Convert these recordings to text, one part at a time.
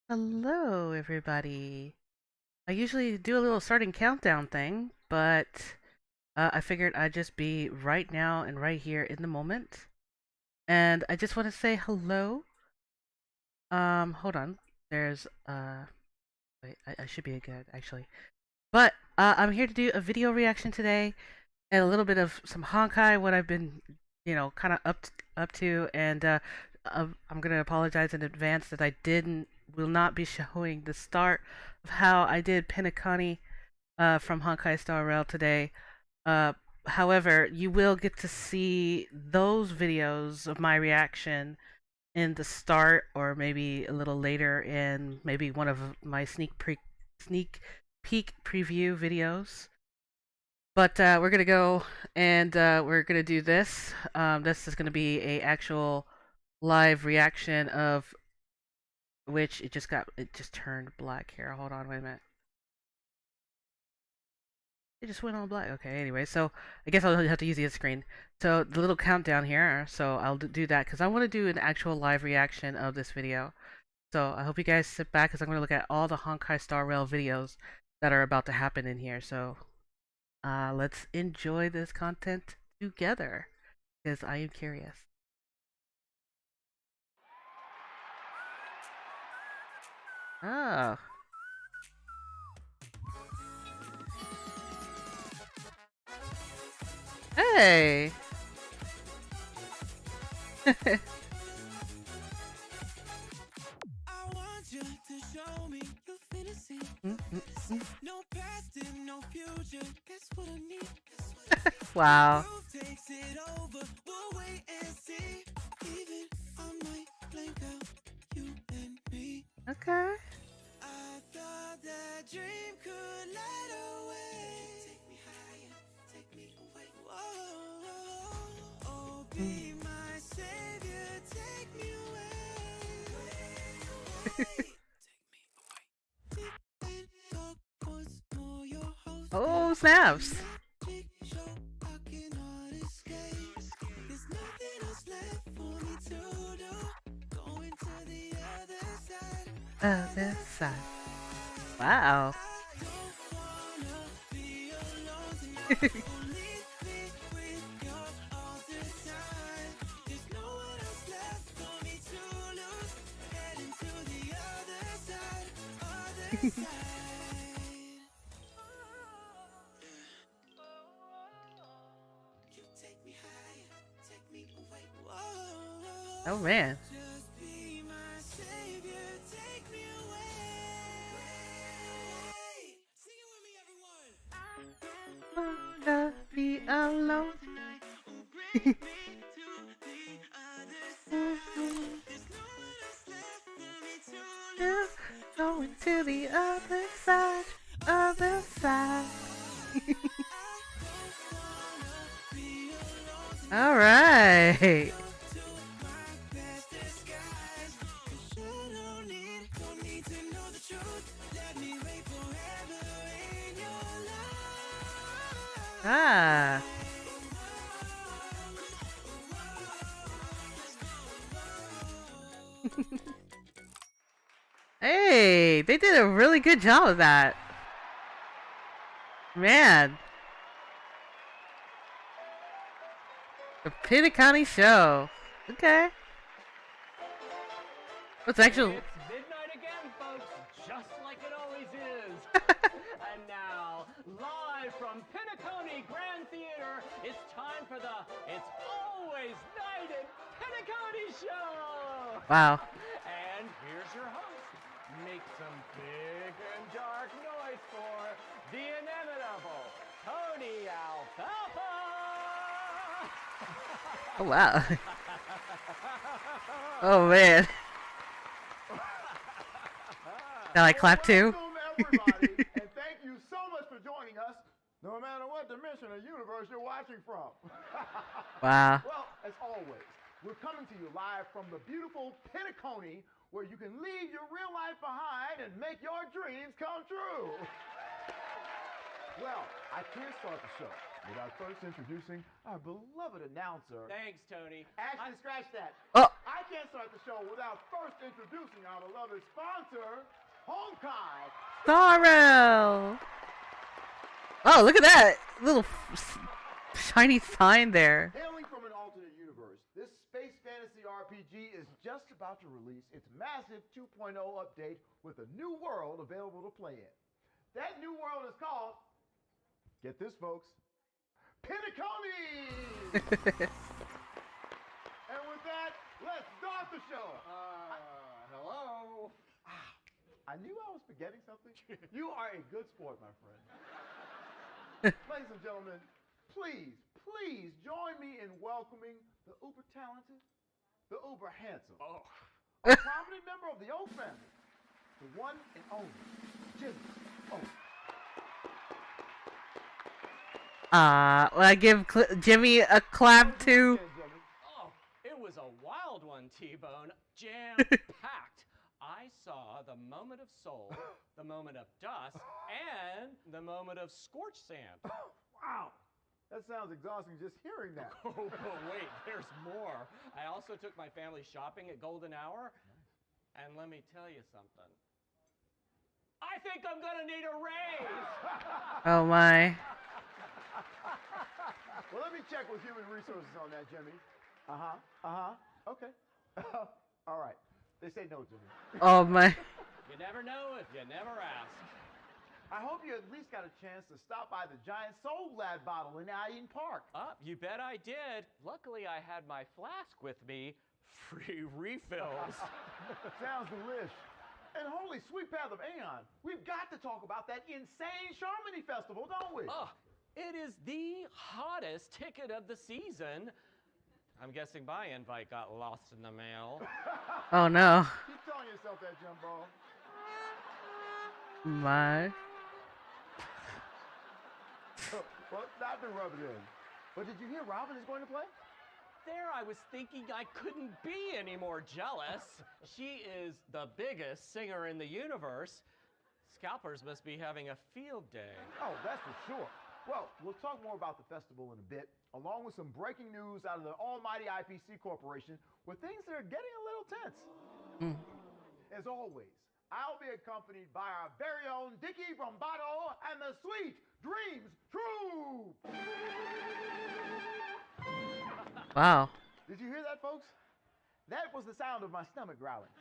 Hello, everybody. I usually do a little starting countdown thing, but I figured I'd just be right now and right here in the moment. And I just want to say hello. Hold on. There's wait, I should be good actually. But I'm here to do a video reaction today and a little bit of some Honkai, what I've been, kind of up to, and I'm gonna apologize in advance that I didn't will not be showing the start of how I did Penacony from Honkai Star Rail today. Uh, However, you will get to see those videos of my reaction in the start, or maybe a little later in maybe one of my sneak peek preview videos. But we're gonna go and we're gonna do this. This is gonna be a actual live reaction of which it just turned black here. Hold on, wait a minute. It just went all black. Okay, anyway, so I guess I'll have to use the screen. So the little countdown here. So I'll do that because I want to do an actual live reaction of this video. So I hope you guys sit back because I'm going to look at all the Honkai Star Rail videos that are about to happen in here. So let's enjoy this content together because I am curious. Oh, hey! Wow. Okay. Oh, snaps. Other side. Wow. Oh man. Wanna be alone. Going to the other side, other side. All right. Ah. Hey, they did a really good job of that. Man. The Penacony show. Okay. What's actual? It's midnight again, folks, just like it always is. And now, live from Penacony Grand Theater, it's time for the It's Always Night at Penacony show. Wow. And here's your host. Make some big and dark noise for the inimitable Tony Alfalfa. Oh wow. Oh man. Now I clap too. Welcome everybody, and thank you so much for joining us, no matter what dimension or universe you're watching from. Wow. Well, as always, we're coming to you live from the beautiful Penacony, where you can leave your real life behind and make your dreams come true. Well, I can't start the show without first introducing our beloved announcer. Thanks, Tony. Actually, scratch that. Oh. I can't can't start the show without first introducing our beloved sponsor, Honkai Star Rail. Oh, look at that little shiny sign there. Hailing from an alternate universe, this space fantasy RPG is just about to release its massive 2.0 update with a new world available to play in. That new world is called, get this folks, Penacony! And with that, let's start the show. Hello. I knew I was forgetting something. You are a good sport, my friend. Ladies and gentlemen, please join me in welcoming the uber talented, the uber handsome, a prominent member of the O family, the one and only Jimmy O. Will I give Jimmy a clap too? Oh, it was a wild one, T-Bone. Jam-packed. I saw the moment of soul, the moment of dust, and the moment of scorched sand. Wow. That sounds exhausting just hearing that. Oh, but wait, there's more. I also took my family shopping at Golden Hour, and let me tell you something. I think I'm gonna need a raise! Oh my. Well, let me check with human resources on that, Jimmy. Okay. All right. They say no, Jimmy. Oh my. You never know if you never ask. I hope you at least got a chance to stop by the giant Soul Glad bottle in Allen Park. You bet I did. Luckily, I had my flask with me. Free refills. Sounds delish. And holy sweet path of Aeon, we've got to talk about that insane Charmony Festival, don't we? It is the hottest ticket of the season. I'm guessing my invite got lost in the mail. Oh no. Keep telling yourself that, Jumbo. My. Well, not to rub it in. But did you hear Robin is going to play? There I was thinking I couldn't be any more jealous. She is the biggest singer in the universe. Scalpers must be having a field day. Oh, that's for sure. Well, we'll talk more about the festival in a bit, along with some breaking news out of the almighty IPC Corporation, with things that are getting a little tense. As always, I'll be accompanied by our very own Dickie Brombato and the Sweet Dreams Troupe. Wow. Did you hear that, folks? That was the sound of my stomach growling.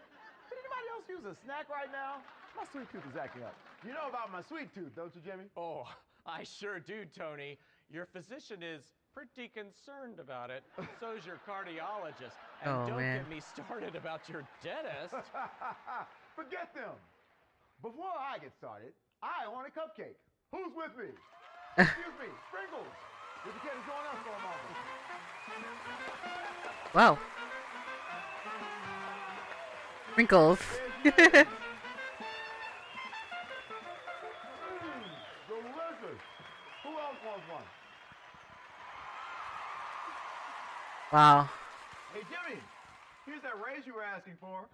Could anybody else use a snack right now? My sweet tooth is acting up. You know about my sweet tooth, don't you, Jimmy? Oh, I sure do, Tony. Your physician is pretty concerned about it. So's your cardiologist. And Oh, don't man. get me started about your dentist. Forget them. Before I get started, I want a cupcake. Who's with me? Excuse me, Sprinkles. Would you care to join us for a moment? Wow. Wrinkles. Delicious. Who else wants one? Wow. Hey, Jimmy, here's that raise you were asking for.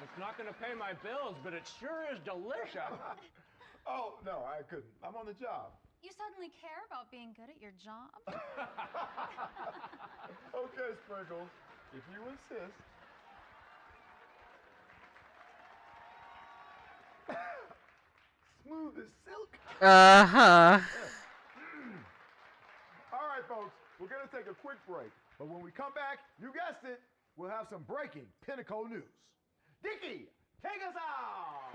It's not going to pay my bills, but it sure is delicious. Oh, no, I couldn't. I'm on the job. You suddenly care about being good at your job? Okay, Sprinkles, if you insist. Smooth as silk. Uh-huh. All right, folks, we're going to take a quick break. But when we come back, you guessed it, we'll have some breaking Pinnacle news. Dickie, take us out!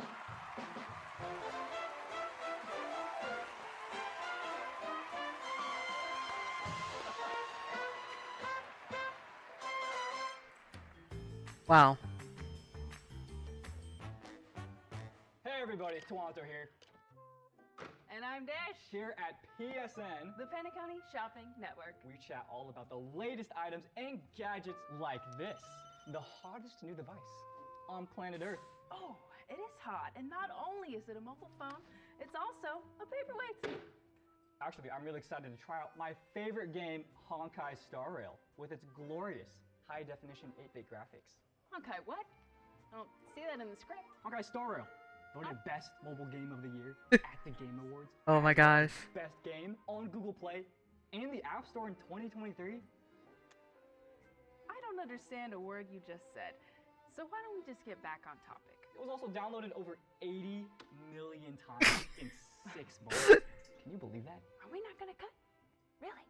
Wow. Hey everybody, it's Toronto here. And I'm Dash here at PSN. The Penacony Shopping Network. We chat all about the latest items and gadgets like this. The hottest new device on planet Earth. Oh, it is hot. And not only is it a mobile phone, it's also a paperweight. Actually, I'm really excited to try out my favorite game, Honkai Star Rail, with its glorious high-definition 8-bit graphics. Okay, what? I don't see that in the script. Honkai Star Rail, voted best mobile game of the year at the Game Awards. Oh my gosh. Best game on Google Play and the App Store in 2023? I don't understand a word you just said. So why don't we just get back on topic? It was also downloaded over 80 million times in 6 months. Can you believe that? Are we not gonna cut? Really?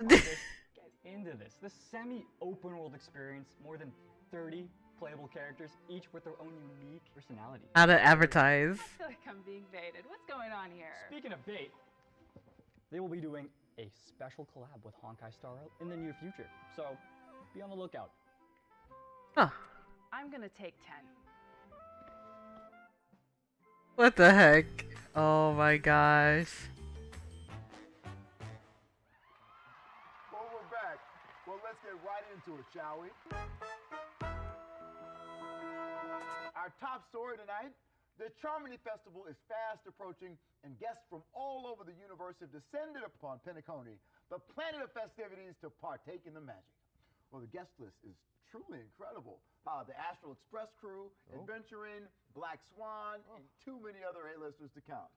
Let's get into this. This semi-open world experience, more than 30 playable characters, each with their own unique personality. How to advertise. I feel like I'm being baited. What's going on here? Speaking of bait, they will be doing a special collab with Honkai Star Rail in the near future. So be on the lookout. Huh. I'm gonna take 10. What the heck? Oh my gosh. Well, we're back. Well, let's get right into it, shall we? Our top story tonight, the Charmony Festival is fast approaching, and guests from all over the universe have descended upon Penacony, the planet of festivities, to partake in the magic. Well, the guest list is truly incredible. The Astral Express crew, Adventuring, Black Swan, and too many other A-listers to count.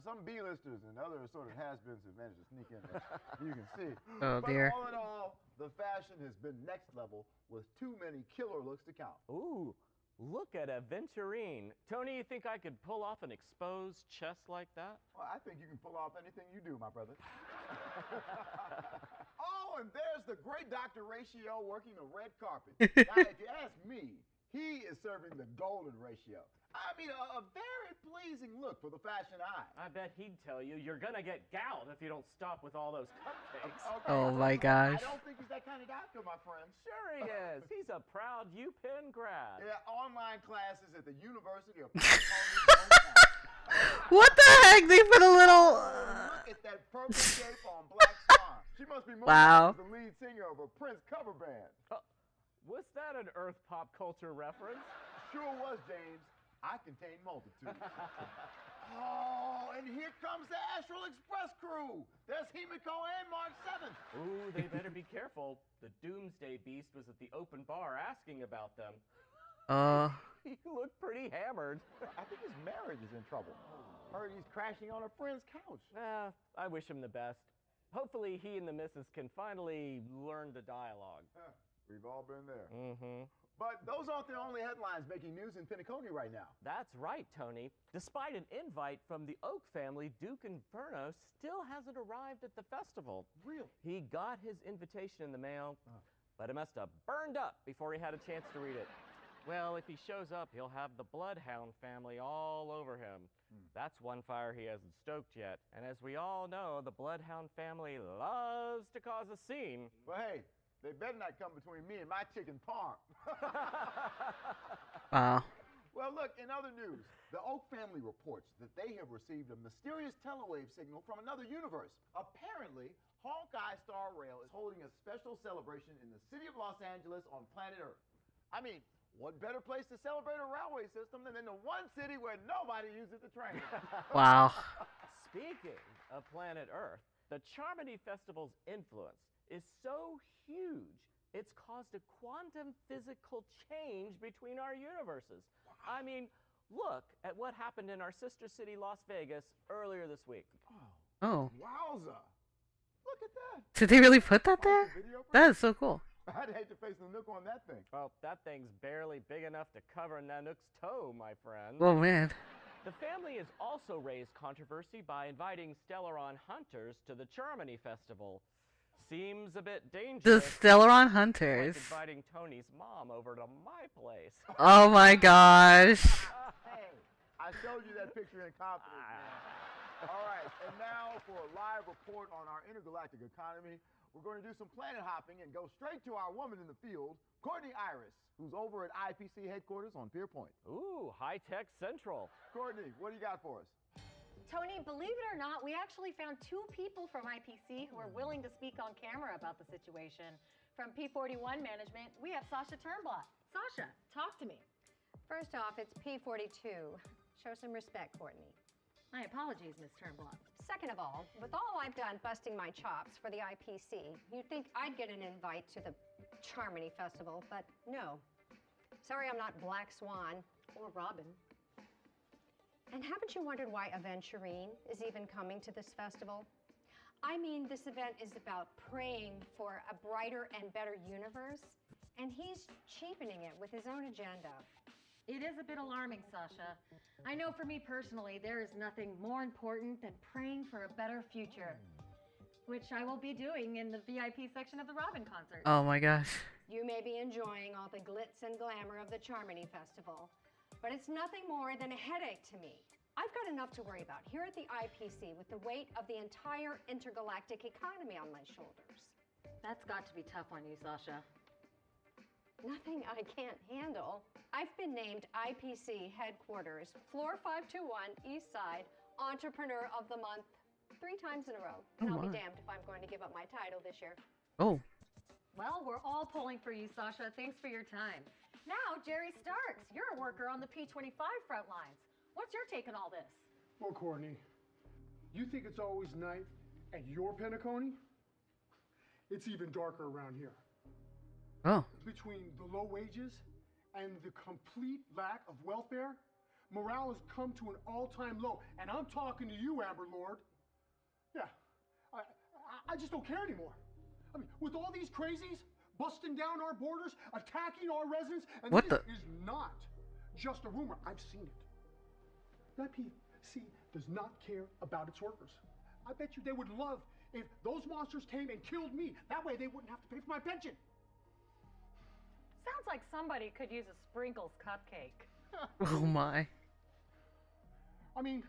Some B-listers and other sort of has-beens have managed to sneak in there, you can see. Oh But dear. all in all, the fashion has been next level with too many killer looks to count. Ooh, look at Aventurine. Tony, you think I could pull off an exposed chest like that? Well, I think you can pull off anything you do, my brother. Oh, and there's the great Dr. Ratio working the red carpet. Now, if you ask me, he is serving the golden ratio. I mean, a very pleasing look for the fashion eye. I bet he'd tell you you're gonna get gout if you don't stop with all those cupcakes. Okay, Oh my I gosh. don't think he's that kind of doctor, my friend. Sure he is. He's a proud UPenn grad. Yeah, online classes at the University of Pennsylvania. What the heck? They put a little. Look at that purple cape on Black Swan. She must be Wow. the lead singer of a Prince cover band. Was that an Earth pop culture reference? Sure was, James. I contain multitudes. Oh, and here comes the Astral Express crew. There's Himiko and March 7th. Ooh, they better be careful. The Doomsday Beast was at the open bar asking about them. You look pretty hammered. I think his marriage is in trouble. Heard he's crashing on a friend's couch. I wish him the best. Hopefully he and the missus can finally learn the dialogue. We've all been there. Mm-hmm. But those aren't the only headlines making news in Penacony right now. That's right, Tony. Despite an invite from the Oak family, Duke Inferno still hasn't arrived at the festival. Really? He got his invitation in the mail, but it must have burned up before he had a chance to read it. Well, if he shows up, he'll have the Bloodhound family all over him. That's one fire he hasn't stoked yet. And as we all know, the Bloodhound family loves to cause a scene. Well, hey, they better not come between me and my chicken parm. Wow. Well, look, in other news, the Oak family reports that they have received a mysterious telewave signal from another universe. Apparently, Honkai Star Rail is holding a special celebration in the city of Los Angeles on planet Earth. I mean, what better place to celebrate a railway system than in the one city where nobody uses the train? Wow. Speaking of planet Earth, the Charmony Festival's influence is so huge, it's caused a quantum physical change between our universes. I mean, look at what happened in our sister city, Las Vegas, earlier this week. Oh. Wowza. Look at that. Did they really put that there? Video for That is so cool. I'd hate to face the nook on that thing. Well, that thing's barely big enough to cover Nanook's toe, my friend. Oh man. The family has also raised controversy by inviting Stellaron hunters to the Charmony Festival. Seems a bit The dangerous. Stellaron Like Hunters. inviting Tony's mom over to my place. Oh my gosh. Hey, I showed you that picture in confidence, man. All right, and now for a live report on our intergalactic economy, we're going to do some planet hopping and go straight to our woman in the field, Courtney Iris, who's over at IPC headquarters on Pier Point. Ooh, high-tech central. Courtney, what do you got for us? Tony, believe it or not, we actually found 2 people from IPC who are willing to speak on camera about the situation. From P41 management, we have Sasha Turnblad. Sasha, talk to me. First off, it's P42. Show some respect, Courtney. My apologies, Ms. Turnblad. Second of all, with all I've done busting my chops for the IPC, you'd think I'd get an invite to the Charmony Festival, but no. Sorry I'm not Black Swan or Robin. And haven't you wondered why Aventurine is even coming to this festival? I mean, this event is about praying for a brighter and better universe, and he's cheapening it with his own agenda. It is a bit alarming, Sasha. I know for me personally, there is nothing more important than praying for a better future, which I will be doing in the VIP section of the Robin concert. Oh my gosh. You may be enjoying all the glitz and glamour of the Charmony Festival, but it's nothing more than a headache to me. I've got enough to worry about here at the IPC with the weight of the entire intergalactic economy on my shoulders. That's got to be tough on you, Sasha. Nothing I can't handle. I've been named IPC Headquarters, Floor 521, East Side, Entrepreneur of the Month 3 times in a row. And I'll be damned if I'm going to give up my title this year. Oh. Well, we're all pulling for you, Sasha. Thanks for your time. Now, Jerry Starks, you're a worker on the P25 front lines. What's your take on all this? Well, Courtney, you think it's always night at your Penacony? It's even darker around here. Oh. Between the low wages and the complete lack of welfare, morale has come to an all-time low. And I'm talking to you, Amber Lord. Yeah, I just don't care anymore. I mean, with all these crazies busting down our borders, attacking our residents, and what this is not just a rumor. I've seen it. That PC does not care about its workers. I bet you they would love if those monsters came and killed me. That way they wouldn't have to pay for my pension. Sounds like somebody could use a sprinkles cupcake. Oh my. I mean,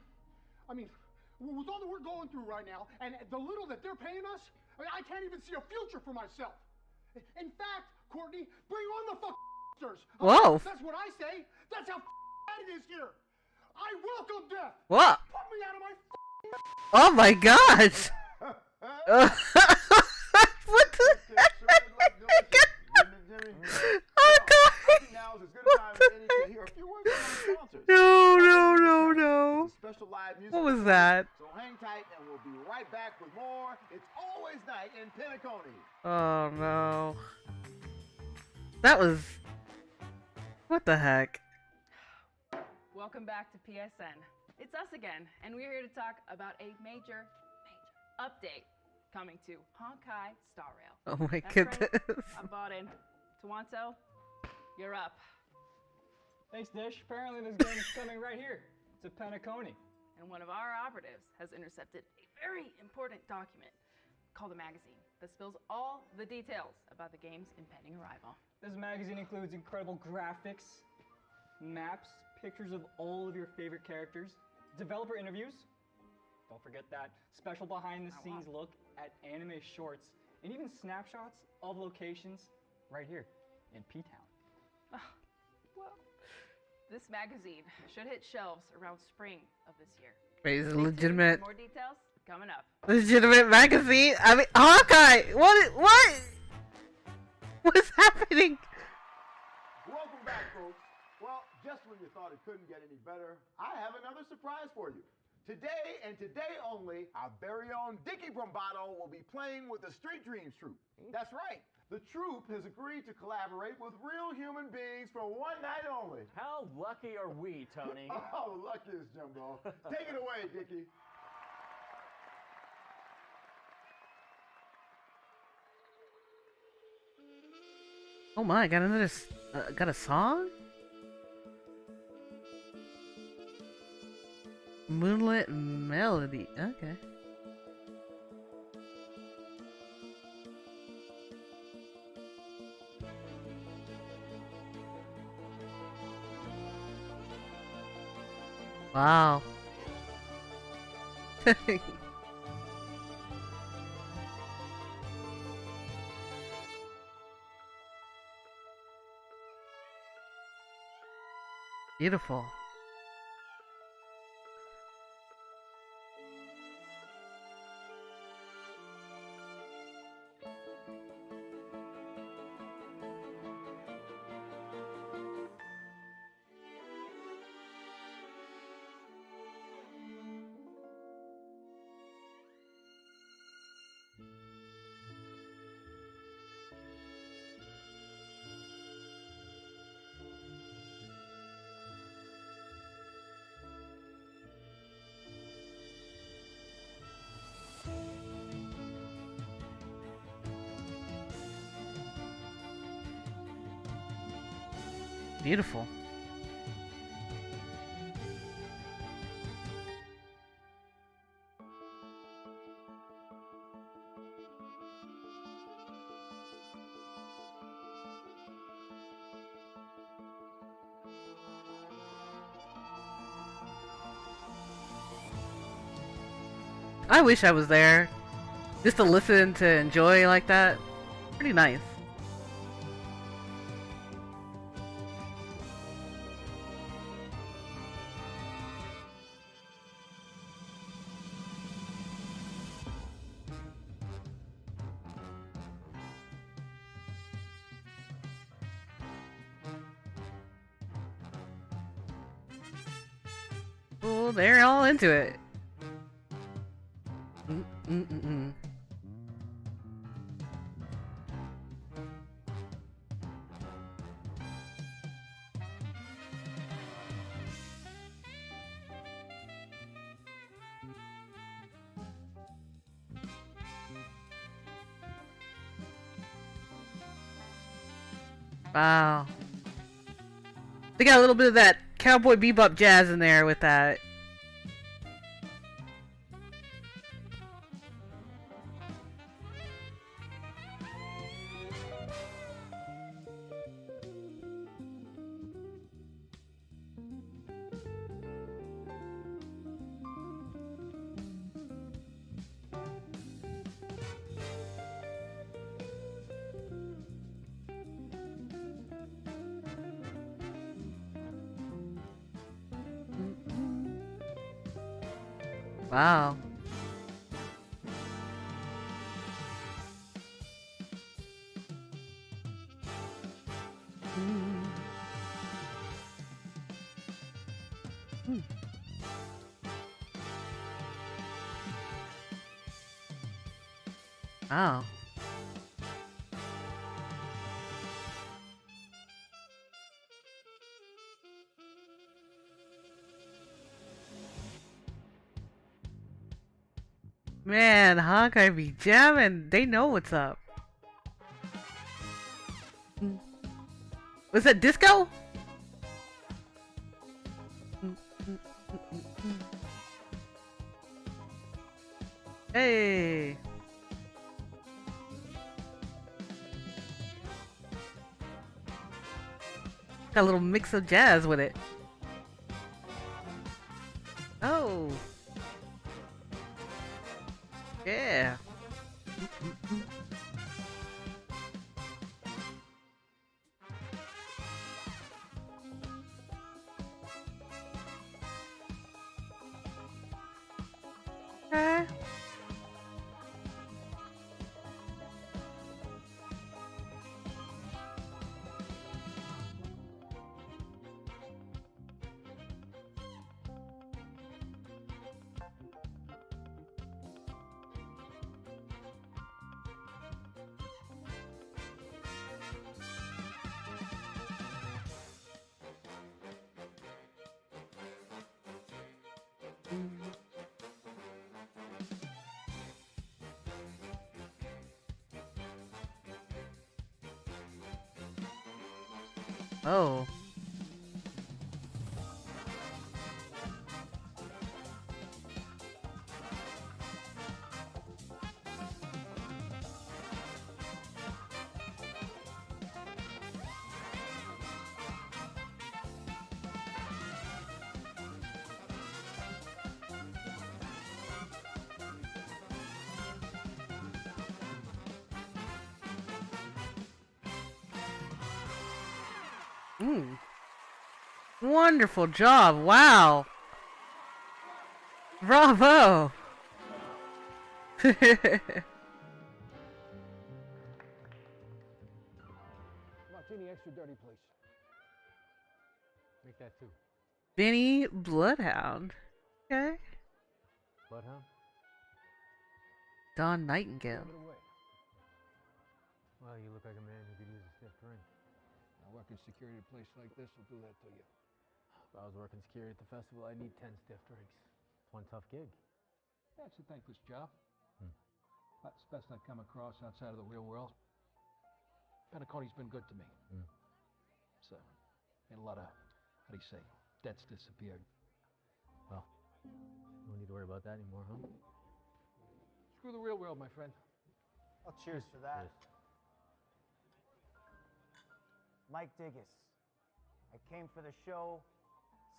with all that we're going through right now, and the little that they're paying us, I can't even see a future for myself. In fact, Courtney, bring on the monsters. Whoa. That's what I say. That's how bad it is here. I welcome death. What? Put me out of my Oh my gosh. What the Oh god. Now is as good a time as any to hear a few words from our sponsors. No. Special live music. What was that? So hang tight and we'll be right back with more. It's always night in Penacony. Oh no. That was... What the heck? Welcome back to PSN. It's us again, and we're here to talk about a major update coming to Honkai Star Rail. Oh my That's goodness. right. I'm bought in. Tawanto, you're up. Thanks, Dish. Apparently this game is coming right here to Penacony. And one of our operatives has intercepted a very important document called a magazine that spills all the details about the game's impending arrival. This magazine includes incredible graphics, maps, pictures of all of your favorite characters, developer interviews, don't forget that, special behind-the-scenes look at anime shorts, and even snapshots of locations right here in P-Town. Well, this magazine should hit shelves around spring of this year. Wait, is it Stay tuned legitimate? for more details coming up. Legitimate magazine? I mean, Hawkeye! What? What's happening? Welcome back, folks. Well, just when you thought it couldn't get any better, I have another surprise for you. Today, and today only, our very own Dickie Brombato will be playing with the Street Dreams troupe. That's right. The troupe has agreed to collaborate with real human beings for one night only. How lucky are we, Tony? Oh, lucky is Jumbo. Take it away, Dickie. Oh my, got another... got a song? Moonlit Melody. Okay. Wow. Beautiful. Beautiful. I wish I was there. Just to listen to enjoy like that. Pretty nice. Well, they're all into it. Mm-mm-mm-mm. Wow. They got a little bit of that Cowboy Bebop jazz in there with that. Wow. Wow. Man, Honkai be jamming. They know what's up. Was that disco? Hey. Got a little mix of jazz with it. Oh. Yeah. Okay. Oh. Wonderful job. Wow. Bravo. Martini extra dirty, please. Make that two. Benny Bloodhound. Okay. Bloodhound? Don Nightingale. Give it away. Well, you look like a man who could use a stiff drink. I work in security at a place like this will do that to you. If I was working security at the festival, I'd need 10 stiff drinks. It's one tough gig. Yeah, it's a thankless job. That's the best I've come across outside of the real world. Penacony's been good to me. So, And a lot of, how do you say, debts disappeared. Well, no need to worry about that anymore, huh? Screw the real world, my friend. Well, cheers for that. Cheers. Mike Diggis. I came for the show,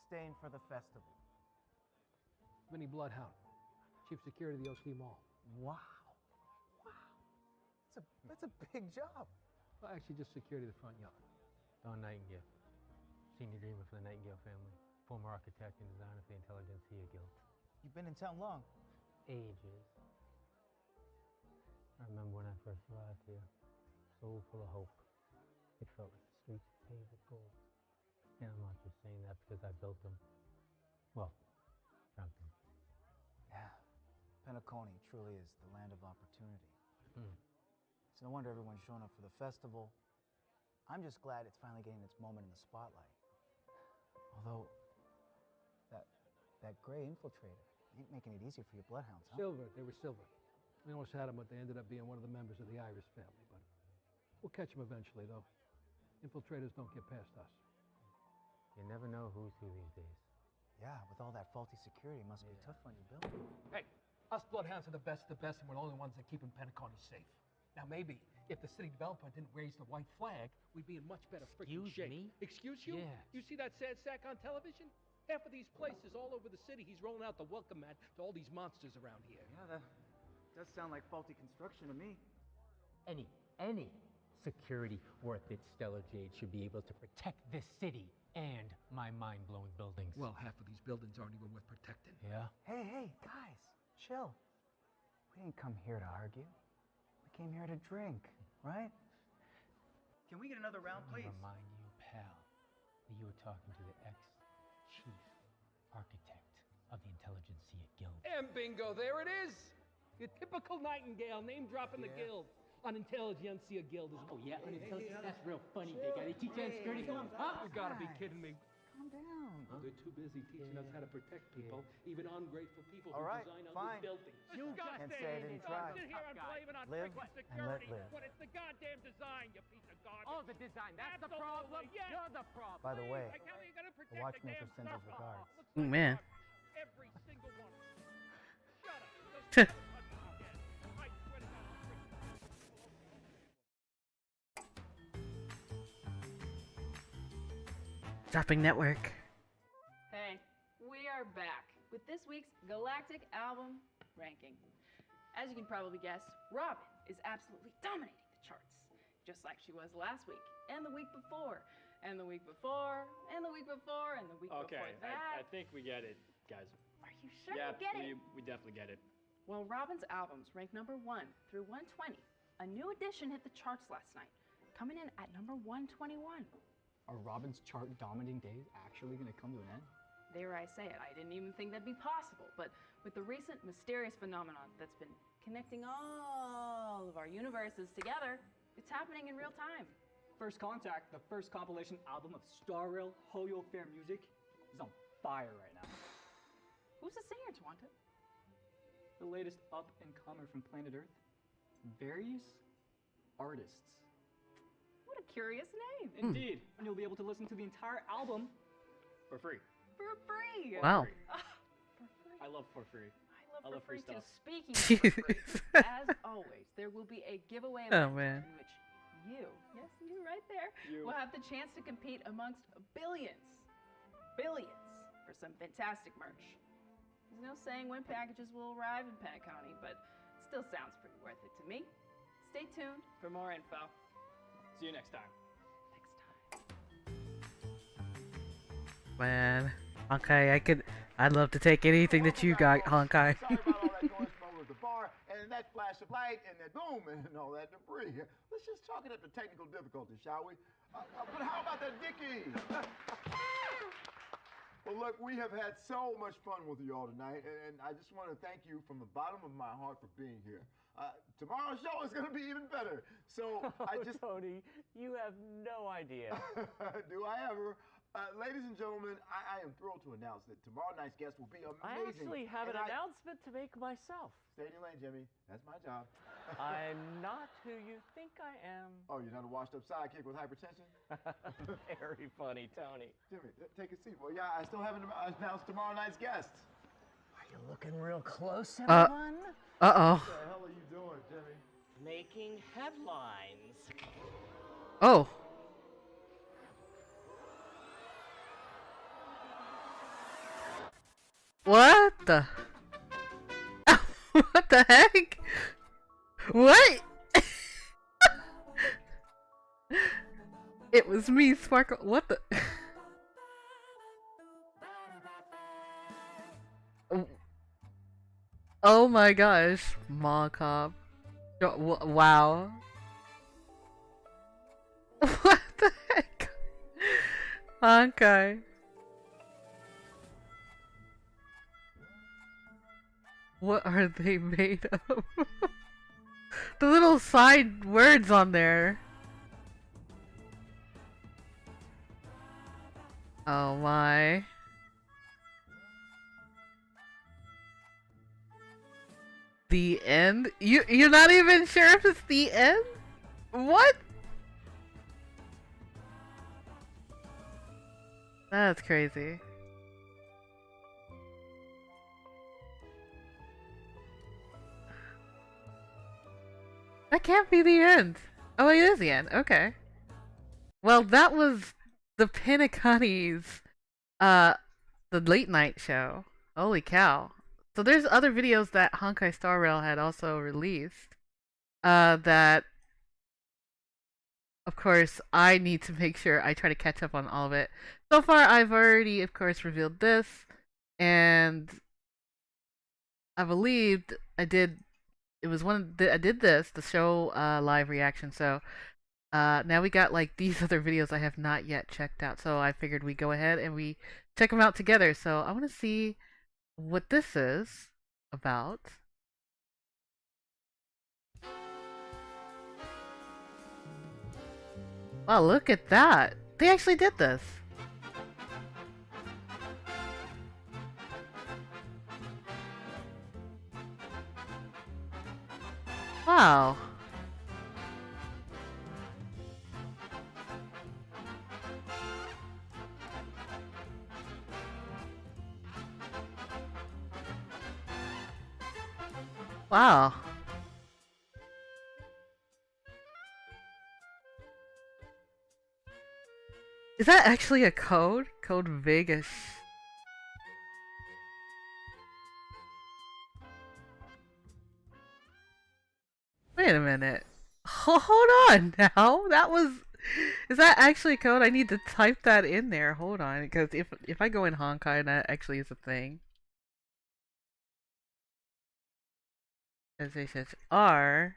staying for the festival. Vinny Bloodhound, Chief Security of the OC Mall. Wow. That's a big job. Well, actually, just security of the front yard. Don Nightingale, senior dreamer for the Nightingale family, former architect and designer for the Intelligentsia Guild. You've been in town long. Ages. I remember when I first arrived here, soul full of hope. It felt like the streets were paved with gold. And I'm not just saying that because I built them. Well, dreamt them. Yeah. Penacony truly is the land of opportunity. Hmm. It's no wonder everyone's showing up for the festival. I'm just glad it's finally getting its moment in the spotlight. Although, that gray infiltrator ain't making it easy for your bloodhounds, huh? Silver, they were silver. We almost had them, but they ended up being one of the members of the Iris family. But we'll catch them eventually, though. Infiltrators don't get past us. You never know who's who these days. Yeah, with all that faulty security, it must be tough on you, Bill. Hey, us bloodhounds are the best of the best, and we're the only ones that keep Penacony safe. Now, maybe if the city developer didn't raise the white flag, we'd be in much better freaking shape. Me? Excuse you? Yeah. You see that sad sack on television? Half of these places all over the city, he's rolling out the welcome mat to all these monsters around here. Yeah, that does sound like faulty construction to me. Any security worth its stellar jade should be able to protect this city and my mind-blowing buildings. Well, half of these buildings aren't even worth protecting. Yeah? Hey, guys, chill. We didn't come here to argue. We came here to drink, right? Can we get another round, please? Remind you, pal, that you were talking to the ex-chief architect of the Intelligentsia Guild. And bingo, there it is! Your typical Nightingale, name dropping the guild. Unintelligentsia Guild is... Oh, yeah, that's real funny, big guy. They teach you how to security? Huh? You gotta be kidding me. Calm down. They're too busy teaching us how to protect people, even ungrateful people All who right, design fine. ugly buildings. You can't say I didn't try. Sit here and blame it on Live freaking and let security live. when it's the goddamn design, you piece of garbage. Oh, the design. That's the Absolutely, problem. yes. You're the problem. By the way, Like, how are you gonna protect the watchmaker damn sends his stuff? regards. Looks like Man. every single one of them. Shut up. Just don't touch me again. I swear to God, I'll break your Shopping Network. Hey, we are back with this week's Galactic Album Ranking. As you can probably guess, Robin is absolutely dominating the charts, just like she was last week, and the week before, and the week before, and the week before, and the week before that. I think we get it, guys. Are you sure Yeah, you get it? we definitely get it. Well, Robin's albums ranked number 1 through 120. A new addition hit the charts last night, coming in at number 121. Are Robin's chart-dominating days actually going to come to an end? There I say it. I didn't even think that'd be possible, but with the recent mysterious phenomenon that's been connecting all of our universes together, it's happening in real time. First Contact, the first compilation album of Star Rail Hoyo Fair music, is on fire right now. Who's the singer, Twanta? The latest up-and-comer from planet Earth. Various artists. What a curious name. Indeed. And you'll be able to listen to the entire album for free. For free. Wow. For free. I love for free. I love for free too. stuff. Speaking of for free, as always, there will be a giveaway Oh, event man. in which yes, you right there, You. will have the chance to compete amongst billions for some fantastic merch. There's no saying when packages will arrive in Penacony, but it still sounds pretty worth it to me. Stay tuned for more info. See you next time. Man. Okay, I'd love to take anything that you got, Honkai. Sorry about all that noise from over at the bar, and that flash of light, and that boom, and all that debris. Let's just chalk it up to technical difficulties, shall we? But how about that Dickie? Well, look, we have had so much fun with you all tonight, and I just want to thank you from the bottom of my heart for being here. Tomorrow's show is going to be even better. So I just... Tony, you have no idea. Do I ever? Ladies and gentlemen, I am thrilled to announce that tomorrow night's guest will be amazing. I actually have an announcement to make myself. Stay in your lane, Jimmy. That's my job. I'm not who you think I am. Oh, you're not a washed-up sidekick with hypertension? Very funny, Tony. Jimmy, take a seat. Well, yeah, I still haven't announced tomorrow night's guest. Are you looking real close, everyone? Uh-oh. What the hell are you doing, Jimmy? Making headlines. Oh. What the? What the heck? What? It was me, Sparkle. What the? Oh my gosh, Macabre. Wow. What the heck? Honkai. What are they made of? The little side words on there. Oh my. The end? You're not even sure if it's the end? What? That's crazy. That can't be the end. Oh, it is the end. Okay. Well, that was the Penacony's, the late night show. Holy cow. So there's other videos that Honkai Star Rail had also released, that, of course, I need to make sure I try to catch up on all of it. So far, I've already, of course, revealed this, and I believed I did. It was I did this, the show live reaction. So now we got like these other videos I have not yet checked out. So I figured we go ahead and we check them out together. So I want to see what this is about. Wow, look at that. They actually did this. Wow. Wow. Is that actually a code? Code Vegas. Wait a minute. Hold on now. That was... Is that actually code? I need to type that in there. Hold on, because if I go in Honkai and that actually is a thing. SHR.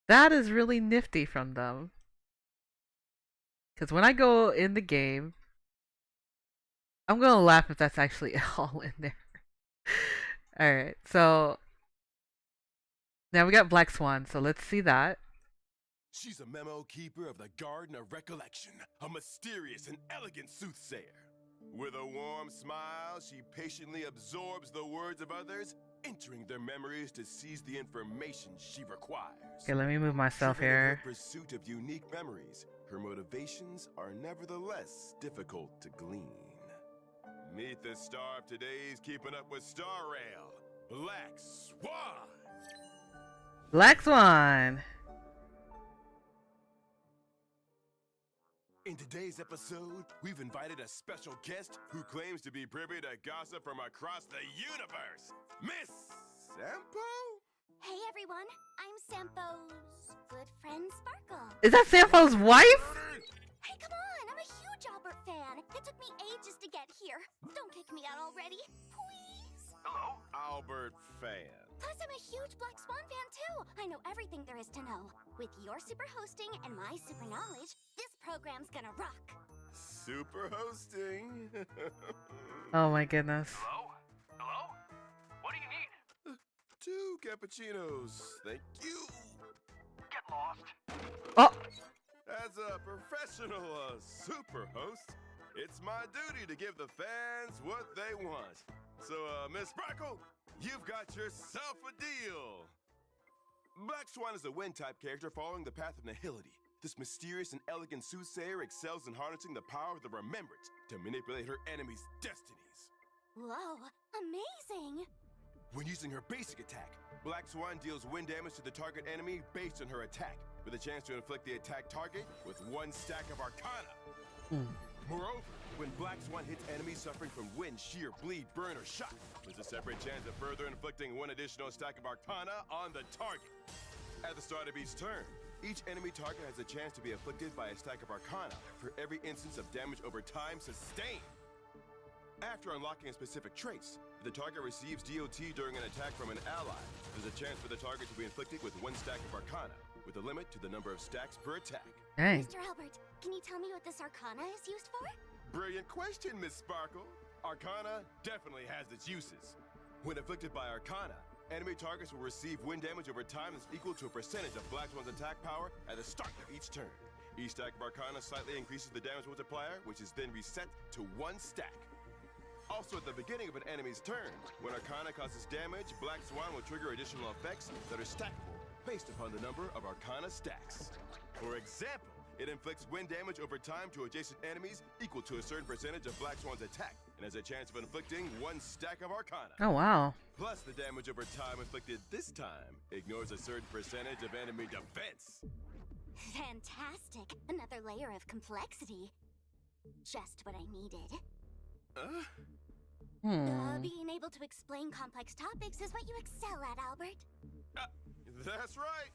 That is really nifty from them. Because when I go in the game, I'm gonna laugh if that's actually all in there. Alright, so now we got Black Swan, so let's see that. She's a memo keeper of the Garden of Recollection, a mysterious and elegant soothsayer. With a warm smile, she patiently absorbs the words of others, entering their memories to seize the information she requires. Okay, let me move myself Driven in here. her pursuit of unique memories, her motivations are nevertheless difficult to glean. Meet the star of today's Keeping Up with Star Rail, Black Swan! Black Swan! In today's episode, we've invited a special guest who claims to be privy to gossip from across the universe, Miss Sampo? Hey everyone, I'm Sampo's good friend Sparkle. Is that Sampo's wife? Hey, come on, I'm a huge Albert fan. It took me ages to get here. Don't kick me out already, please. Hello? Albert fan. Plus, I'm a huge Black Swan fan too. I know everything there is to know. With your super hosting and my super knowledge, this program's gonna rock. Super hosting. Oh my goodness. Hello? Hello? What do you need? 2 cappuccinos. Thank you. Get lost. Oh! As a professional super host, it's my duty to give the fans what they want. So, Miss Sparkle, you've got yourself a deal. Black Swan is a wind-type character following the path of nihility. This mysterious and elegant soothsayer excels in harnessing the power of the remembrance to manipulate her enemies' destinies. Whoa, amazing! When using her basic attack, Black Swan deals wind damage to the target enemy based on her attack, with a chance to inflict the attack target with 1 stack of Arcana. Moreover, when Black Swan hits enemies suffering from wind, shear, bleed, burn, or shock, there's a separate chance of further inflicting 1 additional stack of Arcana on the target. At the start of each turn, each enemy target has a chance to be afflicted by a stack of Arcana for every instance of damage over time sustained. After unlocking a specific trace, if the target receives DOT during an attack from an ally, there's a chance for the target to be inflicted with 1 stack of Arcana, with a limit to the number of stacks per attack. Dang. Mr. Albert, can you tell me what this Arcana is used for? Brilliant question, Miss Sparkle. Arcana definitely has its uses. When afflicted by Arcana, enemy targets will receive wind damage over time that's equal to a percentage of Black Swan's attack power at the start of each turn. Each stack of Arcana slightly increases the damage multiplier, which is then reset to 1 stack. Also, at the beginning of an enemy's turn, when Arcana causes damage, Black Swan will trigger additional effects that are stackable based upon the number of Arcana stacks. For example, it inflicts wind damage over time to adjacent enemies equal to a certain percentage of Black Swan's attack, and has a chance of inflicting 1 stack of Arcana. Oh, wow. Plus, the damage over time inflicted this time ignores a certain percentage of enemy defense. Fantastic. Another layer of complexity. Just what I needed. Being able to explain complex topics is what you excel at, Albert. That's right.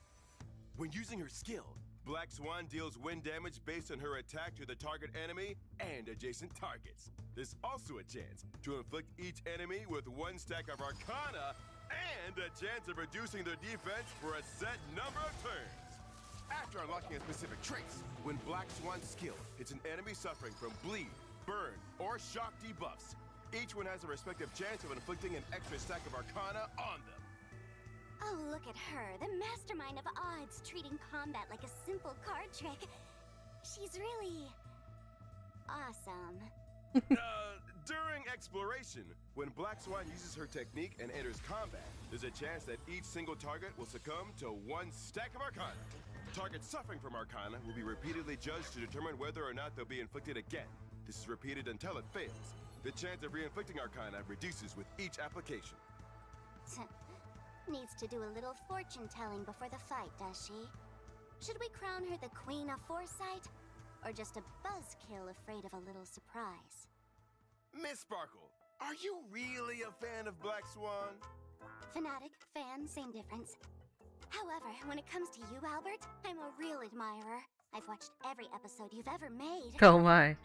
When using her skill, Black Swan deals wind damage based on her attack to the target enemy and adjacent targets. There's also a chance to inflict each enemy with 1 stack of Arcana and a chance of reducing their defense for a set number of turns. After unlocking a specific trace, when Black Swan's skill hits an enemy suffering from bleed, burn, or shock debuffs, each one has a respective chance of inflicting an extra stack of Arcana on them. Oh, look at her, the mastermind of odds, treating combat like a simple card trick. She's really awesome. During exploration, when Black Swan uses her technique and enters combat, there's a chance that each single target will succumb to 1 stack of Arcana. Targets suffering from Arcana will be repeatedly judged to determine whether or not they'll be inflicted again. This is repeated until it fails. The chance of re-inflicting Arcana reduces with each application. Needs to do a little fortune-telling before the fight, does she? Should we crown her the Queen of Foresight? Or just a buzzkill afraid of a little surprise? Miss Sparkle, are you really a fan of Black Swan? Fanatic, fan, same difference. However, when it comes to you, Albert, I'm a real admirer. I've watched every episode you've ever made. Oh my.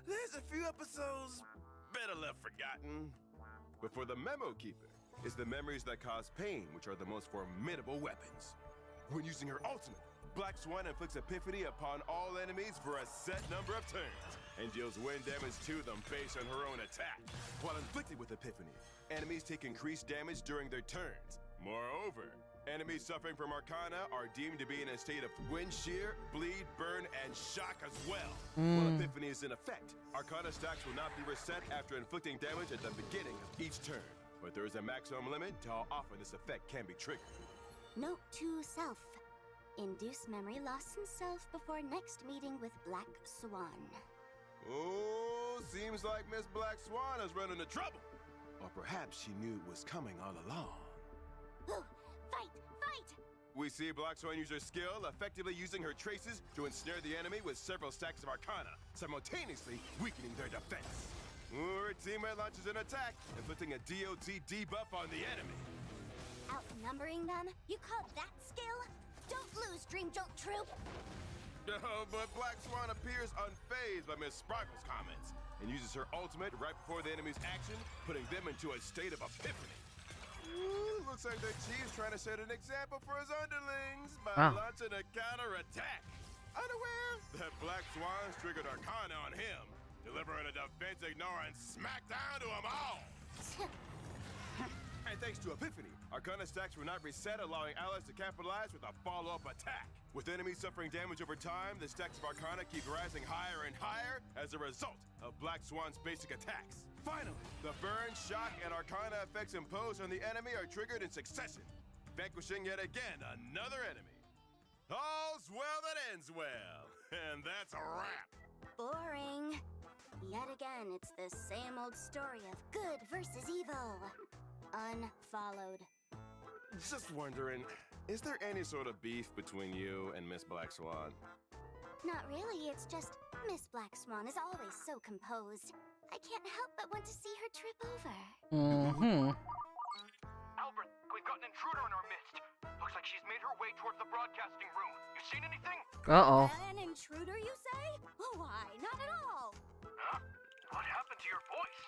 There's a few episodes better left forgotten. But for the Memo Keeper, it's the memories that cause pain which are the most formidable weapons. When using her ultimate, Black Swan inflicts Epiphany upon all enemies for a set number of turns, and deals wind damage to them based on her own attack. While inflicted with Epiphany, enemies take increased damage during their turns. Moreover, enemies suffering from Arcana are deemed to be in a state of wind shear, bleed, burn, and shock as well. While Epiphany is in effect, Arcana stacks will not be reset after inflicting damage at the beginning of each turn. But there is a maximum limit to how often this effect can be triggered. Note to self. Induce memory loss in self before next meeting with Black Swan. Oh, seems like Miss Black Swan has run into trouble. Or perhaps she knew it was coming all along. Ooh, fight! Fight! We see Black Swan use her skill, effectively using her traces to ensnare the enemy with several stacks of Arcana, simultaneously weakening their defense. Her teammate launches an attack, inflicting a DOT debuff on the enemy. Outnumbering them? You call that skill? Don't lose, Dream Jolt Troop! But Black Swan appears unfazed by Miss Sparkle's comments, and uses her ultimate right before the enemy's action, putting them into a state of epiphany. Ooh, looks like the chief's trying to set an example for his underlings by launching a counter-attack. Unaware that Black Swan's triggered Arcana on him, delivering a defense ignore and smack down to them all. And thanks to Epiphany, Arcana stacks will not reset, allowing allies to capitalize with a follow-up attack. With enemies suffering damage over time, the stacks of Arcana keep rising higher and higher as a result of Black Swan's basic attacks. Finally, the burn, shock, and Arcana effects imposed on the enemy are triggered in succession, vanquishing yet again another enemy. All's well that ends well, and that's a wrap. Boring. Yet again, it's the same old story of good versus evil. Unfollowed. Just wondering, is there any sort of beef between you and Miss Black Swan? Not really, it's just Miss Black Swan is always so composed. I can't help but want to see her trip over. Mm-hmm. Albert, we've got an intruder in our midst. Looks like she's made her way towards the broadcasting room. You seen anything? Uh-oh. An intruder, you say? Oh, why? Not at all. Huh? What happened to your voice?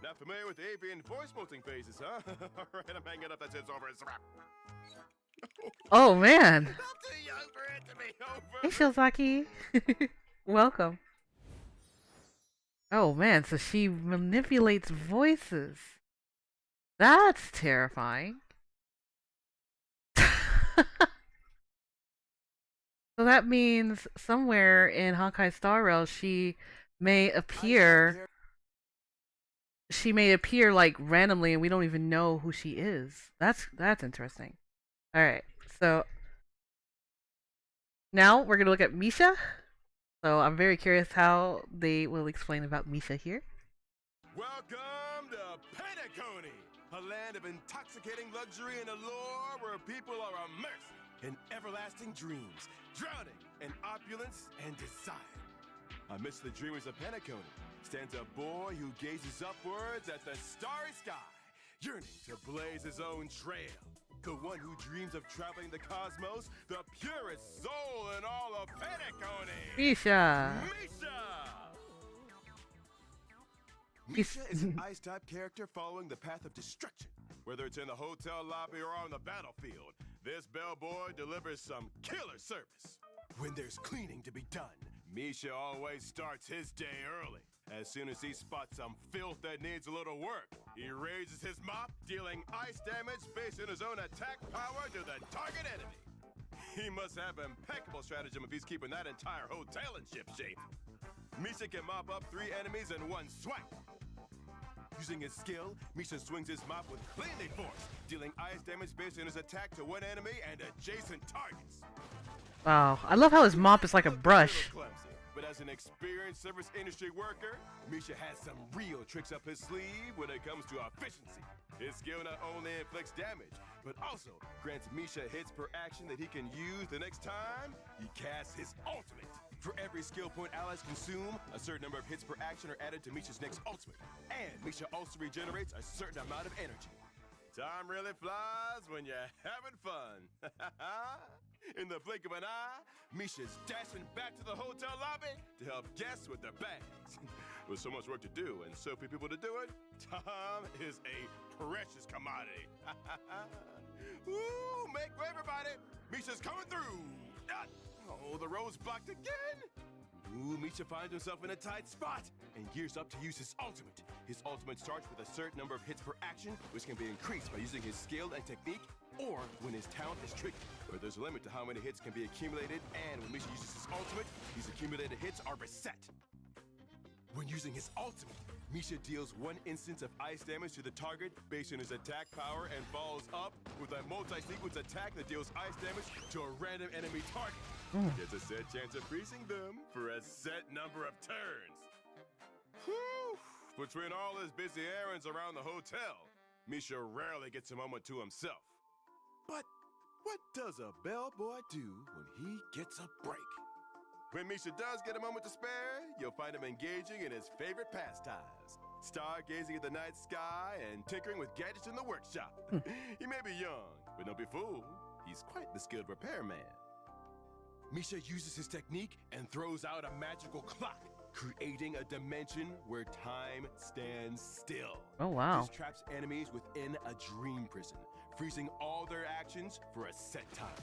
Not familiar with the avian voice molting phases, huh? Alright, I'm hanging up. That's it. It's over. It's a wrap. Oh, man. I'm too young for it to be over. Hey, Shizaki. Welcome. Oh, man. So she manipulates voices. That's terrifying. So that means somewhere in Honkai Star Rail she may appear like randomly and we don't even know who she is. That's interesting. Alright, so now we're gonna look at Misha. So I'm very curious how they will explain about Misha here. Welcome to Penacony, a land of intoxicating luxury and allure where people are immersed in everlasting dreams, drowning in opulence and desire. Amidst the dreamers of Penacony stands a boy who gazes upwards at the starry sky, yearning to blaze his own trail. The one who dreams of traveling the cosmos, the purest soul in all of Penacony. Misha! Misha is an ice-type character following the path of destruction. Whether it's in the hotel lobby or on the battlefield, this bellboy delivers some killer service. When there's cleaning to be done, Misha always starts his day early. As soon as he spots some filth that needs a little work, he raises his mop, dealing ice damage based on his own attack power to the target enemy. He must have impeccable stratagem if he's keeping that entire hotel in ship shape. Misha can mop up 3 enemies in one swipe. Using his skill, Misha swings his mop with cleanly force, dealing ice damage based on his attack to one enemy and adjacent targets. Wow, I love how his mop is like a brush. But as an experienced service industry worker, Misha has some real tricks up his sleeve when it comes to efficiency. His skill not only inflicts damage, but also grants Misha hits per action that he can use the next time he casts his ultimate. For every skill point allies consume, a certain number of hits per action are added to Misha's next ultimate. And Misha also regenerates a certain amount of energy. Time really flies when you're having fun. In the blink of an eye, Misha's dashing back to the hotel lobby to help guests with their bags. With so much work to do and so few people to do it, time is a precious commodity. Woo, make way, everybody. Misha's coming through. Oh, the road's blocked again. Ooh, Misha finds himself in a tight spot and gears up to use his ultimate. His ultimate starts with a certain number of hits per action, which can be increased by using his skill and technique, or when his talent is triggered. But there's a limit to how many hits can be accumulated, and when Misha uses his ultimate, these accumulated hits are reset. When using his ultimate, Misha deals 1 instance of ice damage to the target based on his attack power and follows up with a multi-sequence attack that deals ice damage to a random enemy target. Gets a set chance of freezing them for a set number of turns. Whew. Between all his busy errands around the hotel, Misha rarely gets a moment to himself. But what does a bellboy do when he gets a break? When Misha does get a moment to spare, you'll find him engaging in his favorite pastimes. Stargazing at the night sky and tinkering with gadgets in the workshop. He may be young, but don't be fooled. He's quite the skilled repairman. Misha uses his technique and throws out a magical clock, creating a dimension where time stands still. Oh, wow. This traps enemies within a dream prison, freezing all their actions for a set time.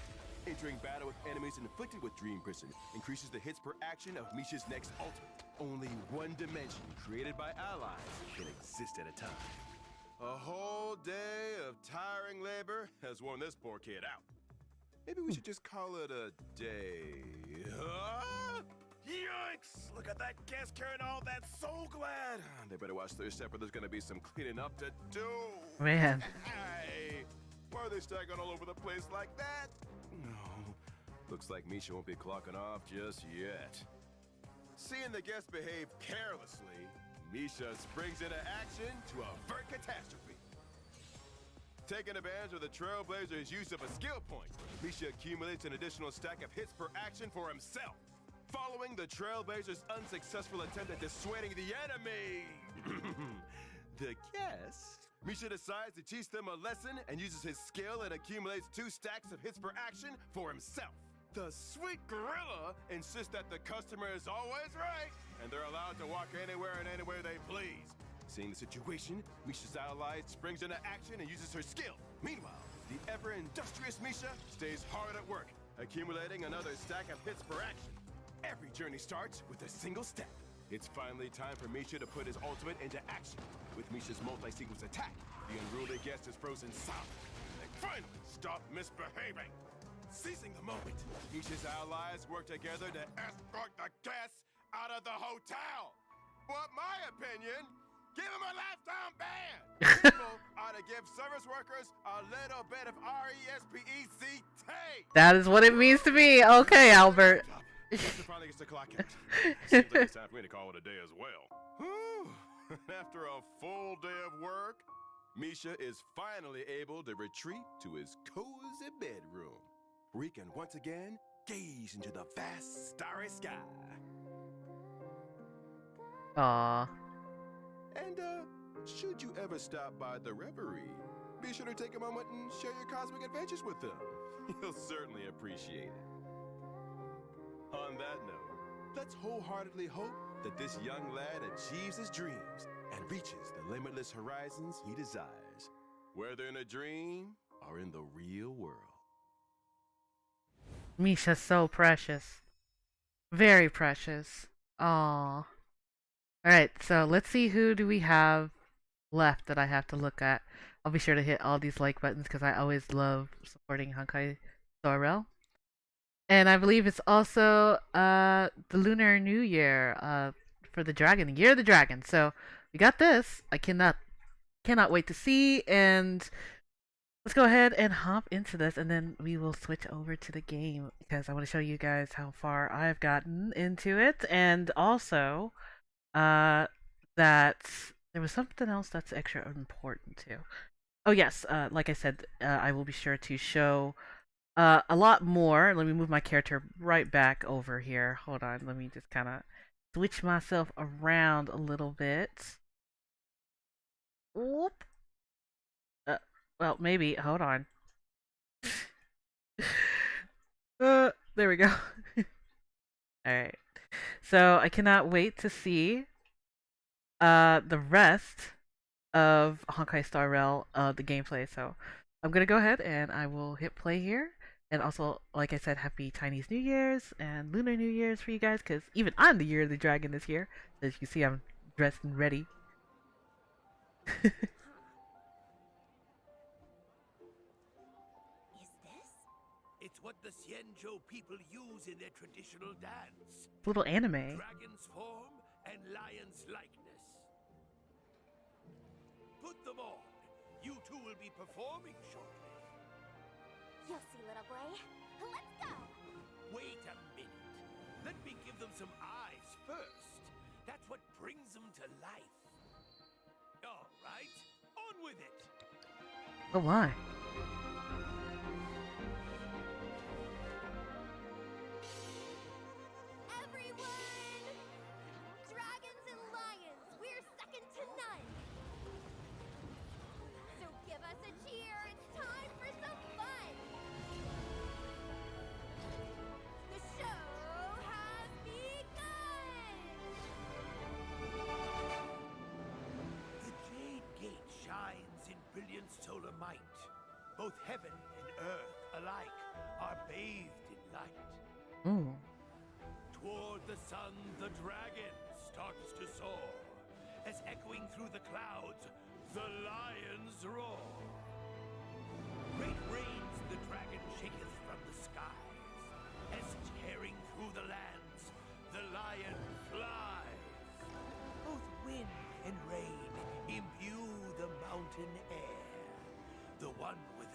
Entering battle with enemies inflicted with Dream Prison increases the hits per action of Misha's next ultimate. Only one dimension created by allies can exist at a time. has worn this poor kid out. Maybe we should just call it a day. Yikes! Look at that guest carrying all that soul glad. They better watch their step or there's gonna be some cleaning up to do. Man. Hey, why are they stacking all over the place like that? No. Looks like Misha won't be clocking off just yet. Seeing the guests behave carelessly, Misha springs into action to avert catastrophe. Taking advantage of the Trailblazer's use of a skill point, Misha accumulates an additional stack of hits per action for himself. Following the Trailblazer's unsuccessful attempt at dissuading the enemy, the guests, Misha decides to teach them a lesson and uses his skill and accumulates 2 stacks of hits per action for himself. The sweet gorilla insists that the customer is always right, and they're allowed to walk anywhere and anywhere they please. Seeing the situation, Misha's ally springs into action and uses her skill. Meanwhile, the ever-industrious Misha stays hard at work, accumulating another stack of hits per action. Every journey starts with a single step. It's finally time for Misha to put his ultimate into action. With Misha's multi-sequence attack, the unruly guest is frozen solid. They finally stop misbehaving. Seizing the moment, Misha's allies work together to escort the guests out of the hotel. But my opinion, give him a lifetime ban. People ought to give service workers a little bit of RESPECT. That is what it means to me. Okay, Albert. Misha finally gets the clock out. Seems like it's time for me to call it a day as well. After a full day of work, Misha is finally able to retreat to his cozy bedroom, where he can once again gaze into the vast starry sky. Aww. And, should you ever stop by the Reverie, be sure to take a moment and share your cosmic adventures with them. He'll certainly appreciate it. On that note, let's wholeheartedly hope that this young lad achieves his dreams and reaches the limitless horizons he desires, whether in a dream or in the real world. Misha's so precious. Very precious. Aww. Alright, so let's see who do we have left that I have to look at. I'll be sure to hit all these like buttons because I always love supporting Honkai Star Rail. And I believe it's also the Lunar New Year for the dragon, the Year of the Dragon. So we got this. I cannot wait to see, and let's go ahead and hop into this, and then we will switch over to the game because I want to show you guys how far I've gotten into it, and also that there was something else that's extra important too. Oh yes, like I said, I will be sure to show a lot more. Let me move my character right back over here. Hold on, let me just kind of switch myself around a little bit. Whoop. Well, maybe. Hold on. There we go. Alright. So, I cannot wait to see the rest of Honkai Star Rail, the gameplay. So, I'm going to go ahead and I will hit play here. And also, like I said, happy Chinese New Year's and Lunar New Year's for you guys, because even I'm the Year of the Dragon this year. So as you can see, I'm dressed and ready. It's what the Xianzhou people use in their traditional dance. Little anime. Dragon's form and lion's likeness. Put them on. You two will be performing shortly. You'll see, little boy. Let's go! Wait a minute. Let me give them some eyes first. That's what brings them to life. All right, on with it. Oh my. Everyone! Dragons and lions, we're second to none. So give us a cheer. It's time for some fun. The show has begun. The Jade Gate shines in brilliant solar might. Both heaven and earth alike are bathed in light. Ooh. Toward the sun, the dragon starts to soar, as echoing through the clouds, the lions roar. Great rain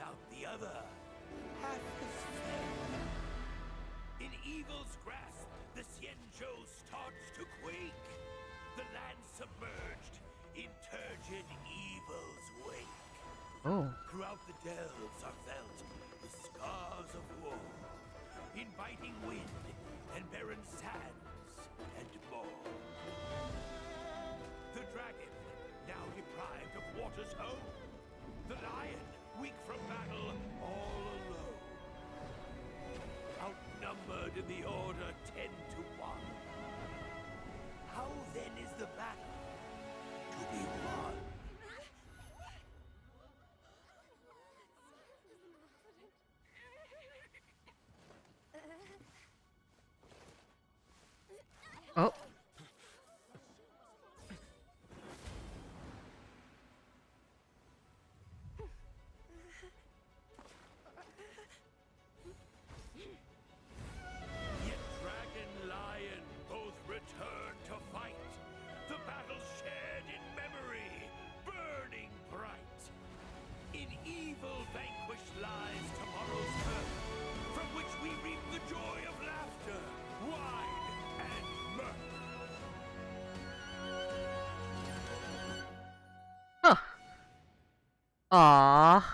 without the other, half as fair. In evil's grasp, the Xianzhou starts to quake. The land submerged in turgid evil's wake. Oh. Throughout the delves are felt the scars of war, inviting wind and barren sands and more. The dragon, now deprived of water's home. The lion, weak from battle, all alone. Outnumbered in the order 10 to 1. How then is the battle to be won? Oh. Yet dragon, lion, both return to fight. The battle shared in memory, burning bright. In evil vanquished lies tomorrow's curse, from which we reap the joy of laughter, wine, and mirth. Huh. Aww.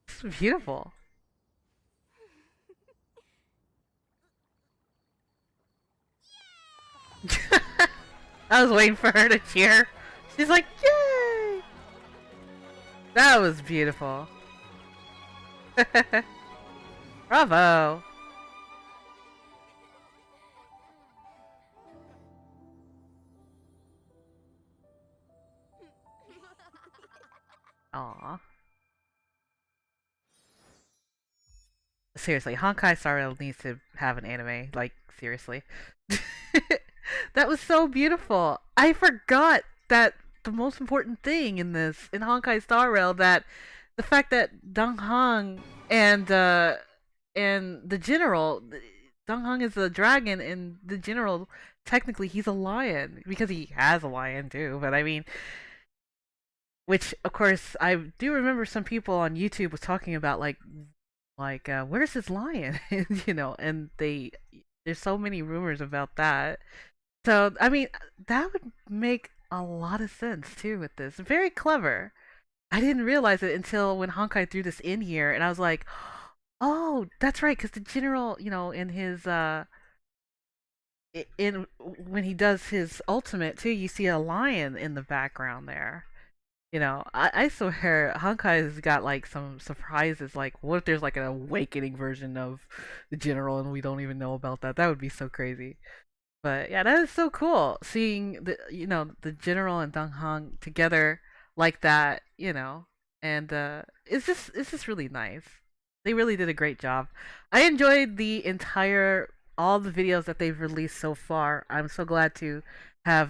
It's beautiful. I was waiting for her to cheer. She's like, yay! That was beautiful. Bravo. Aw. Seriously, Honkai Star Rail needs to have an anime. Like, seriously. That was so beautiful. I forgot that the most important thing in this, in Honkai Star Rail, that the fact that Dong Hong and the general, Dong Hong is the dragon, and the general, technically he's a lion because he has a lion too. But I mean, which of course I do remember some people on YouTube was talking about like where's his lion? You know, and there's so many rumors about that. So I mean, that would make a lot of sense too with this. Very clever. I didn't realize it until when Honkai threw this in here, and I was like, oh, that's right, because the general, you know, in his in when he does his ultimate too, you see a lion in the background there. You know, I swear Honkai's got like some surprises. Like, what if there's like an awakening version of the general and we don't even know about that? That would be so crazy. But yeah, that is so cool seeing the general and Dong Hong together like that. You know, and it's just really nice. They really did a great job. I enjoyed all the videos that they've released so far. I'm so glad to have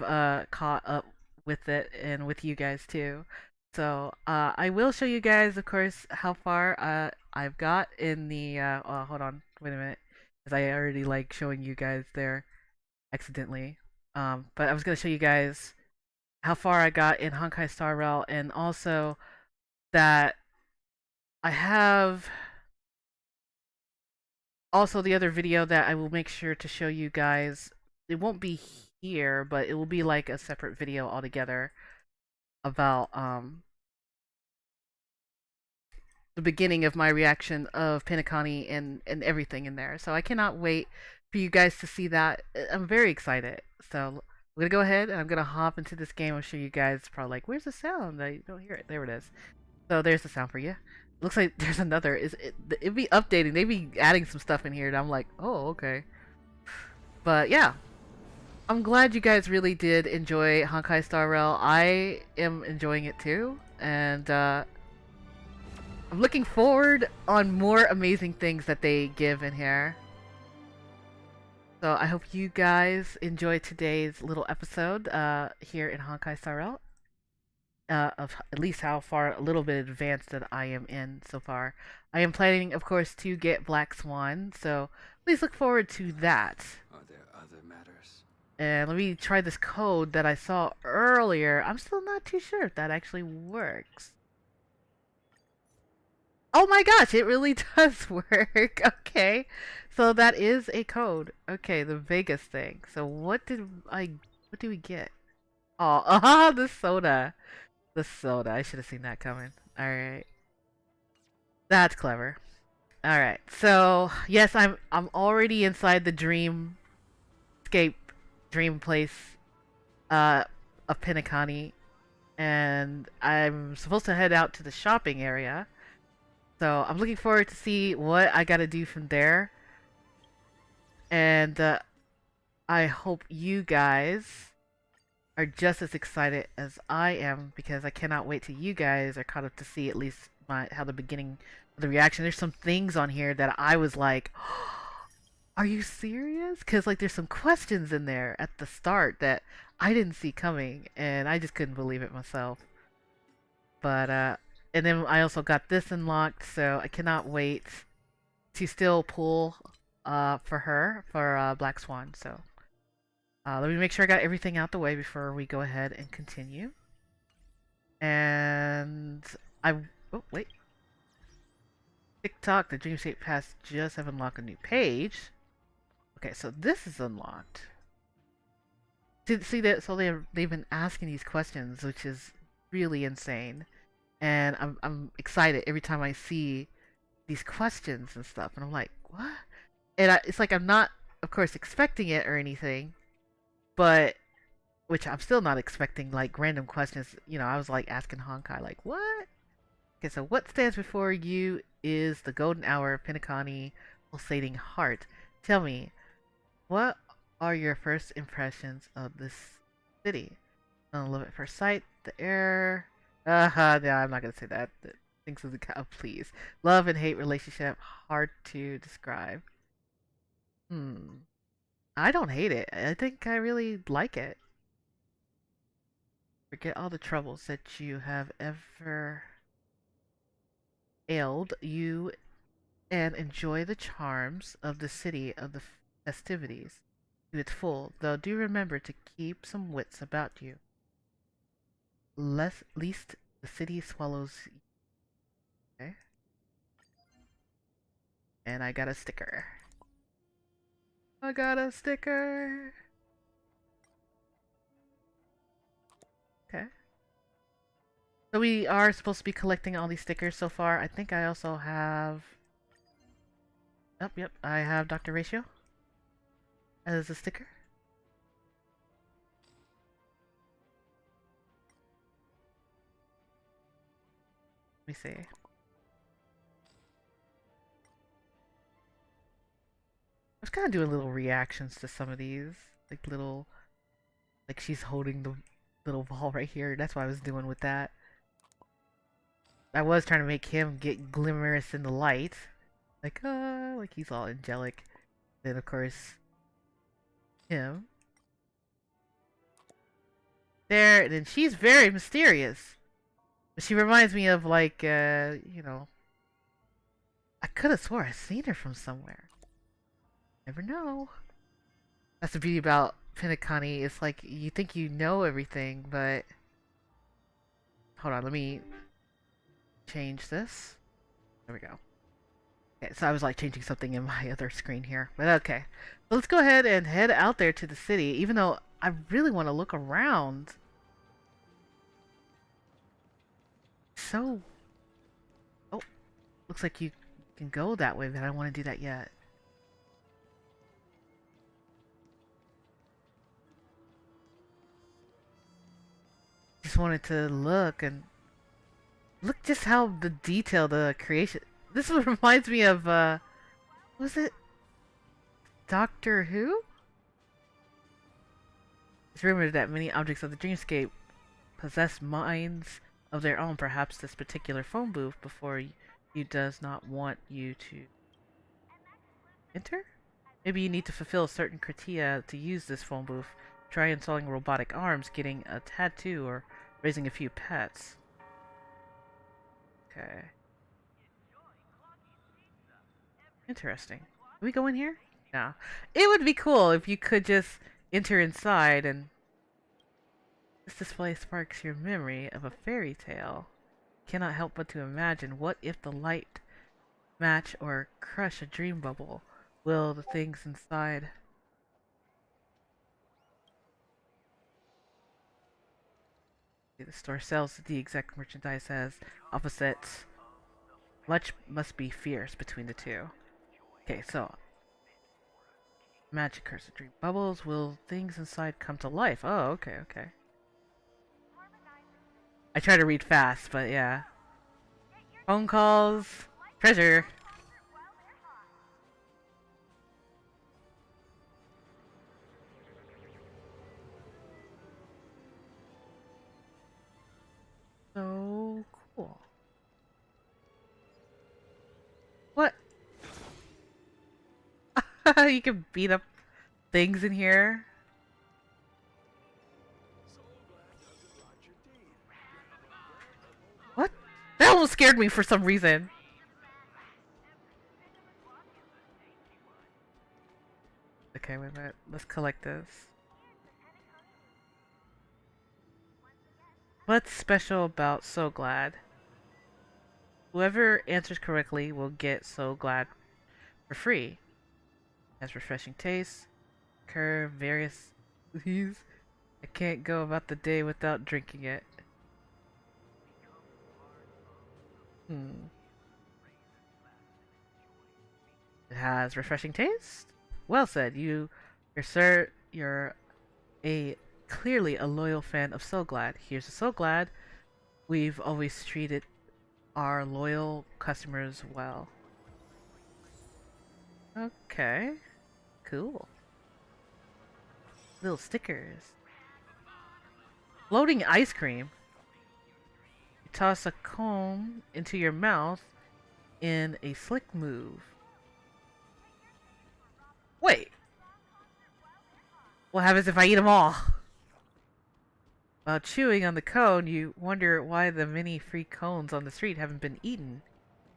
caught up with it and with you guys too. So I will show you guys, of course, how far I've got in the. Oh, hold on, wait a minute, because I already like showing you guys there accidentally. But I was gonna show you guys how far I got in Honkai Star Rail, and also that I have also the other video that I will make sure to show you guys. It won't be here, but it will be like a separate video altogether about the beginning of my reaction of Penacony and everything in there. So I cannot wait for you guys to see that. I'm very excited. So I'm gonna go ahead and I'm gonna hop into this game and show you guys. Probably like, where's the sound? I don't hear it. There it is. So there's the sound for you. Looks like there's another. It'd be updating. They'd be adding some stuff in here, and I'm like, oh, okay. But yeah, I'm glad you guys really did enjoy Honkai Star Rail. I am enjoying it too, and I'm looking forward on more amazing things that they give in here. So I hope you guys enjoyed today's little episode here in Honkai Star Rail. Of at least how far a little bit advanced that I am in so far. I am planning, of course, to get Black Swan, so please look forward to that. Are there other matters? And let me try this code that I saw earlier. I'm still not too sure if that actually works. Oh my gosh, it really does work. Okay. So that is a code. Okay, the Vegas thing. So what do we get? Oh, the soda. The soda. I should have seen that coming. All right. That's clever. All right. So, yes, I'm already inside the dream place of Penacony, and I'm supposed to head out to the shopping area. So, I'm looking forward to see what I got to do from there. And I hope you guys are just as excited as I am, because I cannot wait till you guys are caught up to see at least how the beginning of the reaction. There's some things on here that I was like, are you serious? Because like there's some questions in there at the start that I didn't see coming, and I just couldn't believe it myself. But and then I also got this unlocked, so I cannot wait to still pull for Black Swan. So let me make sure I got everything out the way before we go ahead and continue. And oh wait, TikTok, the Dreamscape Pass just have unlocked a new page. Okay, so this is unlocked. See that? So they've been asking these questions, which is really insane, and I'm excited every time I see these questions and stuff, and I'm like, what? And it's like I'm not, of course, expecting it or anything, but which I'm still not expecting, like random questions. You know, I was like asking Honkai, like, what? Okay, so what stands before you is the golden hour of Penacony pulsating heart. Tell me, what are your first impressions of this city? Love at first sight, the air. No, I'm not gonna say that. Things of the cow, please. Love and hate relationship, hard to describe. I don't hate it. I think I really like it. Forget all the troubles that you have ever ailed you, and enjoy the charms of the city of the festivities to its full, though do remember to keep some wits about you, least the city swallows you. Okay. And I got a sticker. I got a sticker. Okay. So we are supposed to be collecting all these stickers so far. I think I also have... Oh, yep, I have Dr. Ratio as a sticker. Let me see. I was kind of doing little reactions to some of these. Like she's holding the little ball right here. That's what I was doing with that. I was trying to make him get glimmerous in the light. Like he's all angelic. Then of course, him. There, and then she's very mysterious. She reminds me of like, you know, I could have swore I've seen her from somewhere. Never know. That's the beauty about Penacony. It's like you think you know everything, but hold on, let me change this. There we go. Okay, so I was like changing something in my other screen here, but okay. So let's go ahead and head out there to the city, even though I really want to look around. So, oh, looks like you can go that way, but I don't want to do that yet. Just wanted to look and look just how the detail, the creation. This one reminds me of, was it Doctor Who? It's rumored that many objects of the dreamscape possess minds of their own. Perhaps this particular phone booth before you does not want you to enter? Maybe you need to fulfill certain criteria to use this phone booth. Try installing robotic arms, getting a tattoo, or raising a few pets. Okay. Interesting. Can we go in here? No. It would be cool if you could just enter inside and... This display sparks your memory of a fairy tale. Cannot help but to imagine, what if the light Match or crush a dream bubble. Will the things inside... The store sells the exact merchandise as opposites. Much must be fierce between the two. Okay, so magic curse of dream bubbles. Will things inside come to life? Oh, okay, okay. I try to read fast, but yeah. Phone calls. Treasure. So cool. What? You can beat up things in here. What? That almost scared me for some reason. Okay, wait a minute. Let's collect this. What's special about So Glad? Whoever answers correctly will get So Glad for free. Has refreshing taste. Curve various these. I can't go about the day without drinking it. It has refreshing taste? Well said. You're clearly a loyal fan of So Glad. Here's a So Glad. We've always treated our loyal customers well. Okay. Cool. Little stickers. Floating ice cream. You toss a cone into your mouth in a slick move. Wait. What happens if I eat them all? While chewing on the cone, you wonder why the many free cones on the street haven't been eaten.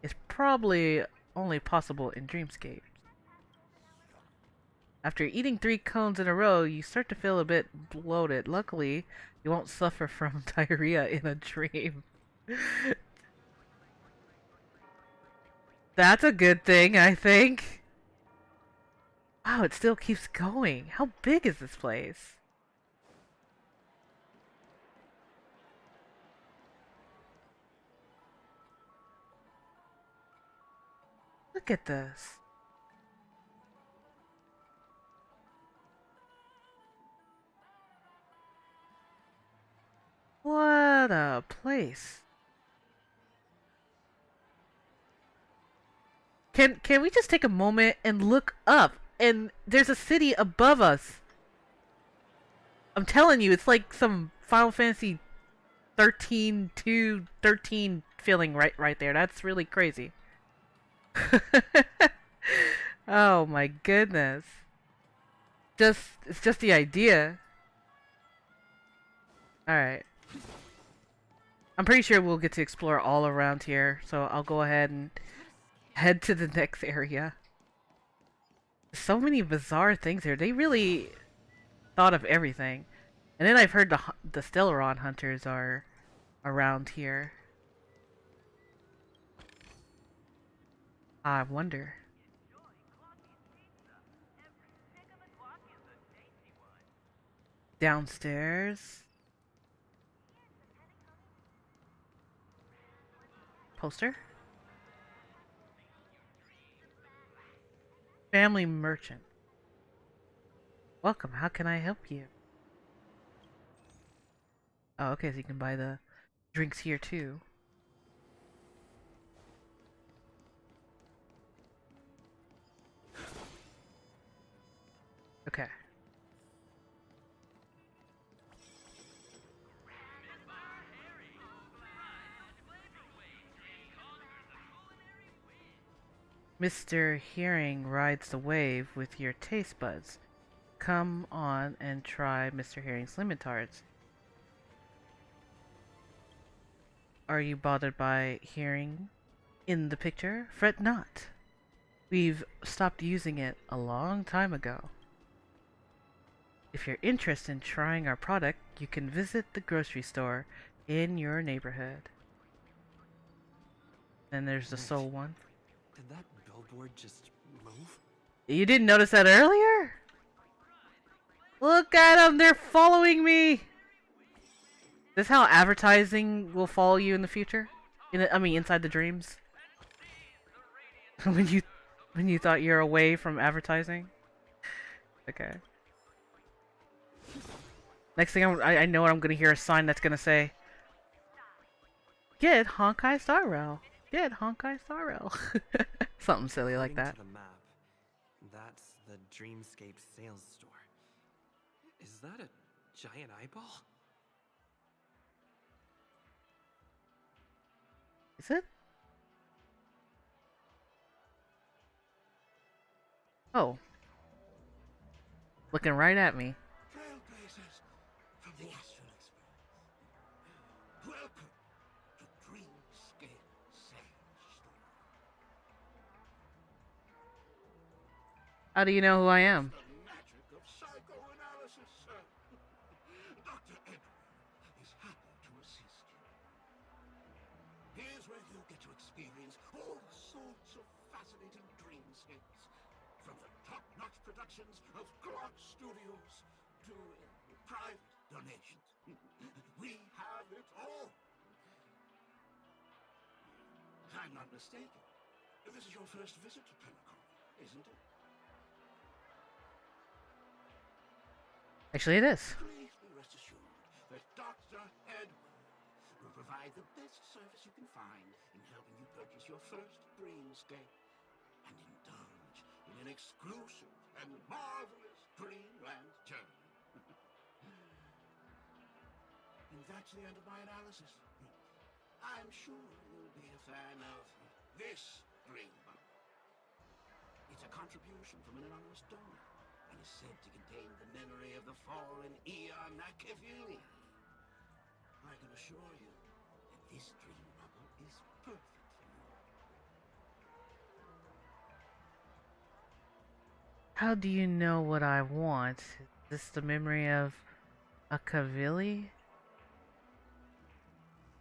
It's probably only possible in dreamscapes. After eating 3 cones in a row, you start to feel a bit bloated. Luckily, you won't suffer from diarrhea in a dream. That's a good thing, I think. Wow, it still keeps going. How big is this place? Look at this. What a place. Can we just take a moment and look up? And there's a city above us. I'm telling you, it's like some Final Fantasy 13 feeling right there. That's really crazy. Oh my goodness. It's just the idea. Alright. I'm pretty sure we'll get to explore all around here, so I'll go ahead and head to the next area. So many bizarre things here. They really thought of everything. And then I've heard the Stellaron hunters are around here. I wonder. Downstairs. Poster. Family merchant. Welcome, how can I help you? Oh, okay, so you can buy the drinks here too. Okay. Mr. Hearing rides the wave with your taste buds. Come on and try Mr. Hearing's lemon tarts. Are you bothered by hearing in the picture? Fret not. We've stopped using it a long time ago. If you're interested in trying our product, you can visit the grocery store in your neighborhood. Then there's the soul one. Did that billboard just move? You didn't notice that earlier? Look at them, they're following me! This is how advertising will follow you in the future? I mean, inside the dreams? when you thought you're away from advertising? Okay. Next thing I know I'm gonna hear a sign that's gonna say, "Get Honkai Star Rail. Get Honkai Star Rail." Something silly like that. To the map, that's the Dreamscape sales store. Is that a giant eyeball? Is it? Oh. Looking right at me. Trailblazers from the Astral Express. Welcome to Dreamscape Sales Store. How do you know who I am? The magic of psychoanalysis, sir. Dr. Edward is happy to assist you. Here's where you'll get to experience all sorts of fascinating dreamscapes. From the top-notch productions of Clark Studios to private donations. We have it all. If I'm not mistaken, this is your first visit to Penacony, isn't it? Actually, it is. Please be rest assured that Dr. Edward will provide the best service you can find in helping you purchase your first dreamscape and indulge in an exclusive and marvelous dreamland journey. And that's the end of my analysis. I'm sure you'll be a fan of this dream bubble. It's a contribution from an anonymous donor and is said to contain the memory of the fallen Eon Nakavili. I can assure you that this dream bubble is perfect for you. How do you know what I want? Is this the memory of a Kavili?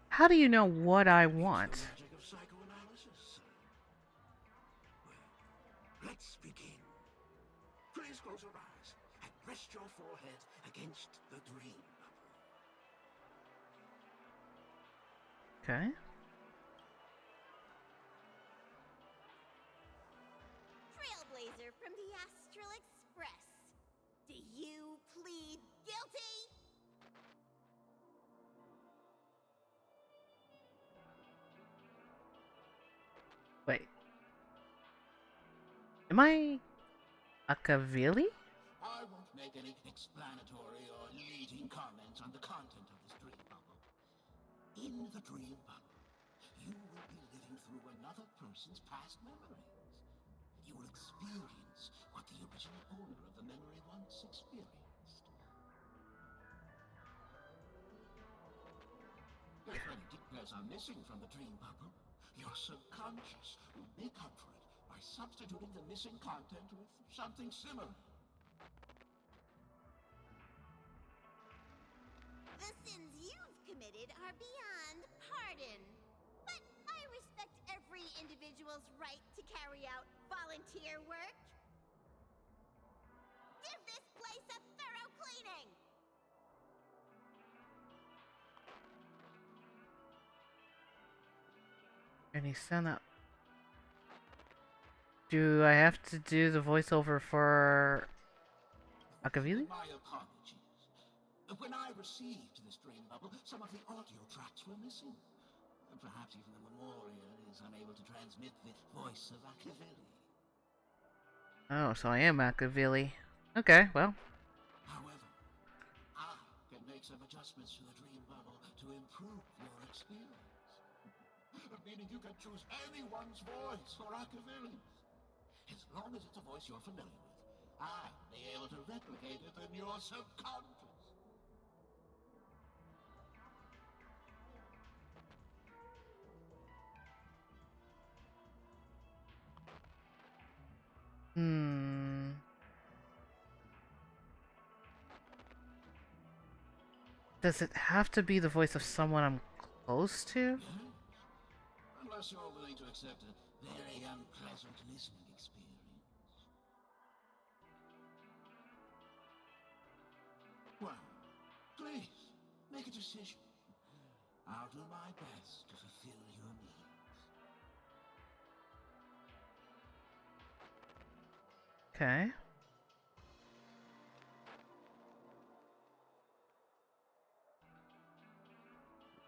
How do you know what I want? The magic of psychoanalysis, sir. Well, let's begin. Please close your eyes and rest your forehead against the dream bubble. Okay. Trailblazer from the Astral Express. Do you plead guilty? Wait. Am I a Kavili? I won't make any explanatory or leading comments on the content of this dream bubble. In the dream bubble, you will be living through another person's past memories. You will experience what the original owner of the memory once experienced. If any details are missing from the dream bubble, your subconscious will make up for it by substituting the missing content with something similar. The sins you've committed are beyond pardon. But I respect every individual's right to carry out volunteer work. Give this place a thorough cleaning! And he sent up. Do I have to do the voiceover for Akavili? My apologies. When I received this dream bubble, some of the audio tracks were missing. Perhaps even the memorial is unable to transmit the voice of Akavili. Oh, so I am Akavili. Okay, well. However, I can make some adjustments to the dream bubble to improve your experience. Meaning you can choose anyone's voice for Akavili's. As long as it's a voice you're familiar with, I'll be able to replicate it in your subconscious. Does it have to be the voice of someone I'm close to? course, you're willing to accept a very unpleasant listening experience. Well, please, make a decision. I'll do my best to fulfill your needs. Okay.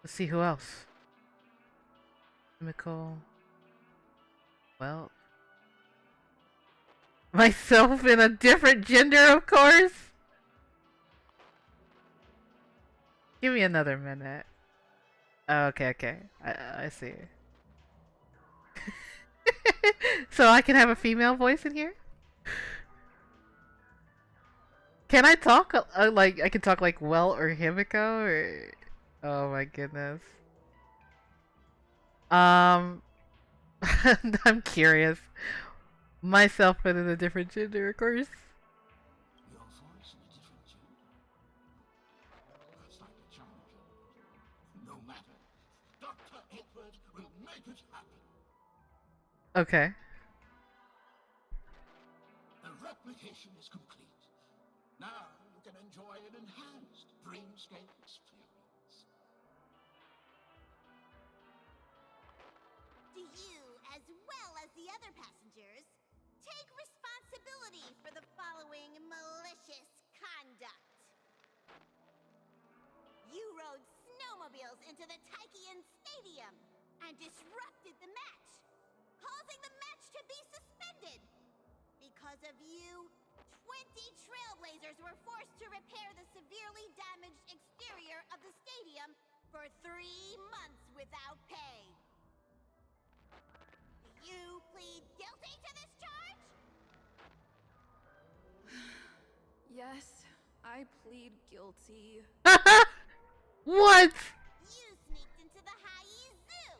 Let's see who else. Chemical. Well. Myself in a different gender, of course. Give me another minute. Oh, okay. I see. So I can have a female voice in here? Can I talk like I can talk like Well or Himiko or oh my goodness. I'm curious. Myself but in a different gender, of course. Your voice in a different gender? That's like a challenge. No matter. Dr. Edward will make it happen. Okay. The replication is complete. Now you can enjoy an enhanced dreamscape experience. Do you, as well as the other passengers, take responsibility for the following malicious conduct? You rode snowmobiles into the Taikian Stadium and disrupted the match, causing the match to be suspended. Because of you, 20 trailblazers were forced to repair the severely damaged exterior of the stadium for 3 months without pay. Do you plead guilty to this charge? Yes, I plead guilty. What? You sneaked into the High Zoo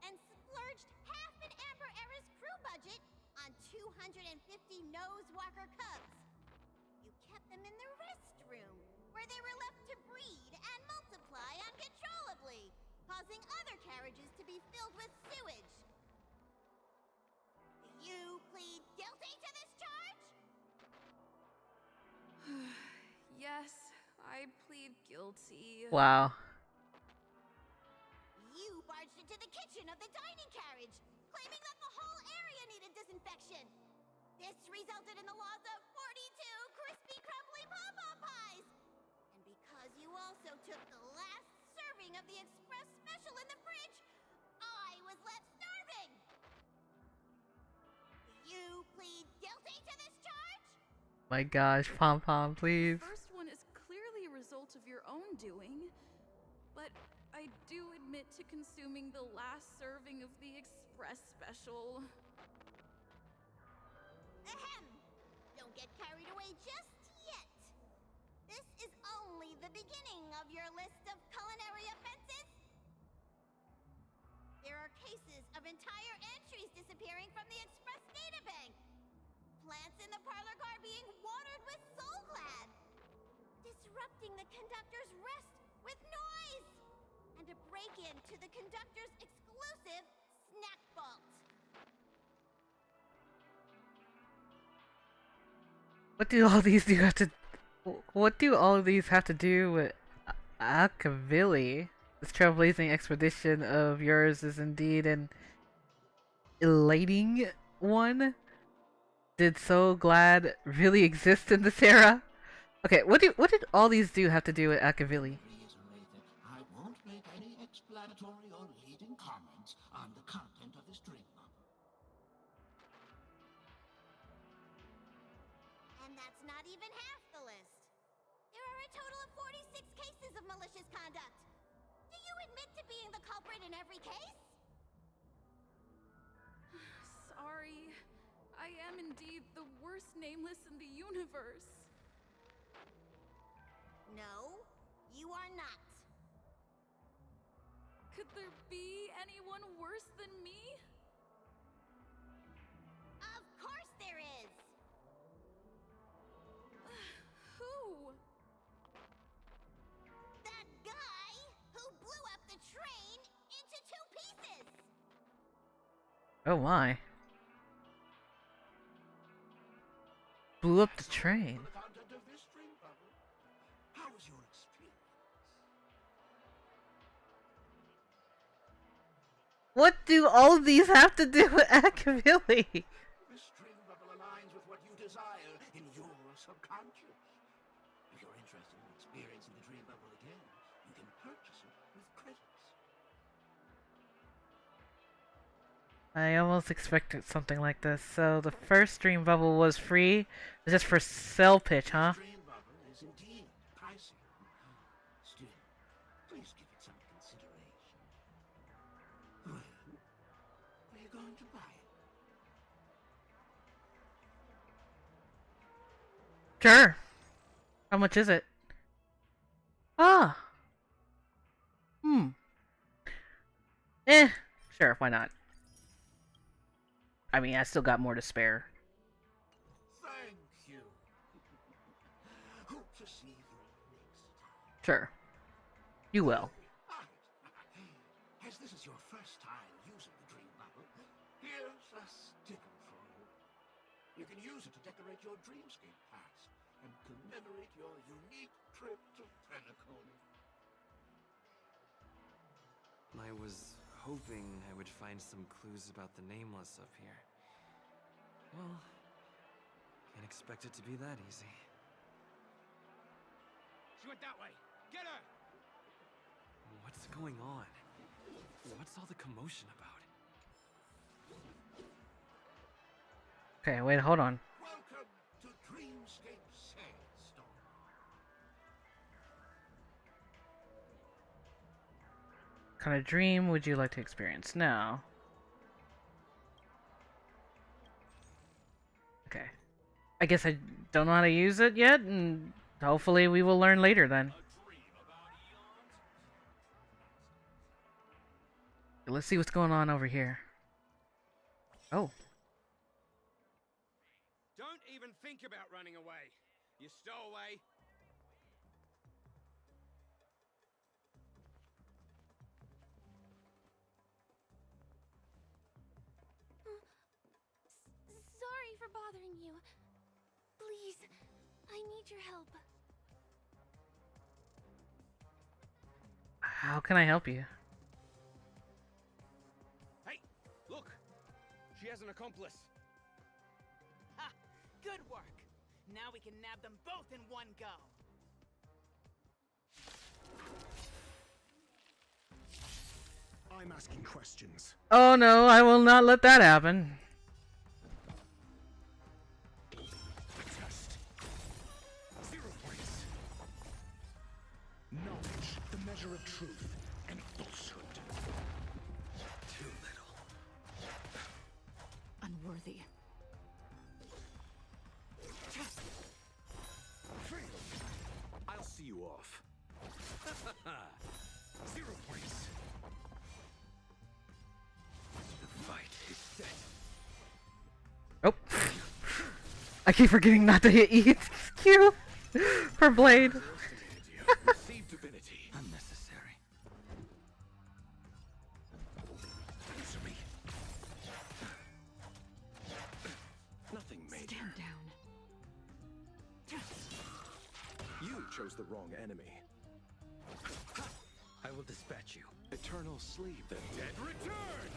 and splurged half an Amber Era's crew budget on 250 Nosewalker cubs. You kept them in the restroom, where they were left to breed and multiply uncontrollably, causing other carriages to be filled with sewage. Do you plead guilty to this charge? Yes, I plead guilty. Wow. You barged into the kitchen of the dining carriage, claiming that the whole area needed disinfection. This resulted in the loss of 42 crispy, crumbly pom-pom pies. And because you also took the last serving of the express special in the fridge, I was left starving. Do you plead guilty to this charge? My gosh, Pom Pom, please. The first one is clearly a result of your own doing, but I do admit to consuming the last serving of the express special. Ahem! Don't get carried away just yet. This is only the beginning of your list of culinary offenses. There are cases of entire entries disappearing from the express databank. Plants in the parlor car being watered with Soul Glad. Disrupting the conductor's rest with noise. And a break-in to the conductor's exclusive snack vault. What do all these do have to? What do all of these have to do with Akavili? This trailblazing expedition of yours is indeed an elating one. Did So Glad really exist in this era? Okay, what did all these do have to do with Akavili? I won't make any explanatory or leading comments on the content of this dream novel. And that's not even half the list. There are a total of 46 cases of malicious conduct. Do you admit to being the culprit in every case? Sorry, I am indeed the worst nameless in the universe. No, you are not. Could there be anyone worse than me? Of course there is. Who? That guy who blew up the train into 2 pieces. Oh my. Blew up the train. The content of this dream bubble. How was your experience? What do all of these have to do with Akavili? This dream bubble aligns with what you desire in your subconscious. If you're interested in experiencing the dream bubble again, you can purchase it with credits. I almost expected something like this. So the first dream bubble was free. It was just for sell pitch, huh? Dream bubble is indeed pricey. Still, please give it some consideration. Well, are you going to buy it? Sure. How much is it? Ah. Sure, why not? I mean, I still got more to spare. Thank you. Hope to see you next time. Sure. You will. As this is your first time using the dream bubble, here's a sticker for you. You can use it to decorate your dreamscape pass and commemorate your unique trip to Penacony. I was hoping I would find some clues about the Nameless up here. Well, can't expect it to be that easy. She went that way. Get her! What's going on? What's all the commotion about? Okay, wait, hold on. Welcome to Dreamscape Sales Store. What kind of dream would you like to experience now? Okay. I guess I don't know how to use it yet, and hopefully we will learn later then. Let's see what's going on over here. Oh. Don't even think about running away. You stowaway. Sorry for bothering you. Please, I need your help. How can I help you? Hey, look. She has an accomplice. Ha! Good work. Now we can nab them both in one go. I'm asking questions. Oh no, I will not let that happen. Test. 0 points. Knowledge, the measure of truth and falsehood. Too little. Unworthy. I'll see you off. 0 points. The fight is set. Oh. I keep forgetting not to hit E. Q for Blade. Receive divinity. Unnecessary. Answer me. Nothing major. Stand down. You chose the wrong enemy. I will dispatch you. Eternal sleep. The dead return!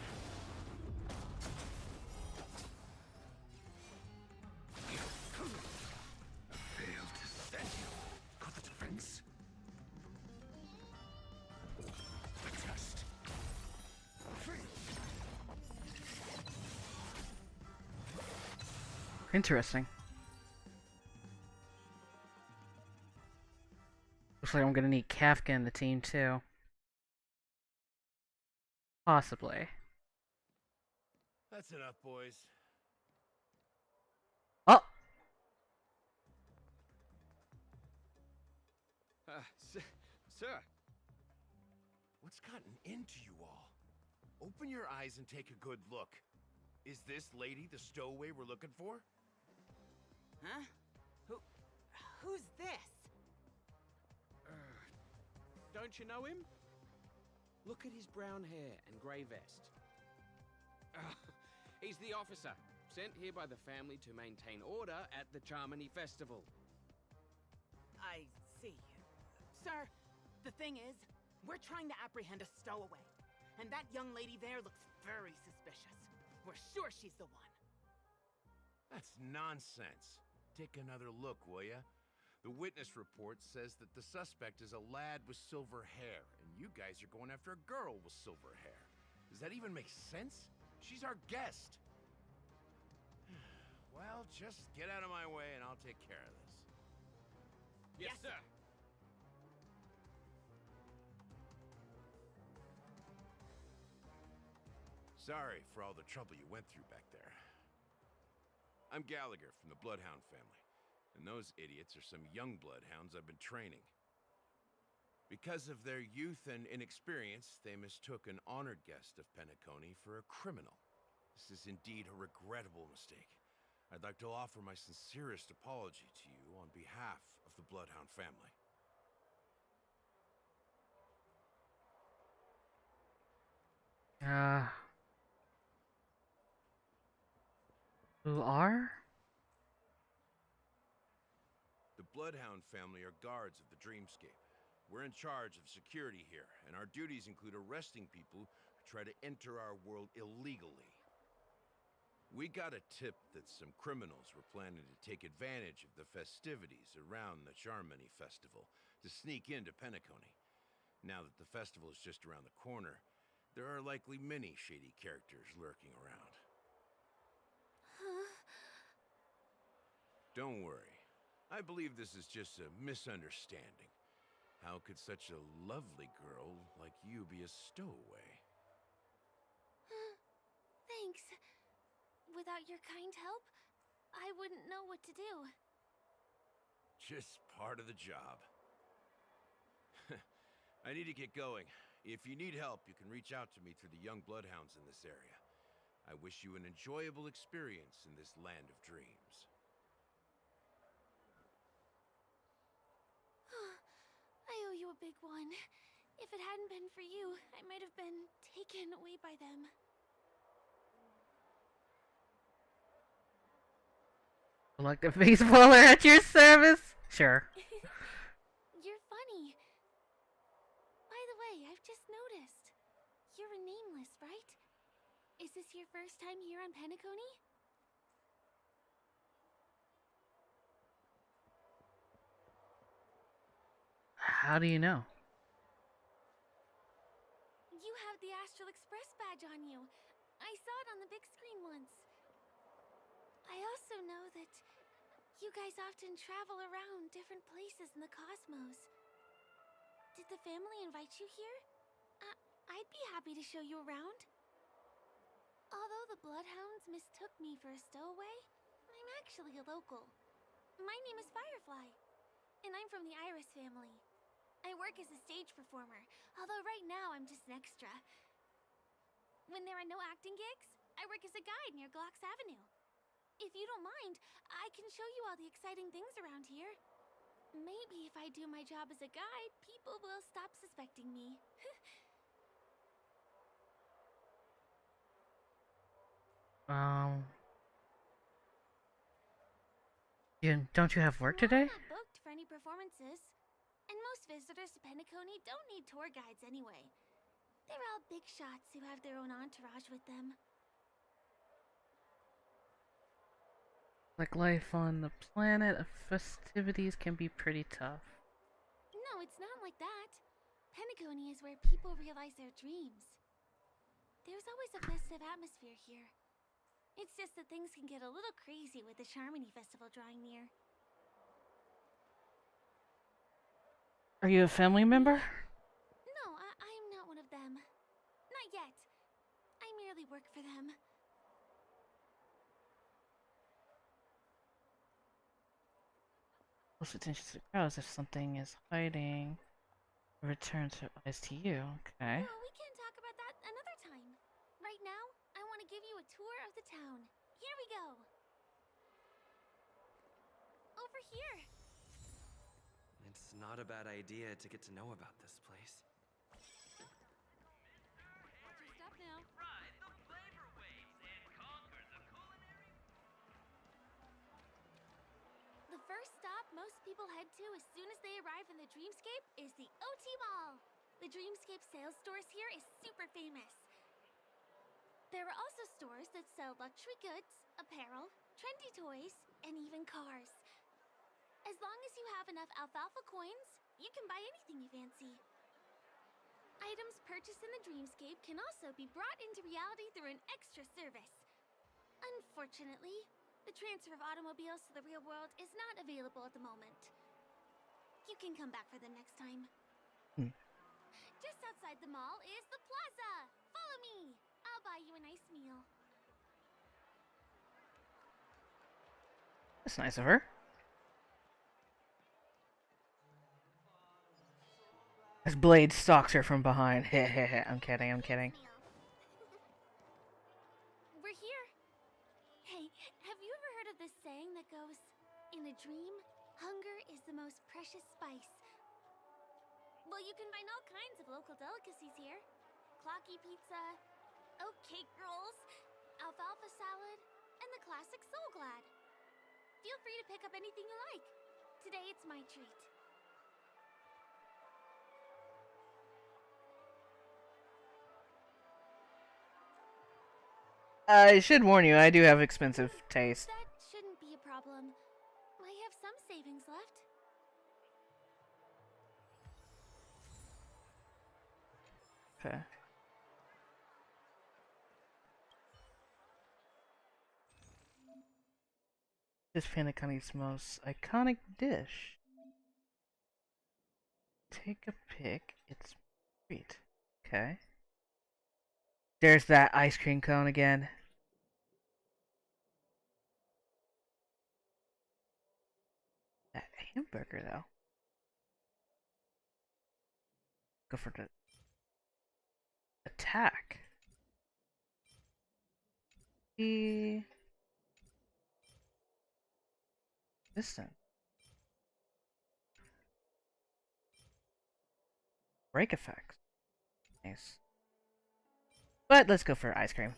I failed to send you. Got the defense? A test. Interesting. Looks like I'm gonna need Kafka in the team too. Possibly. That's enough, boys. Oh! Sir. What's gotten into you all? Open your eyes and take a good look. Is this lady the stowaway we're looking for? Huh? Who's this? Don't you know him? Look at his brown hair and grey vest. He's the officer, sent here by the family to maintain order at the Charmony Festival. I see. Sir, the thing is, we're trying to apprehend a stowaway. And that young lady there looks very suspicious. We're sure she's the one. That's nonsense. Take another look, will ya? The witness report says that the suspect is a lad with silver hair, and you guys are going after a girl with silver hair. Does that even make sense? She's our guest. Well, just get out of my way and I'll take care of this. Yes, sir. Sorry for all the trouble you went through back there. I'm Gallagher from the Bloodhound family, and those idiots are some young bloodhounds I've been training. Because of their youth and inexperience, they mistook an honored guest of Penacony for a criminal. This is indeed a regrettable mistake. I'd like to offer my sincerest apology to you on behalf of the Bloodhound family. Who are? The Bloodhound family are guards of the Dreamscape. We're in charge of security here, and our duties include arresting people who try to enter our world illegally. We got a tip that some criminals were planning to take advantage of the festivities around the Charmony Festival to sneak into Penacony. Now that the festival is just around the corner, there are likely many shady characters lurking around. Don't worry. I believe this is just a misunderstanding. How could such a lovely girl like you be a stowaway? Thanks. Without your kind help, I wouldn't know what to do. Just part of the job. I need to get going. If you need help, you can reach out to me through the young bloodhounds in this area. I wish you an enjoyable experience in this land of dreams. I owe you a big one. If it hadn't been for you, I might have been taken away by them. Selective baseballer at your service? Sure. You're funny. By the way, I've just noticed. You're a nameless, right? Is this your first time here on Penacony? How do you know? You have the Astral Express badge on you. I saw it on the big screen once. I also know that you guys often travel around different places in the cosmos. Did the family invite you here? I'd be happy to show you around. Although the Bloodhounds mistook me for a stowaway, I'm actually a local. My name is Firefly, and I'm from the Iris family. I work as a stage performer, although right now I'm just an extra. When there are no acting gigs, I work as a guide near Glocks Avenue. If you don't mind, I can show you all the exciting things around here. Maybe if I do my job as a guide, people will stop suspecting me. Don't you have work today? I'm not booked for any performances. And most visitors to Penacony don't need tour guides anyway. They're all big shots who have their own entourage with them. Like life on the planet of festivities can be pretty tough. No, it's not like that. Penacony is where people realize their dreams. There's always a festive atmosphere here. It's just that things can get a little crazy with the Charmony Festival drawing near. Are you a family member? No, I'm not one of them. Not yet. I merely work for them. Close attention to the crowds if something is hiding. Return to eyes to you. Okay. No, we can talk about that another time. Right now, I want to give you a tour of the town. Here we go. Over here. It's not a bad idea to get to know about this place. Watch your step now. Ride the flavor waves and conquer first stop most people head to as soon as they arrive in the Dreamscape is the OT Mall. The Dreamscape sales stores here is super famous. There are also stores that sell luxury goods, apparel, trendy toys, and even cars. As long as you have enough alfalfa coins, you can buy anything you fancy. Items purchased in the Dreamscape can also be brought into reality through an extra service. Unfortunately, the transfer of automobiles to the real world is not available at the moment. You can come back for them next time. Just outside the mall is the plaza. Follow me. I'll buy you a nice meal. That's nice of her. As Blade stalks her from behind. Hehehe, I'm kidding, I'm kidding. We're here. Hey, have you ever heard of this saying that goes, in a dream, hunger is the most precious spice? Well, you can find all kinds of local delicacies here. Clocky pizza, oat cake rolls, alfalfa salad, and the classic Soul Glad. Feel free to pick up anything you like. Today it's my treat. I should warn you, I do have expensive taste. That shouldn't be a problem. I have some savings left. Okay. This Penacony's most iconic dish. Take a pick. It's sweet. Okay. There's that ice cream cone again. That hamburger, though. Go for the attack. This then. Break effects. Nice. But let's go for ice cream.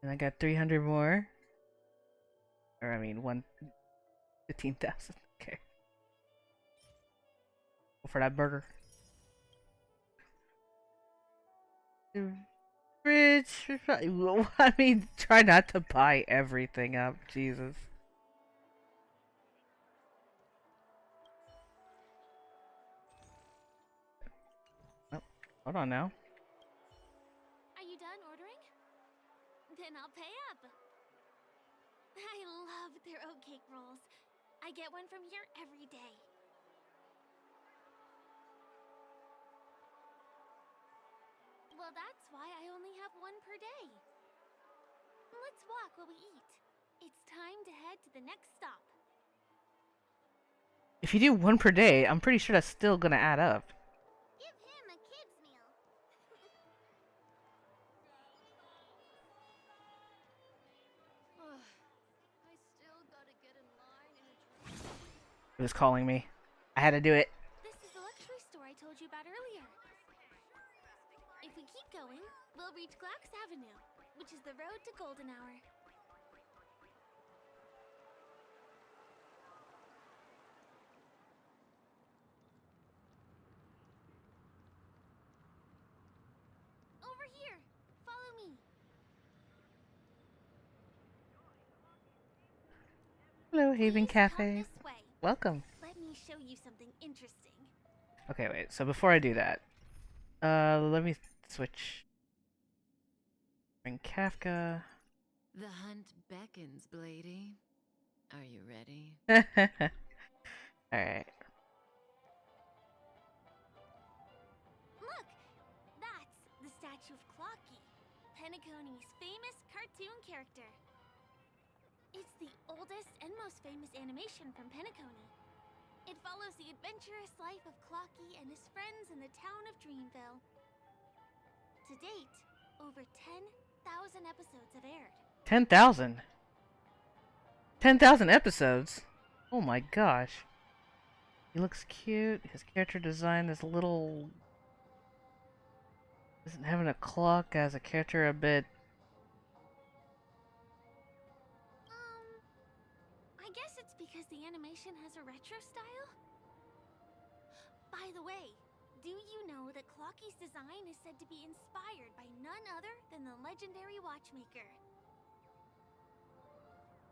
And I got 300 more. Or I mean, 15,000. Okay. Go for that burger. Rich. I mean, try not to buy everything up. Jesus. Oh, hold on now. Are you done ordering? Then I'll pay up. I love their oat cake rolls. I get one from here every day. Well, that's why I only have one per day. Let's walk while we eat. It's time to head to the next stop. If you do one per day, I'm pretty sure that's still gonna add up. Give him a kid's meal. I still gotta get in line in a It was calling me. I had to do it. This is the luxury store I told you about earlier. If we keep going, we'll reach Glax Avenue, which is the road to Golden Hour. Over here! Follow me! Hello, Haven Cafe. This way. Welcome. Let me show you something interesting. Okay, wait. So before I do that, let me switch. Bring Kafka. The hunt beckons, Blady. Are you ready? Alright. Look! That's the statue of Clocky, Penacony's famous cartoon character. It's the oldest and most famous animation from Penacony. It follows the adventurous life of Clocky and his friends in the town of Dreamville. To date, over 10,000 episodes have aired. 10,000? 10,000 episodes? Oh my gosh. He looks cute. His character design is a little... Isn't having a clock as a character a bit animation has a retro style? By the way, do you know that Clocky's design is said to be inspired by none other than the legendary watchmaker?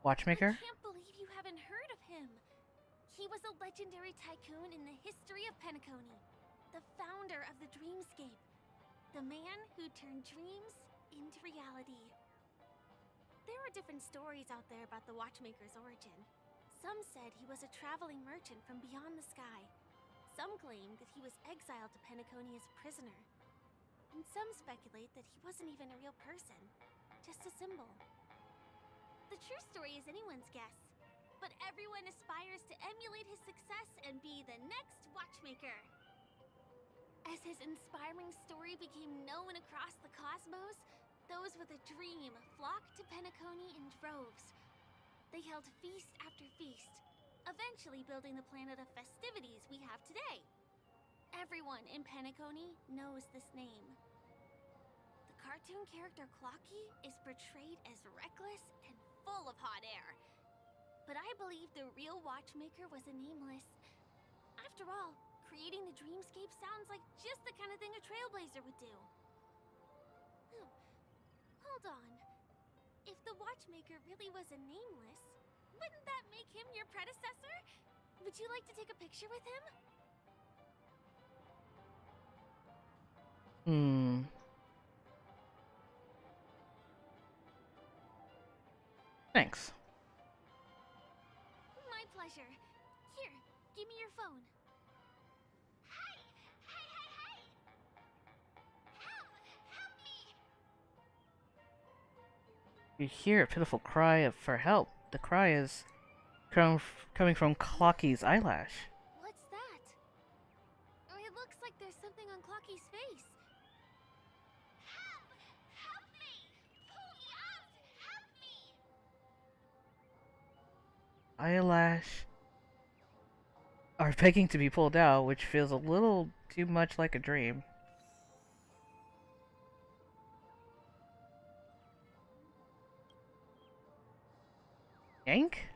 Watchmaker? I can't believe you haven't heard of him. He was a legendary tycoon in the history of Penacony, the founder of the dreamscape, the man who turned dreams into reality. There are different stories out there about the watchmaker's origin. Some said he was a traveling merchant from beyond the sky. Some claim that he was exiled to Penacony as a prisoner. And some speculate that he wasn't even a real person, just a symbol. The true story is anyone's guess, but everyone aspires to emulate his success and be the next watchmaker. As his inspiring story became known across the cosmos, those with a dream flocked to Penacony in droves. They held feast after feast, eventually building the planet of Festivities we have today. Everyone in Penacony knows this name. The cartoon character Clocky is portrayed as reckless and full of hot air. But I believe the real watchmaker was a nameless. After all, creating the dreamscape sounds like just the kind of thing a trailblazer would do. Hold on. If the watchmaker really was a nameless, wouldn't that make him your predecessor? Would you like to take a picture with him? Thanks. My pleasure. Here, give me your phone. Hey! Hey! Help me! You hear a pitiful cry for help. The cry is coming from Clocky's eyelash. What's that? It looks like there's something on Clocky's face. Help! Help me! Pull me out! Help me! Eyelash are begging to be pulled out, which feels a little too much like a dream. Yank?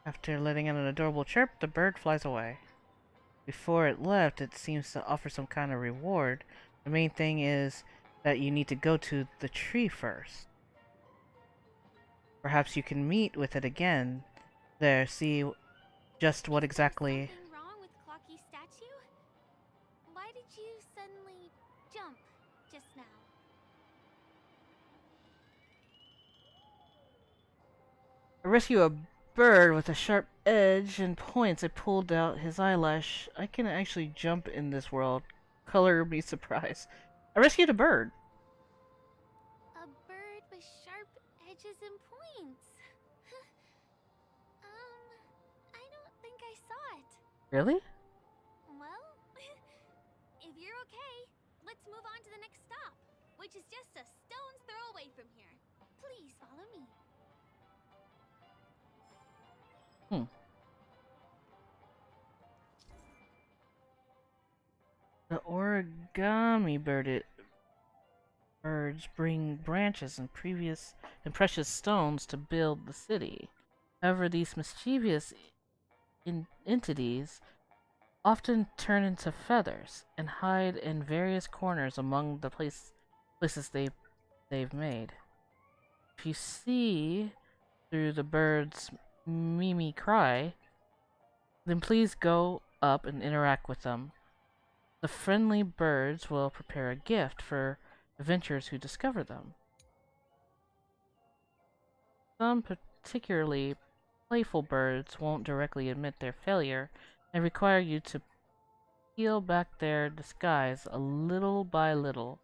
After letting out an adorable chirp, the bird flies away. Before it left, it seems to offer some kind of reward. The main thing is that you need to go to the tree first. Perhaps you can meet with it again there, see just what exactly... Something wrong with Clocky's statue? Why did you suddenly jump just now? I rescue a bird with a sharp edge and points. I pulled out his eyelash. I can actually jump in this world. Color me surprised. I rescued a bird. A bird with sharp edges and points. I don't think I saw it. Really? Well, if you're okay, let's move on to the next stop, which is just a stone's throw away from here. Please follow me. The origami birds bring branches and precious stones to build the city. However, these mischievous entities often turn into feathers and hide in various corners among the places they've made. If you see through the birds' mimi cry, then please go up and interact with them. The friendly birds will prepare a gift for adventurers who discover them. Some particularly playful birds won't directly admit their failure and require you to peel back their disguise a little by little.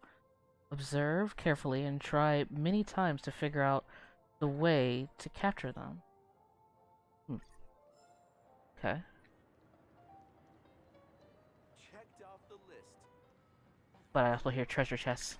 Observe carefully and try many times to figure out the way to capture them. Okay. Checked off the list. But I also hear treasure chests.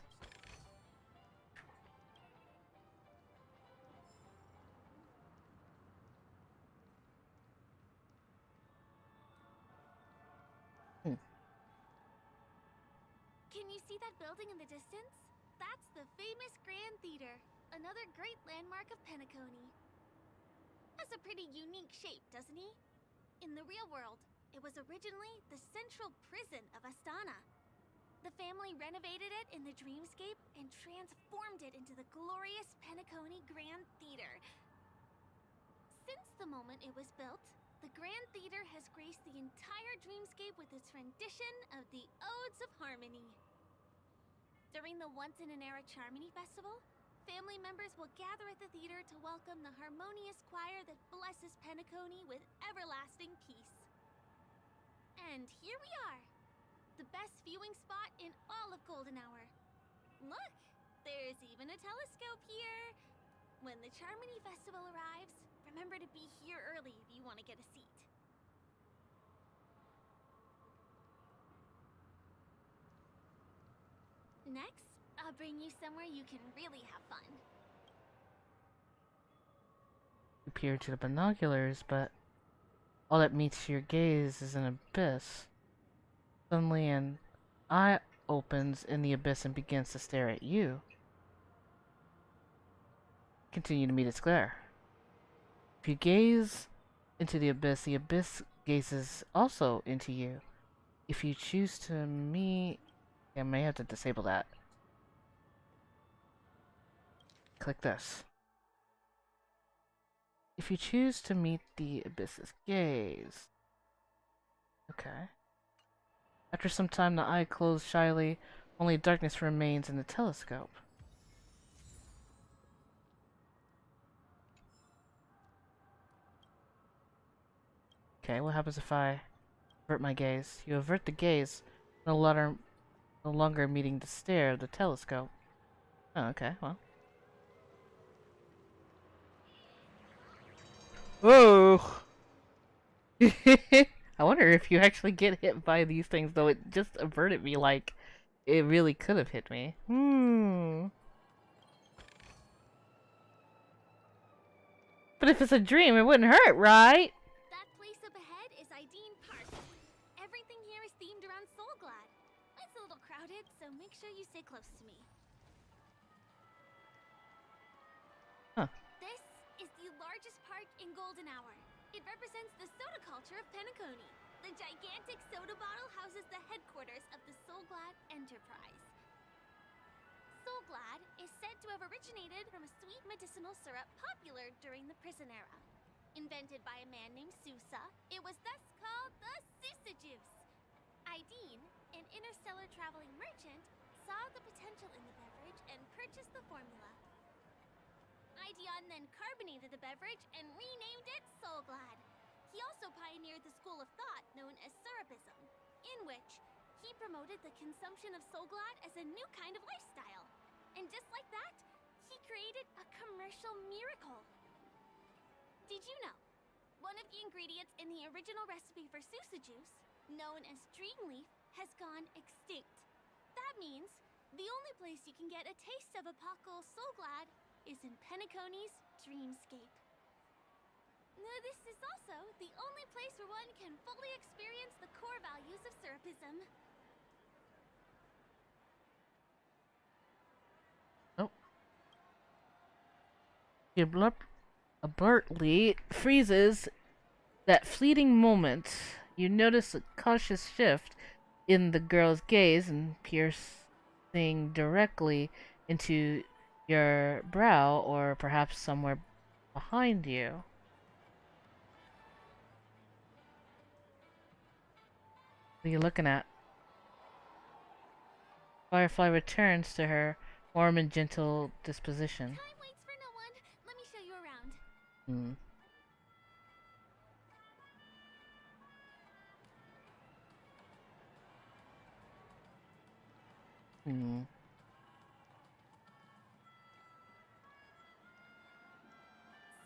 Can you see that building in the distance? That's the famous Grand Theater, another great landmark of Penacony. Has a pretty unique shape, doesn't he? In the real world, it was originally the central prison of Astana. The family renovated it in the dreamscape and transformed it into the glorious Penacony Grand Theater. Since the moment it was built, the Grand Theater has graced the entire dreamscape with its rendition of the Odes of Harmony. During the once-in-an-era Charmony Festival, family members will gather at the theater to welcome the harmonious choir that blesses Penacony with everlasting peace. And here we are, the best viewing spot in all of Golden Hour. Look, there's even a telescope here. When the Charmony Festival arrives, remember to be here early if you want to get a seat. Next, I'll bring you somewhere you can really have fun. You peer to the binoculars, but all that meets your gaze is an abyss. Suddenly an eye opens in the abyss and begins to stare at you. Continue to meet its glare. If you gaze into the abyss gazes also into you. If you choose to meet... I may have to disable that. Click this. If you choose to meet the abyss's gaze... Okay. After some time, the eye closed shyly. Only darkness remains in the telescope. Okay, what happens if I avert my gaze? You avert the gaze, no longer meeting the stare of the telescope. Oh, okay, well. Whoa! I wonder if you actually get hit by these things, though it just averted me like it really could have hit me. But if it's a dream, it wouldn't hurt, right? That place up ahead is Ideen Park. Everything here is themed around Soulglad. It's a little crowded, so make sure you stay close to me. Huh. This is the largest park in Golden Hour. It represents the soda culture of Penacony. The gigantic soda bottle houses the headquarters of the Soulglad Enterprise. Soulglad is said to have originated from a sweet medicinal syrup popular during the prison era. Invented by a man named Sousa, it was thus called the Sousa Juice. Ideen, an interstellar traveling merchant, saw the potential in the beverage and purchased the formula. Ideon then carbonated the beverage and renamed it Soulglad. He also pioneered the school of thought known as Syrupism, in which he promoted the consumption of Soulglad as a new kind of lifestyle. And just like that, he created a commercial miracle. Did you know? One of the ingredients in the original recipe for Sousa Juice, known as Dreamleaf, has gone extinct. That means the only place you can get a taste of Apocal Soulglad is in Penacony's Dreamscape. This is also the only place where one can fully experience the core values of Syrupism. Oh. He abruptly freezes. That fleeting moment, you notice a cautious shift in the girl's gaze and piercing directly into your brow, or perhaps somewhere behind you. What are you looking at? Firefly returns to her warm and gentle disposition. Time waits for no one. Let me show you around.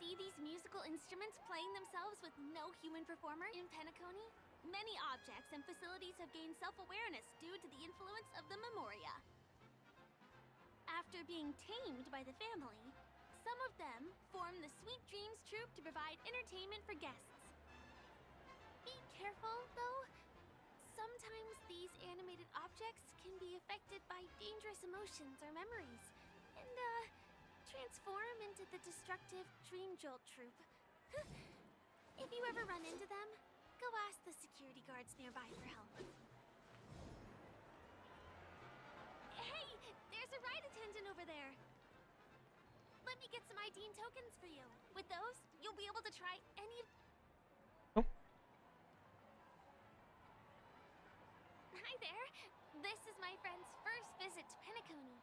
See these musical instruments playing themselves with no human performer in Penacony? Many objects and facilities have gained self-awareness due to the influence of the Memoria. After being tamed by the family, some of them form the Sweet Dreams Troupe to provide entertainment for guests. Be careful, though. Sometimes these animated objects can be affected by dangerous emotions or memories, and, transform into the destructive Dream Jolt Troupe. If you ever run into them, go ask the security guards nearby for help. Hey, there's a ride attendant over there. Let me get some ID and tokens for you. With those, you'll be able to try any of... Oh. Hi there. This is my friend's first visit to Penacony.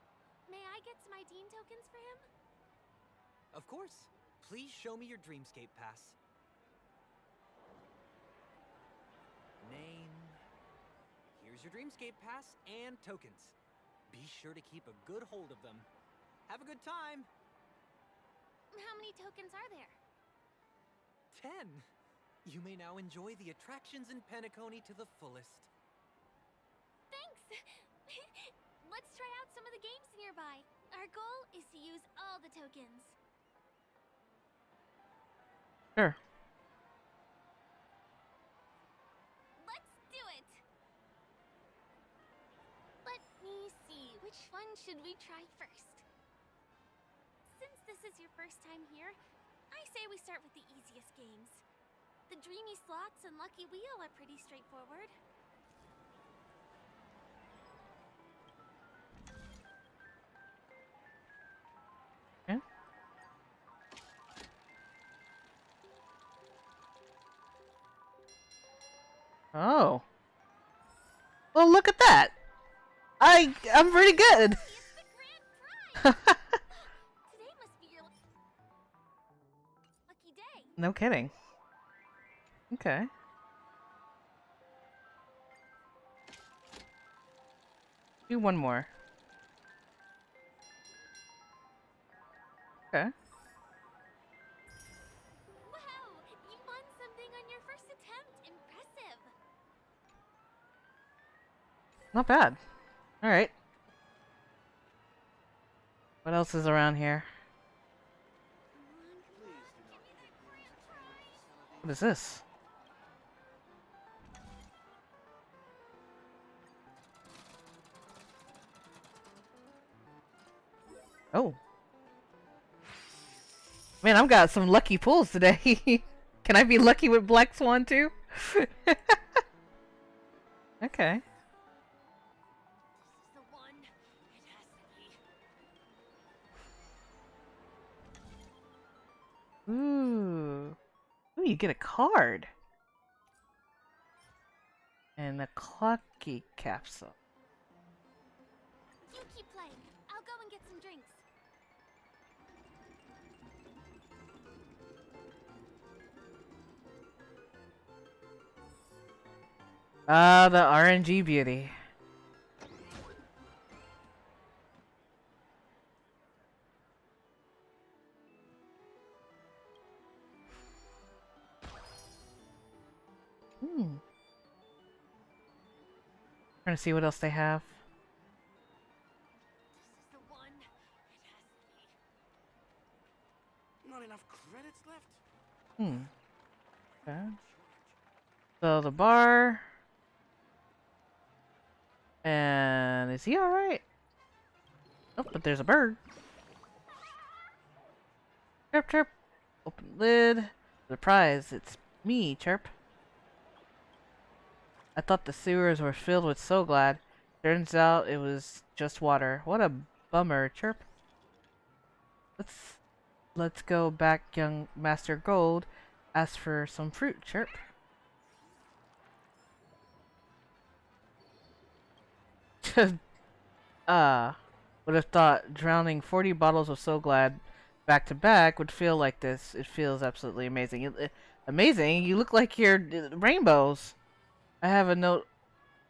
May I get some ID and tokens for him? Of course. Please show me your Dreamscape pass. Name. Here's your Dreamscape pass and tokens. Be sure to keep a good hold of them. Have a good time. How many tokens are there? 10. You may now enjoy the attractions in Penacony to the fullest. Thanks! Let's try out some of the games nearby. Our goal is to use all the tokens. Sure. Let's do it! Let me see, which one should we try first? Since this is your first time here, I say we start with the easiest games. The Dreamy Slots and Lucky Wheel are pretty straightforward. Okay. Oh. Well, look at that. I'm pretty good. Today must be your lucky day. No kidding. Okay. Do one more. Okay. Wow, you won something on your first attempt. Impressive. Not bad. All right. What else is around here? What is this? Oh. Man, I've got some lucky pulls today. Can I be lucky with Black Swan too? Okay. The one. It has to be. Ooh. Ooh, you get a card. And a clocky capsule. You keep playing. I'll go and get some drinks. Ah, the RNG beauty. Trying to see what else they have. This is the one. It has to be. Not enough credits left? Okay. So the bar. And is he alright? Oh, but there's a bird. Chirp, chirp. Open lid. Surprise, it's me, Chirp. I thought the sewers were filled with So Glad. Turns out it was just water. What a bummer, Chirp. Let's go back, young Master Gold. Ask for some fruit, Chirp. Would have thought drowning 40 bottles of So Glad back to back would feel like this. It feels absolutely amazing. Amazing? You look like you're rainbows. I have a note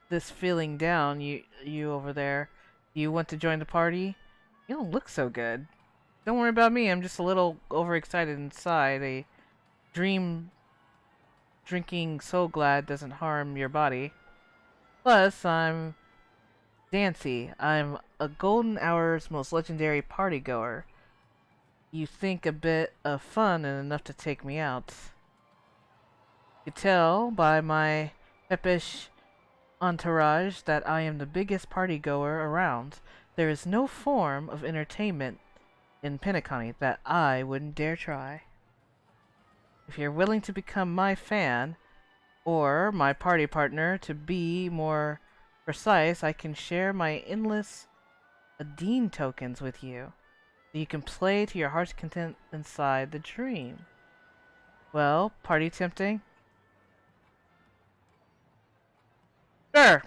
this feeling down. You over there. Do you want to join the party? You don't look so good. Don't worry about me. I'm just a little overexcited inside. A dream drinking So Glad doesn't harm your body. Plus, I'm Dancy. I'm a Golden Hour's most legendary party goer. You think a bit of fun and enough to take me out. You tell by my peppish entourage that I am the biggest party goer around. There is no form of entertainment in Penacony that I wouldn't dare try. If you're willing to become my fan, or my party partner to be more precise, I can share my endless Adine tokens with you, so you can play to your heart's content inside the dream. Well, party tempting? Sure!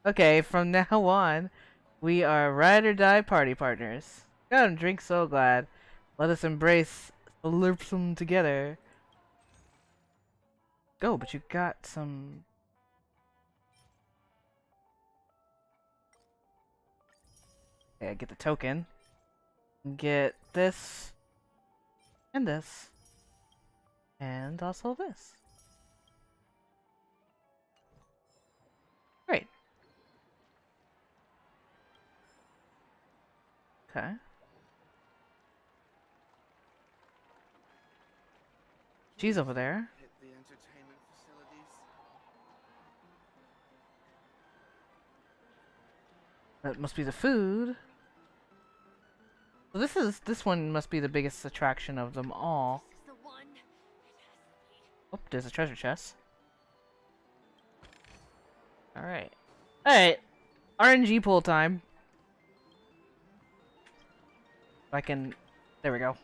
Okay, from now on, we are ride or die party partners. Go and drink So Glad. Let us embrace Slurpsum together. Go, but you got some... Okay, I get the token. Get this. And this. And also this. Great. Okay. She's over there. Hit the entertainment facilities. That must be the food. So this one must be the biggest attraction of them all. Oh, there's a treasure chest. Alright. Alright. RNG pool time. If I can... There we go.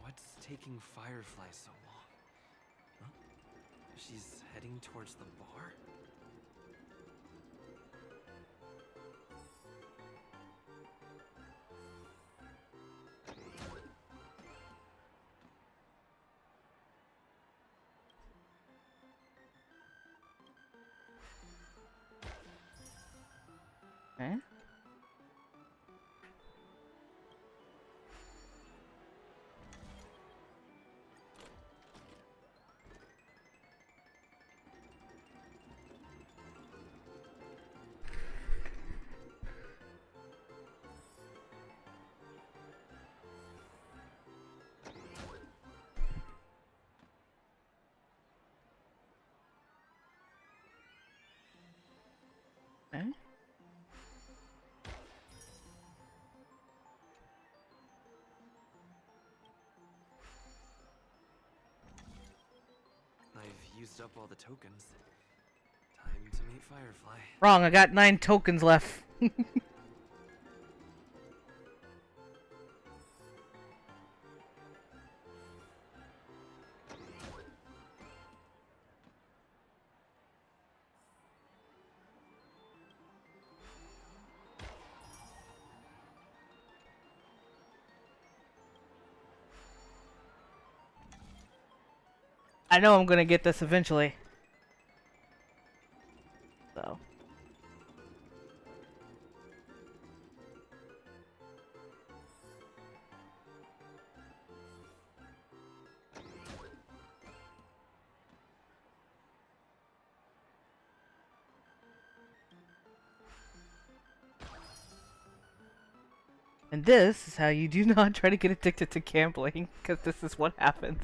What's taking Firefly so long? Huh? She's heading towards the bar? Okay. Okay. I've used up all the tokens. Time to meet Firefly. Wrong, I got 9 tokens left. I know I'm gonna get this eventually. So. And this is how you do not try to get addicted to gambling, because this is what happens.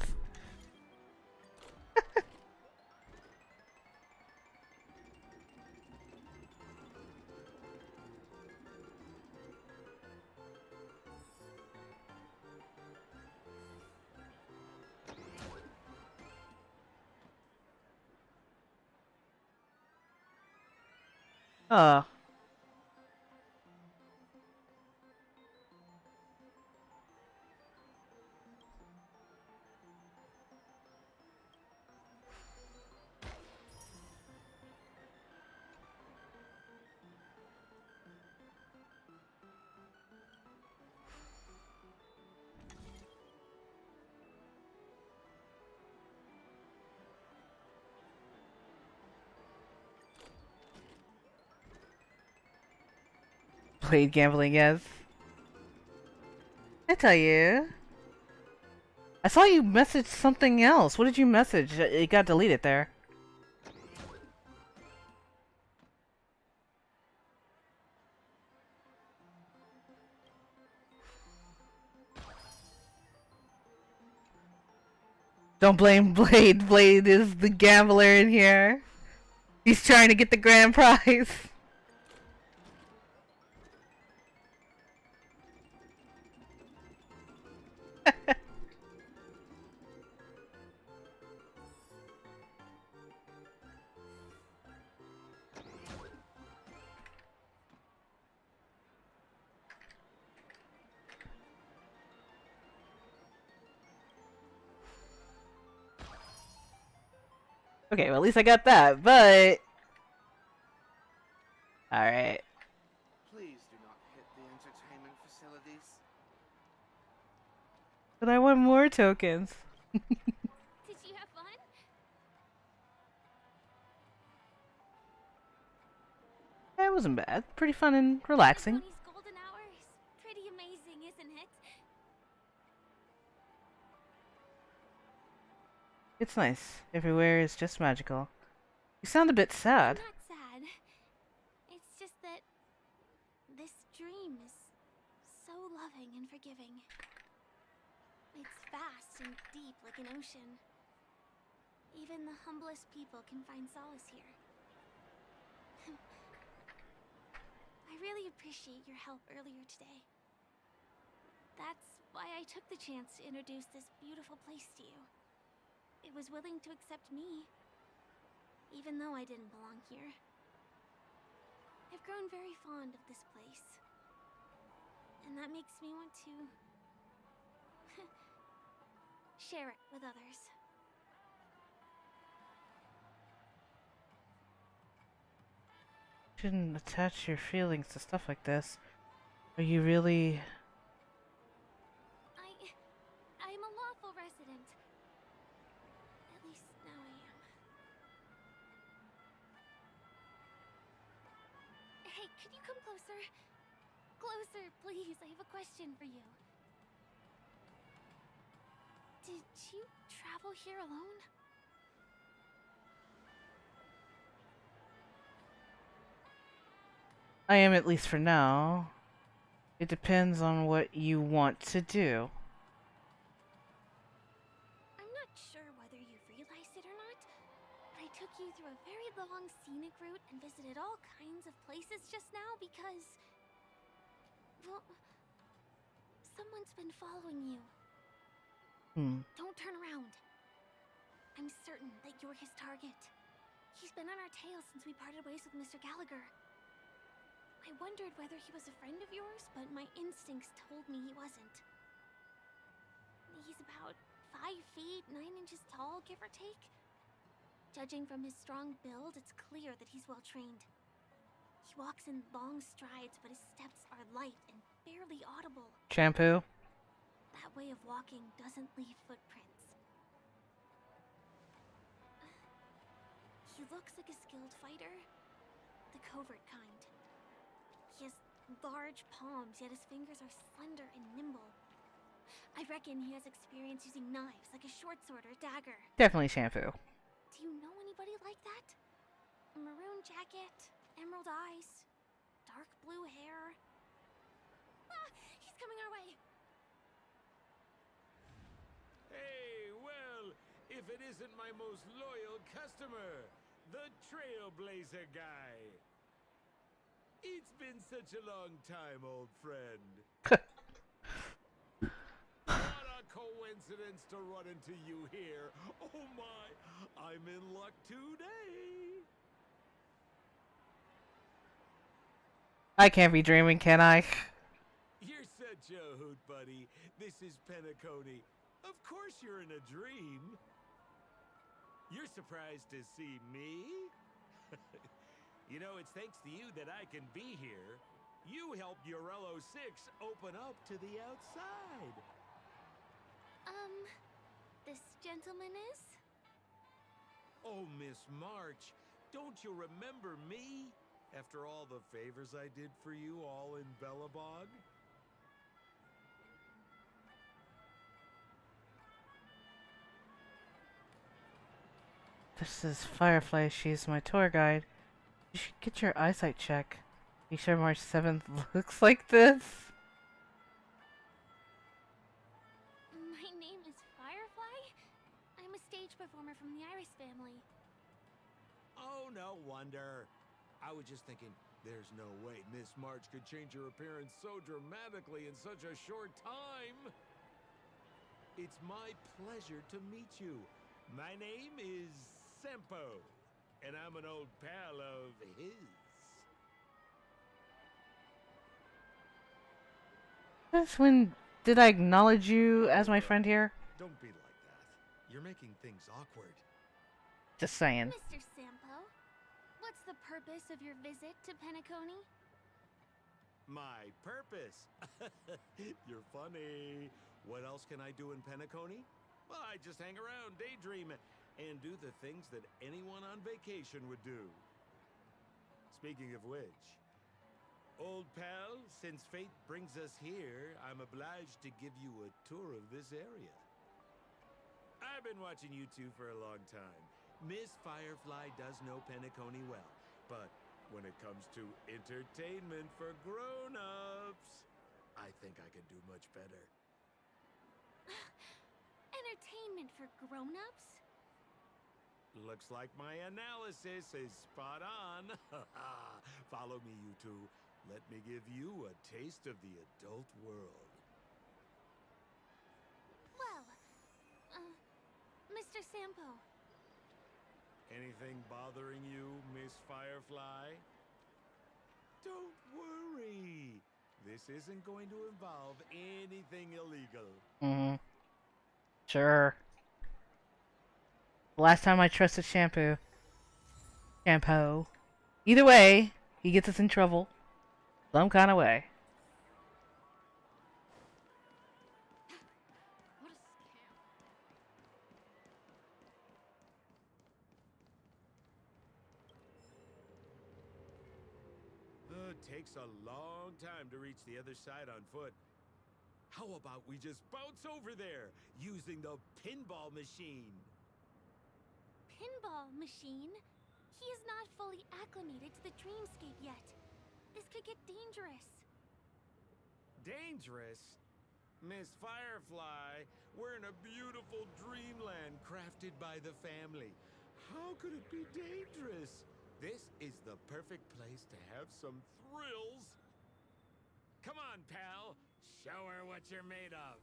Played gambling, yes. I tell you. I saw you message something else. What did you message? It got deleted there. Don't blame Blade. Blade is the gambler in here. He's trying to get the grand prize. Okay, well at least I got that, but... Alright. Please do not hit the entertainment facilities. But I want more tokens. Did you have fun? It wasn't bad. Pretty fun and relaxing. Tony's golden hour is pretty amazing, isn't it? It's nice. Everywhere is just magical. You sound a bit sad. I'm not sad. It's just that this dream is so loving and forgiving. It's vast and deep like an ocean. Even the humblest people can find solace here. I really appreciate your help earlier today. That's why I took the chance to introduce this beautiful place to you. It was willing to accept me, even though I didn't belong here. I've grown very fond of this place, and that makes me want to share it with others. Shouldn't attach your feelings to stuff like this. Are you really... I'm a lawful resident. At least now I am. Hey, could you come closer? Closer, please. I have a question for you. Did you travel here alone? I am, at least for now. It depends on what you want to do. I'm not sure whether you've realized it or not, but I took you through a very long scenic route and visited all kinds of places just now because... well, someone's been following you. Don't turn around. I'm certain that you're his target. He's been on our tail since we parted ways with Mr. Gallagher. I wondered whether he was a friend of yours, but my instincts told me he wasn't. He's about 5 feet, 9 inches tall, give or take. Judging from his strong build, it's clear that he's well trained. He walks in long strides, but his steps are light and barely audible. Shampoo? That way of walking doesn't leave footprints. He looks like a skilled fighter, the covert kind. He has large palms, yet his fingers are slender and nimble. I reckon he has experience using knives, like a short sword or dagger. Definitely shampoo. Do you know anybody like that? A maroon jacket, emerald eyes, dark blue hair. Ah! He's coming our way! Hey, well, if it isn't my most loyal customer, the Trailblazer guy. It's been such a long time, old friend. What a coincidence to run into you here. Oh my, I'm in luck today. I can't be dreaming, can I? You're such a hoot, buddy. This is Penacony. Of course you're in a dream. You're surprised to see me? You know, it's thanks to you that I can be here. You helped Urello 6 open up to the outside. This gentleman is? Oh, Miss March, don't you remember me? After all the favors I did for you all in Bellabog? This is Firefly. She's my tour guide. You should get your eyesight check. You sure March 7th looks like this? My name is Firefly. I'm a stage performer from the Iris family. Oh, no wonder. I was just thinking, there's no way Miss March could change her appearance so dramatically in such a short time. It's my pleasure to meet you. My name is Sempo, and I'm an old pal of his. Since when did I acknowledge you as my friend here? Don't be like that. You're making things awkward. Just saying. Mr. Sampo, what's the purpose of your visit to Penacony? My purpose? You're funny. What else can I do in Penacony? Well, I just hang around, daydream, and do the things that anyone on vacation would do. Speaking of which, old pal, since fate brings us here, I'm obliged to give you a tour of this area. I've been watching you two for a long time. Miss Firefly does know Penacony well, but when it comes to entertainment for grown-ups, I think I can do much better. Entertainment for grown-ups? Looks like my analysis is spot on. Follow me, you two. Let me give you a taste of the adult world. Well, Mr. Sampo. Anything bothering you, Miss Firefly? Don't worry. This isn't going to involve anything illegal. Mm-hmm. Sure. Last time I trusted Shampoo. Either way, he gets us in trouble. Some kind of way. It takes a long time to reach the other side on foot. How about we just bounce over there using the pinball machine? Pinball machine? He is not fully acclimated to the dreamscape yet. This could get dangerous. Dangerous? Miss Firefly, we're in a beautiful dreamland crafted by the family. How could it be dangerous? This is the perfect place to have some thrills. Come on, pal. Show her what you're made of.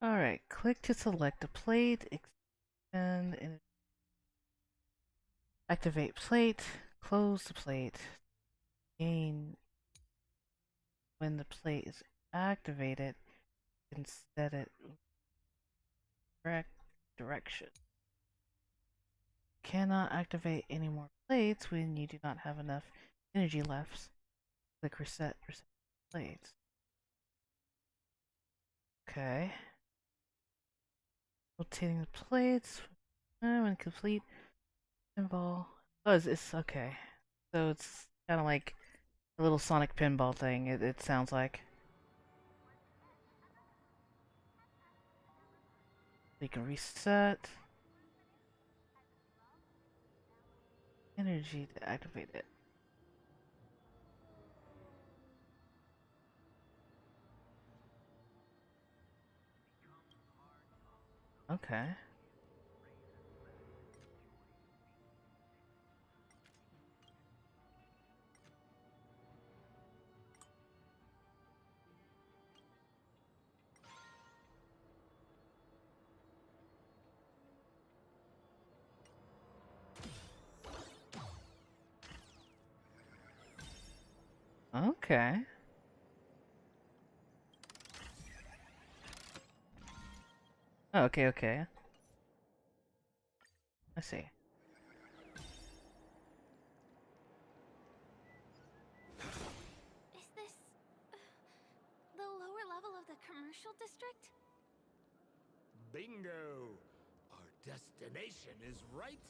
Alright, click to select a plate, extend, and activate plate, close the plate, gain. When the plate is activated, you can set it correct direction. Cannot activate any more plates when you do not have enough energy left. Click reset plates. Okay. Rotating the plates. When complete. Pinball. Oh, it's okay. So it's kind of like a little Sonic pinball thing, it sounds like. You can reset. Energy to activate it. Okay. Okay. Oh, okay, okay. I see. Is this the lower level of the commercial district? Bingo! Our destination is right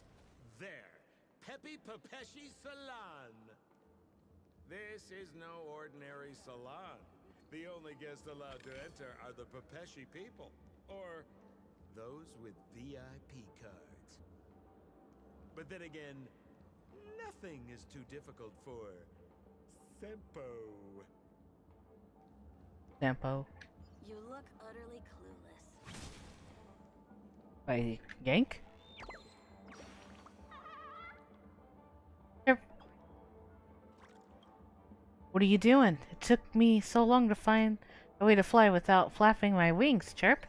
there. Peppy Papeshi Salon. This is no ordinary salon. The only guests allowed to enter are the Pepeshi people, or those with VIP cards. But then again, nothing is too difficult for Sempo. Sampo. You look utterly clueless. By Yank? Here. What are you doing? It took me so long to find a way to fly without flapping my wings, Chirp.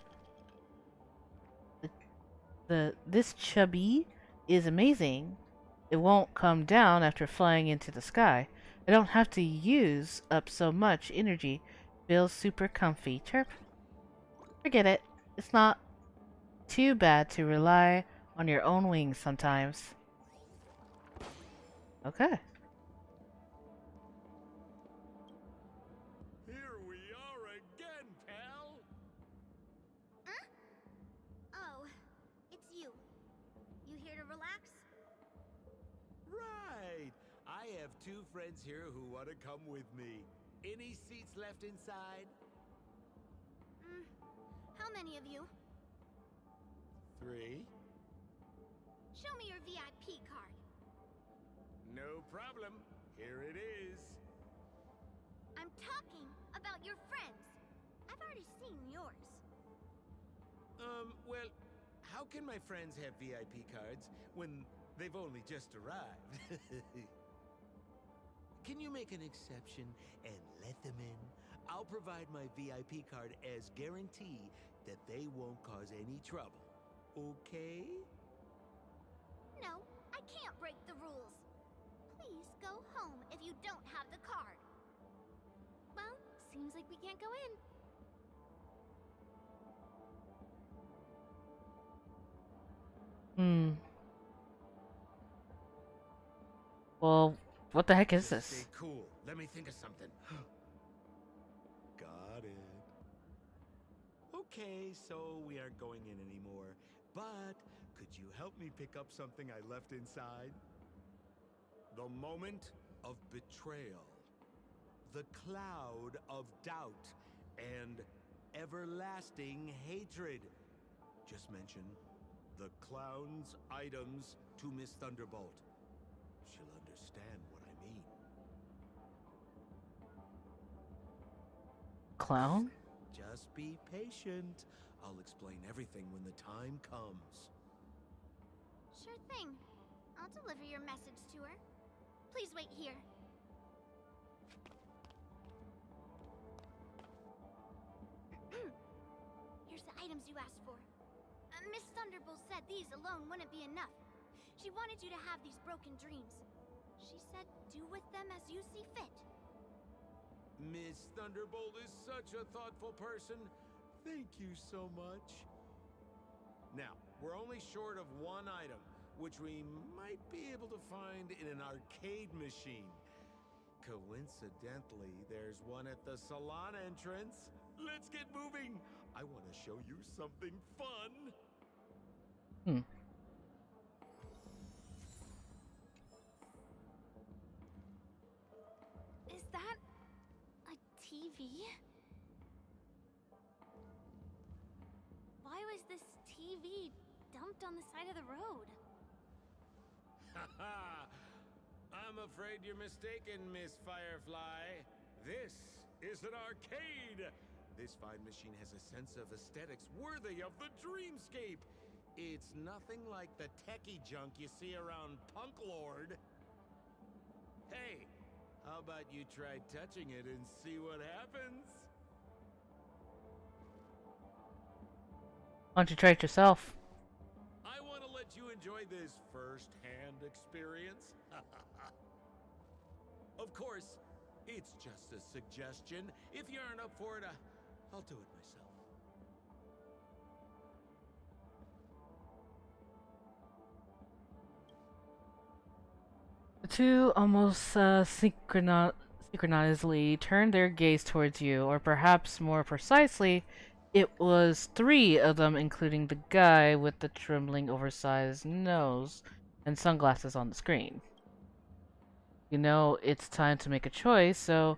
This chubby is amazing. It won't come down after flying into the sky. I don't have to use up so much energy. Feels super comfy. Chirp. Forget it. It's not too bad to rely on your own wings sometimes. Okay. Here we are again, pal. Huh? Oh, it's you. You here to relax? Right. I have two friends here who want to come with me. Any seats left inside? How many of you? 3. Show me your VIP card. No problem. Here it is. I'm talking about your friends. I've already seen yours. Well, how can my friends have VIP cards when they've only just arrived? Can you make an exception and let them in? I'll provide my VIP card as guarantee that they won't cause any trouble. Okay? No, I can't break the rules. Please go home if you don't have the card. Well, seems like we can't go in. Well, what the heck is this? Stay cool. Let me think of something. Got it. Okay, so we aren't going in anymore. But could you help me pick up something I left inside? The moment of betrayal. The cloud of doubt and everlasting hatred. Just mention the clown's items to Miss Thunderbolt. She'll understand what I mean. Clown? Just be patient. I'll explain everything when the time comes. Sure thing. I'll deliver your message to her. Please wait here. Here's the items you asked for. Miss Thunderbolt said these alone wouldn't be enough. She wanted you to have these broken dreams. She said do with them as you see fit. Miss Thunderbolt is such a thoughtful person. Thank you so much. Now, we're only short of one item, which we might be able to find in an arcade machine. Coincidentally, there's one at the salon entrance. Let's get moving. I want to show you something fun. Is that a TV? Why was this TV dumped on the side of the road? Haha! I'm afraid you're mistaken, Miss Firefly. This is an arcade. This fine machine has a sense of aesthetics worthy of the dreamscape. It's nothing like the techie junk you see around Punk Lord. Hey, how about you try touching it and see what happens? Why don't you try it yourself? I want to let you enjoy this first-hand experience. Of course, it's just a suggestion. If you aren't up for it, I'll do it myself. The two almost synchronously turned their gaze towards you, or perhaps more precisely, it was 3 of them, including the guy with the trembling oversized nose and sunglasses on the screen. You know, it's time to make a choice, so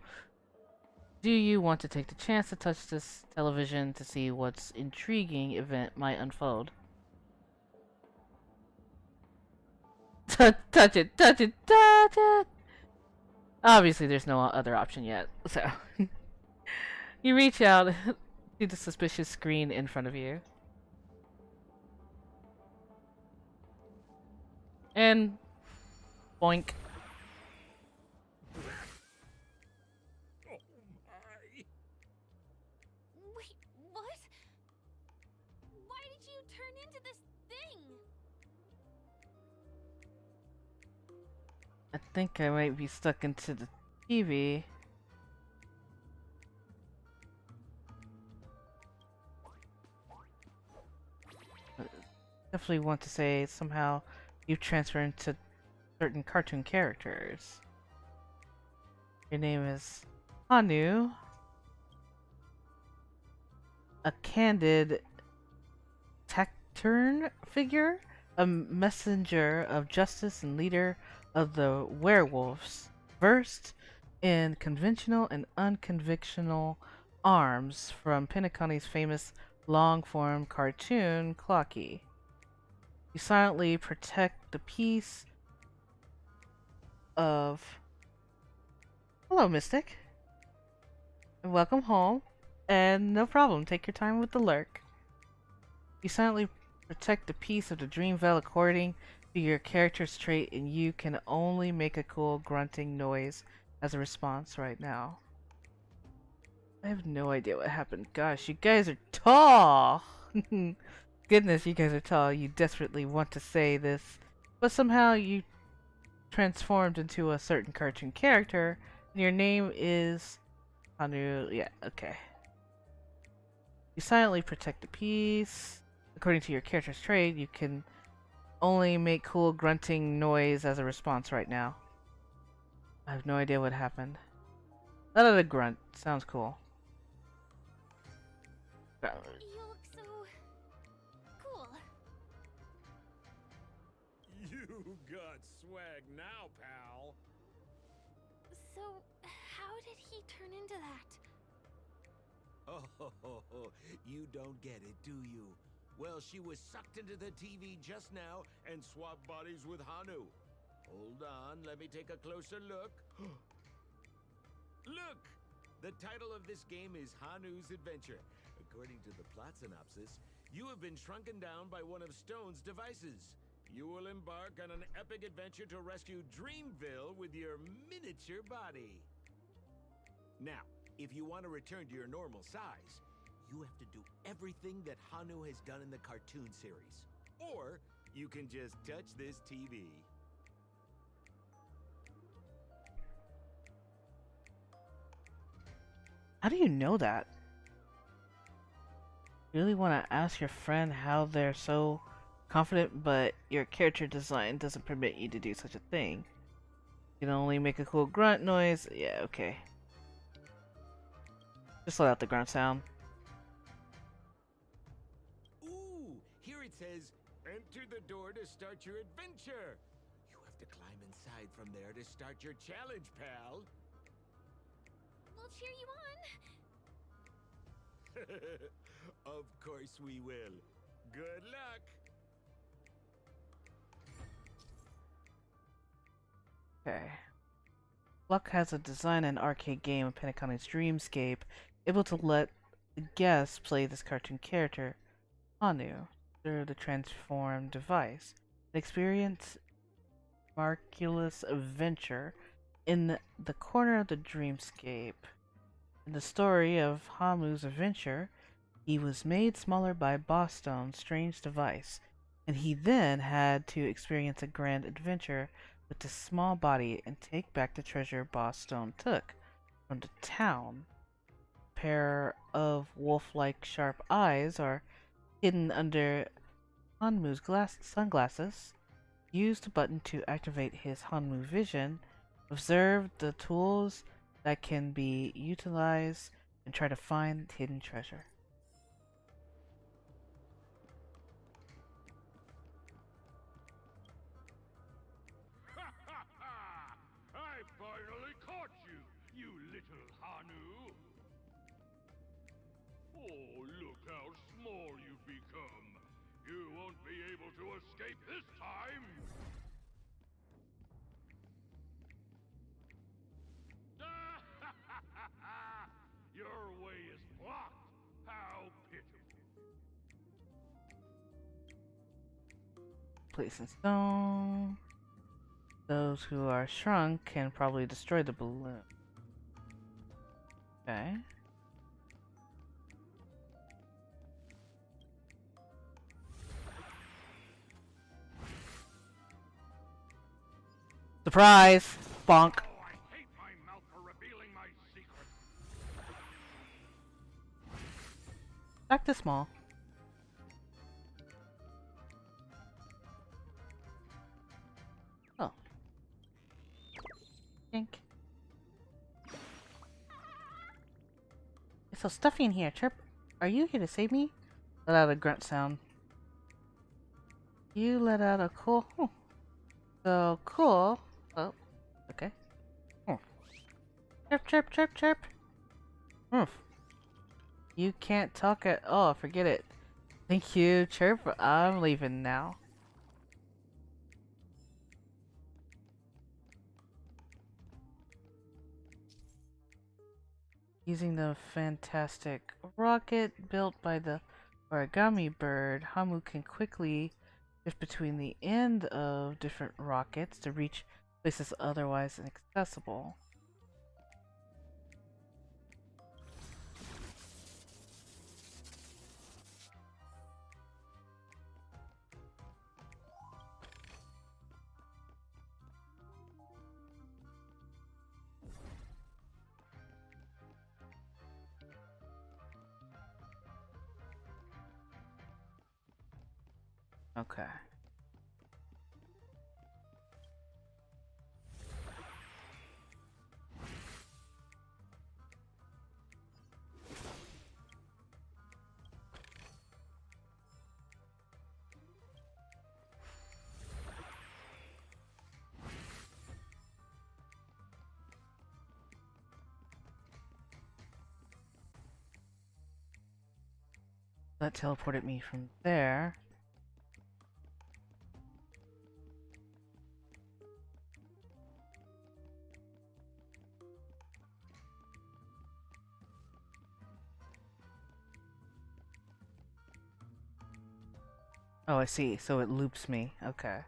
Do you want to take the chance to touch this television to see what's intriguing event might unfold? Touch it, touch it, touch it! Obviously, there's no other option yet, so... You reach out to the suspicious screen in front of you. And... boink. Wait, what? Why did you turn into this thing? I think I might be stuck into the TV. Definitely want to say somehow you transfer into certain cartoon characters. Your name is Hanu, a candid taciturn figure, a messenger of justice and leader of the werewolves, versed in conventional and unconventional arms from Penacony's famous long-form cartoon Clocky. You silently protect the peace of... Hello, Mystic. And welcome home. And no problem, take your time with the lurk. You silently protect the peace of the Dreamville according to your character's trait, and you can only make a cool grunting noise as a response right now. I have no idea what happened. Gosh, you guys are tall! Goodness, you guys are tall. You desperately want to say this, but somehow you transformed into a certain cartoon character, and your name is Hanu. Yeah, okay. You silently protect the peace. According to your character's trait, you can only make cool grunting noise as a response right now. I have no idea what happened. That other grunt sounds cool. You look so cool. You got swag now, pal. So, how did he turn into that? Oh, you don't get it, do you? Well, she was sucked into the TV just now and swapped bodies with Hanu. Hold on, let me take a closer look. Look! The title of this game is Hanu's Adventure. According to the plot synopsis, you have been shrunken down by one of Stone's devices. You will embark on an epic adventure to rescue Dreamville with your miniature body. Now, if you want to return to your normal size, you have to do everything that Hanu has done in the cartoon series. Or you can just touch this TV. How do you know that? You really want to ask your friend how they're so confident, but your character design doesn't permit you to do such a thing. You can only make a cool grunt noise. Yeah, okay. Just let out the grunt sound. Ooh, here it says, enter the door to start your adventure. You have to climb inside from there to start your challenge, pal. We'll cheer you on. Of course we will. Good luck. Okay. Luck has a design and arcade game of Penacony's Dreamscape, able to let the guests play this cartoon character, Hanu, through the transformed device. An experience miraculous adventure in the corner of the Dreamscape. In the story of Hanu's adventure, he was made smaller by Boss Stone's strange device, and he then had to experience a grand adventure with this small body and take back the treasure Boss Stone took from the town. A pair of wolf-like sharp eyes are hidden under Hanmu's sunglasses. Use the button to activate his Hanmu vision. Observe the tools that can be utilized and try to find hidden treasure. I finally caught you, you little Hanu. escape this time! Your way is blocked! How pitiful! Place in stone. Those who are shrunk can probably destroy the balloon. Okay. Surprise! Bonk. Oh, I hate my mouth for revealing my secret. Back to small. Oh. Think. It's so stuffy in here. Chirp. Are you here to save me? Let out a grunt sound. You let out a cool. So cool. Oh. Okay. Chirp, chirp, chirp, chirp. You can't talk at all. Forget it. Thank you, Chirp. I'm leaving now. Using the fantastic rocket built by the origami bird, Hamu can quickly shift between the end of different rockets to reach places otherwise inaccessible. Okay. That teleported me from there. Oh, I see. So it loops me. Okay.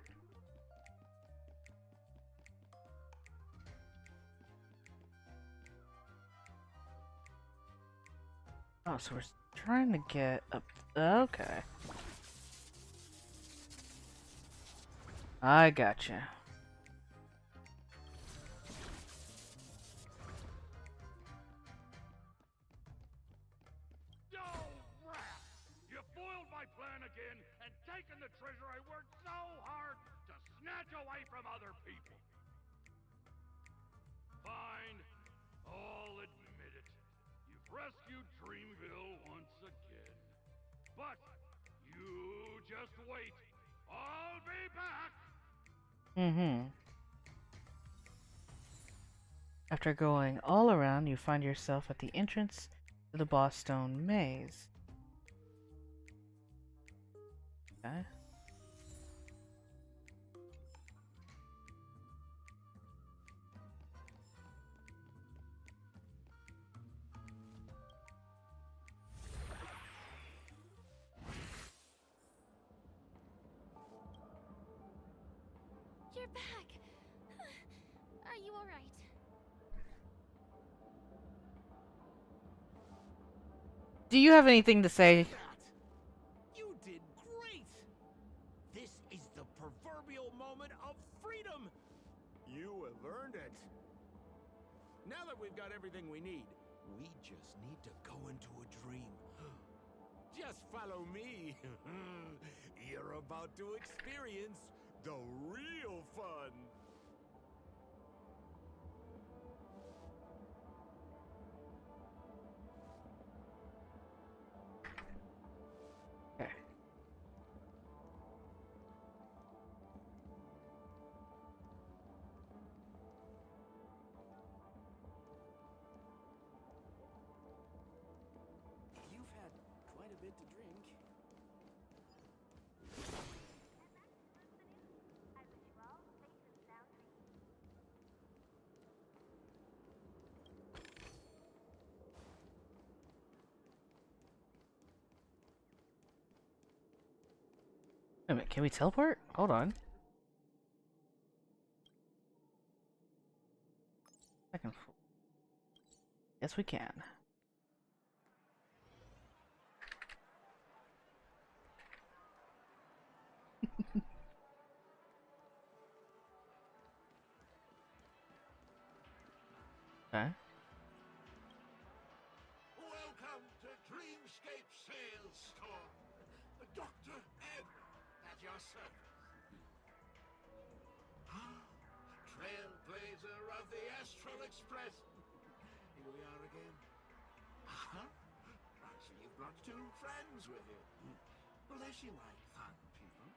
Oh, so we're trying to get up. Okay. I gotcha. Oh, rat! You foiled my plan again and taken the treasure I worked so hard to snatch away from other people. Fine. I'll admit it. You've rescued Dreamville once again. But you just wait. I'll be back! After going all around, you find yourself at the entrance to the Boss Stone Maze. Okay. You're back. Are you all right? Do you have anything to say? You did great! This is the proverbial moment of freedom! You have earned it. Now that we've got everything we need, we just need to go into a dream. Just follow me. You're about to experience the real fun. Okay. You've had quite a bit to drink. Wait a minute, can we teleport? Hold on. Second floor. Yes, we can. Okay. Welcome to Dreamscape Sales Store. Dr. Ed at your service. Trailblazer of the Astral Express. Here we are again. I see you've brought 2 friends with you. Well, they seem like fun people.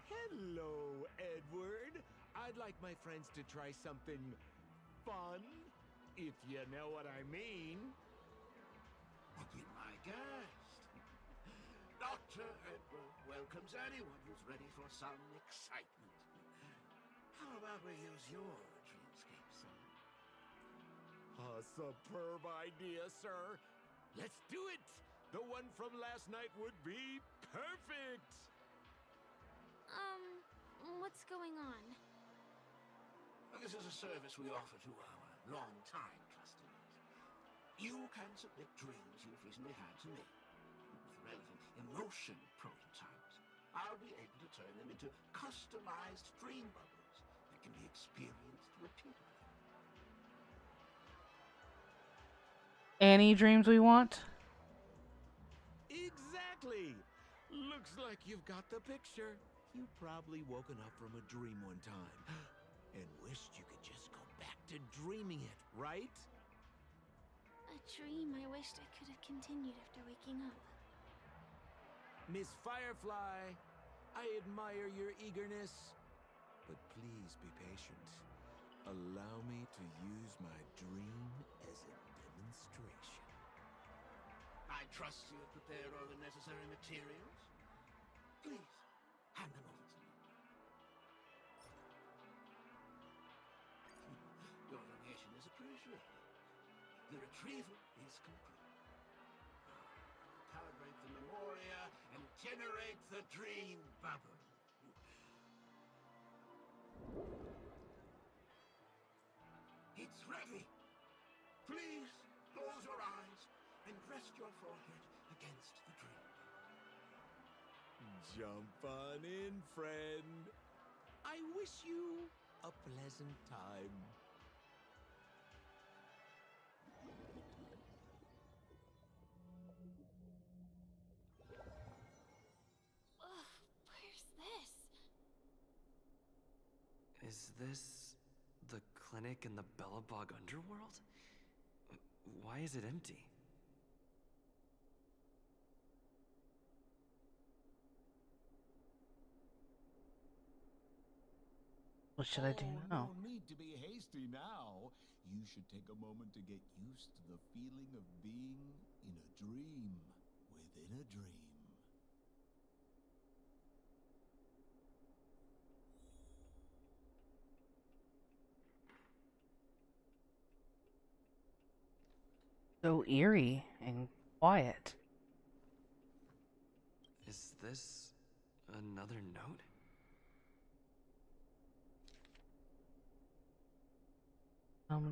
Hello, Edward. I'd like my friends to try something fun, if you know what I mean. Well, be my guest. Dr. Edward welcomes anyone who's ready for some excitement. How about we use your dreamscape, sir? A superb idea, sir. Let's do it. The one from last night would be perfect. What's going on? Well, this is a service we offer to our long-time customers. You can submit dreams you've recently had to me. With relevant emotion prototypes, I'll be able to turn them into customized dream bubbles that can be experienced repeatedly. Any dreams we want? Exactly. Looks like you've got the picture. You've probably woken up from a dream one time and wished you could just go back to dreaming it, right? A dream I wished I could have continued after waking up. Miss Firefly, I admire your eagerness, but please be patient. Allow me to use my dream as a demonstration. I trust you have prepared all the necessary materials. Please, hand them over to me. Your donation is appreciated. The retrieval is complete. Calibrate the memoria and generate the dream bubble. It's ready. Please close your eyes and rest your forehead against the dream. Jump on in, friend. I wish you a pleasant time. Ugh, where's this? Is this the clinic in the Bellabog underworld? Why is it empty? What should I do now? No need to be hasty now. You should take a moment to get used to the feeling of being in a dream within a dream. So eerie and quiet. Is this another note?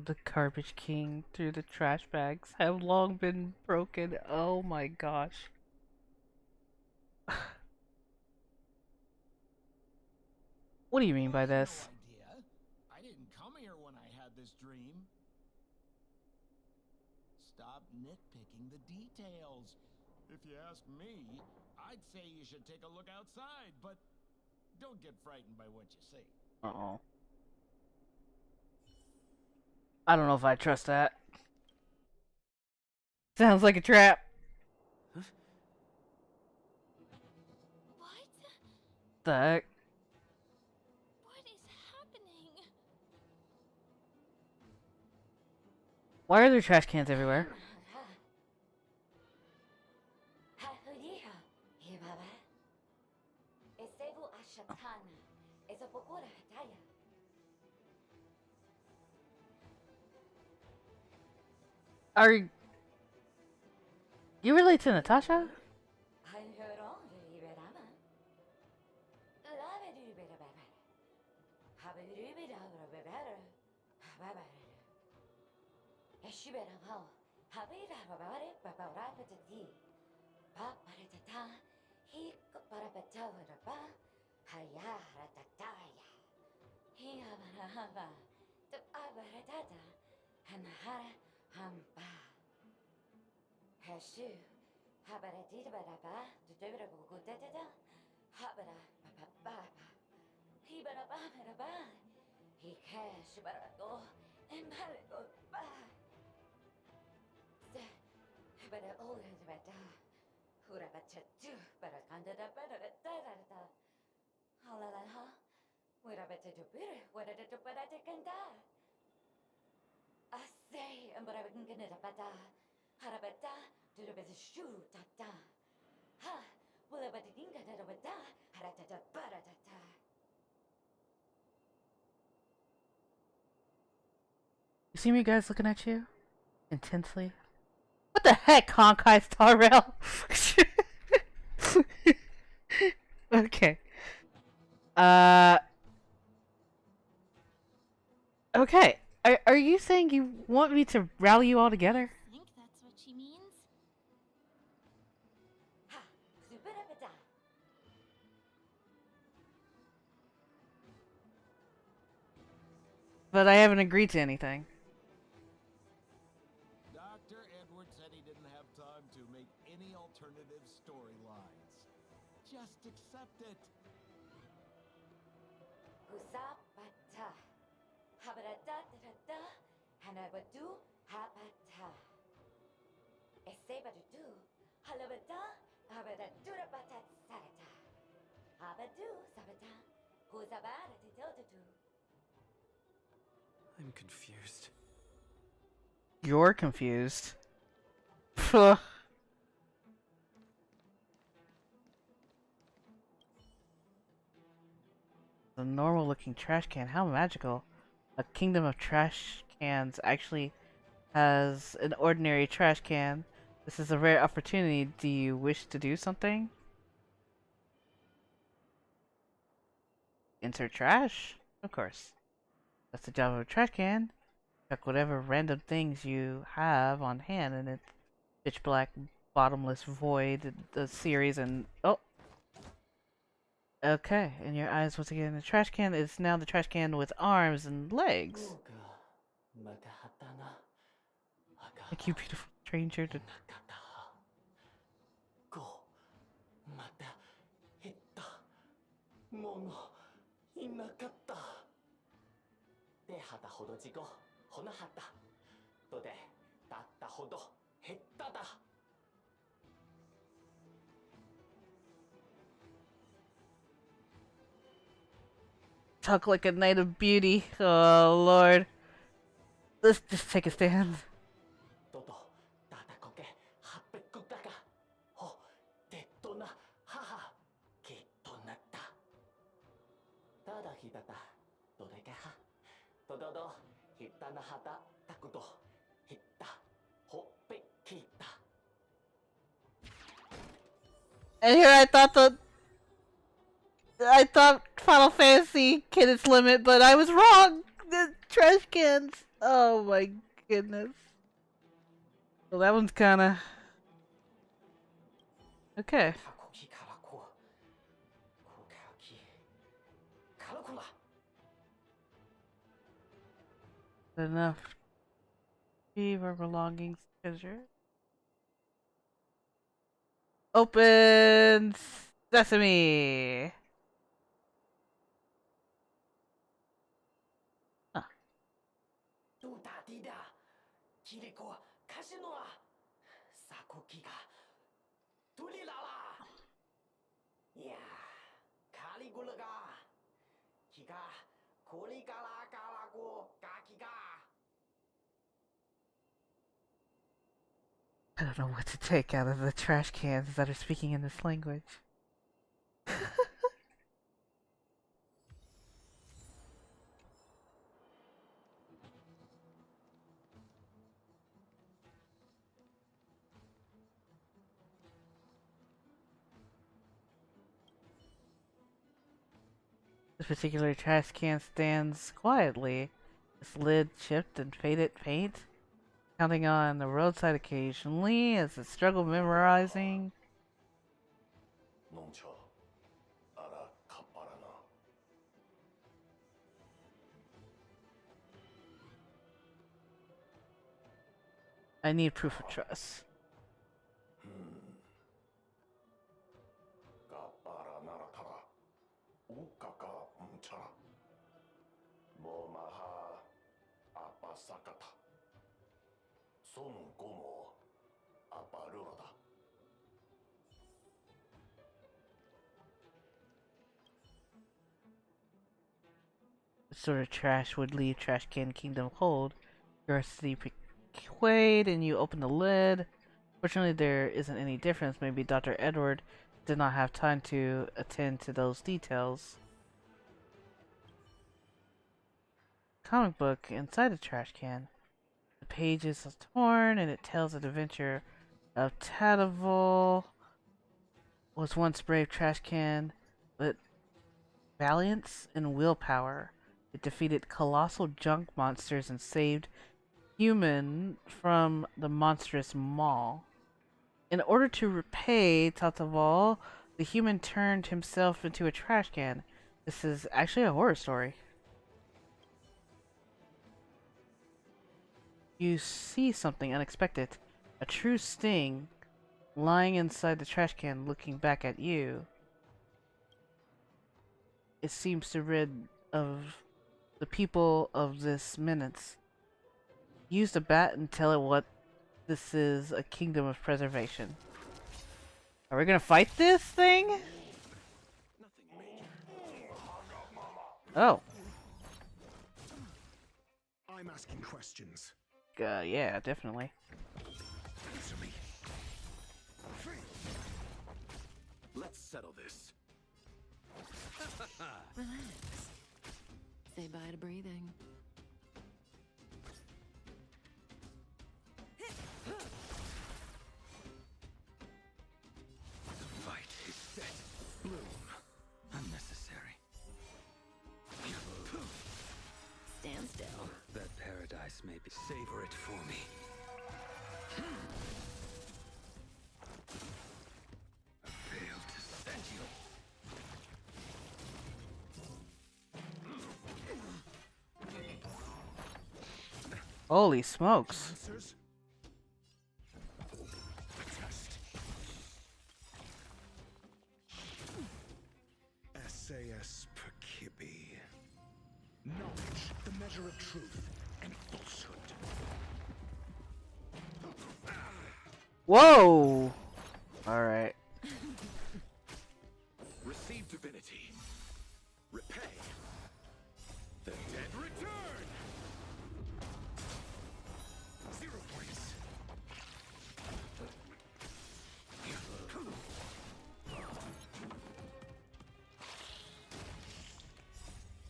The garbage king through the trash bags have long been broken. Oh my gosh. What do you mean by this? No idea. I didn't come here when I had this dream. Stop nitpicking the details. If you ask me, I'd say you should take a look outside, but don't get frightened by what you see. Uh-oh. I don't know if I trust that. Sounds like a trap. What? The heck? What is happening? Why are there trash cans everywhere? Are you related to Natasha? You see me guys looking at you? Intensely? What the heck, Honkai Star Rail? Okay. Okay. Are you saying you want me to rally you all together? I think that's what she means. But I haven't agreed to anything. Dr. Edward said he didn't have time to make any alternative storylines. Just accept it. I'm confused. You're confused. Phew. A normal looking trash can. How magical. A kingdom of trash cans actually has an ordinary trash can. This is a rare opportunity. Do you wish to do something? Insert trash? Of course. That's the job of a trash can. Chuck whatever random things you have on hand in its pitch black, bottomless void, the series, and oh! Okay, in your eyes once again, the trash can is now the trash can with arms and legs. Thank you, beautiful stranger. Talk like a knight of beauty. Oh, Lord. Let's just take a stand. And here I thought Final Fantasy hit its limit, but I was wrong. The trash cans. Oh my goodness. Well, that one's kinda okay. Enough. Leave our belongings, treasure. Open sesame. Huh. I don't know what to take out of the trash cans that are speaking in this language. The This particular trash can stands quietly, its lid chipped and faded paint, counting on the roadside occasionally as it struggled memorizing. I need proof of trust. What sort of trash would leave Trash Can Kingdom hold? Curiosity persuade, and you open the lid. Fortunately, there isn't any difference. Maybe Dr. Edward did not have time to attend to those details. Comic book inside the trash can. The pages are torn, and it tells an adventure of Tadival. Was once brave trash can, but valiance and willpower. It defeated colossal junk monsters and saved human from the monstrous maw. In order to repay Tataval, the human turned himself into a trash can. This is actually a horror story. You see something unexpected. A true sting lying inside the trash can looking back at you. It seems to rid of the people of this menace. Use the bat and tell it what this is, a kingdom of preservation. Are we gonna fight this thing? Oh. I'm asking questions. Yeah, definitely. Answer me. Let's settle this. Relax. Say bye to breathing. The fight is set. Bloom. Unnecessary. Stand still. That paradise may be. Savor it for me. I failed to send you. Holy smokes. Answers? Test. SAS Perkibi. Knowledge, the measure of truth and falsehood. Whoa! Alright. Receive divinity. Repay. The dead return. 0 points.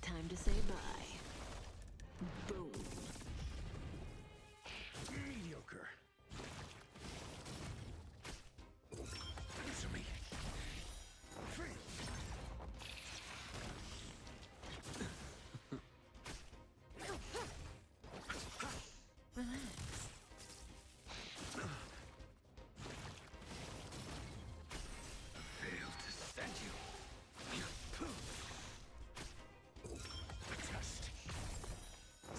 Time to say bye. Boom. Mediocre. Answer me. Relax. Failed to send you. Test.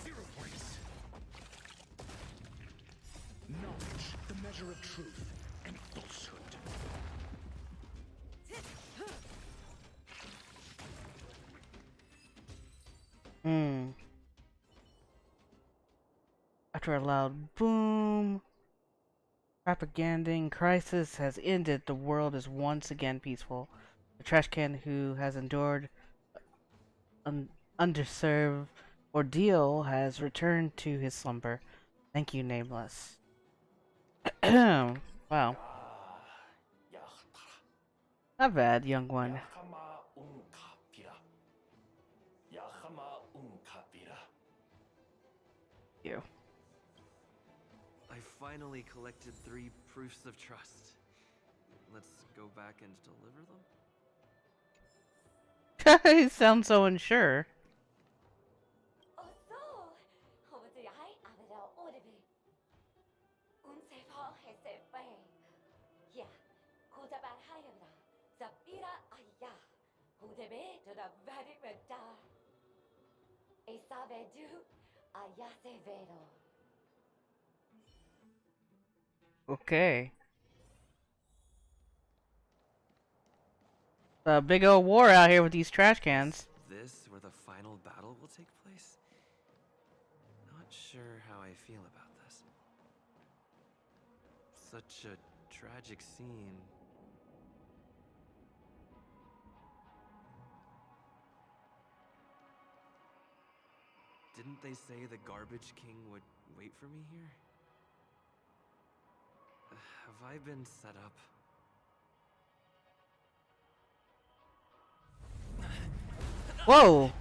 0 points. Knowledge, the measure of truth and falsehood. After a loud boom, propaganding crisis has ended. The world is once again peaceful. The trash can who has endured an underserved ordeal has returned to his slumber. Thank you, Nameless. Wow. Not bad, young one. You. I finally collected 3 proofs of trust. Let's go back and deliver He sounds so unsure. Okay. A big old war out here with these trash cans. Is this where the final battle will take place? Not sure how I feel about this. Such a tragic scene. Didn't they say the Garbage King would wait for me here? Have I been set up? Whoa!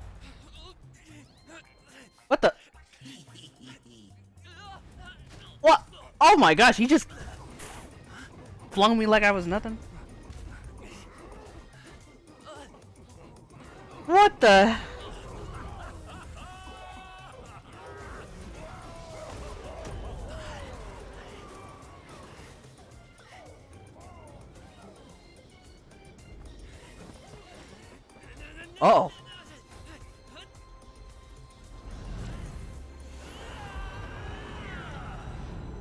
What the? What? Oh my gosh, he just flung me like I was nothing. What the? Oh.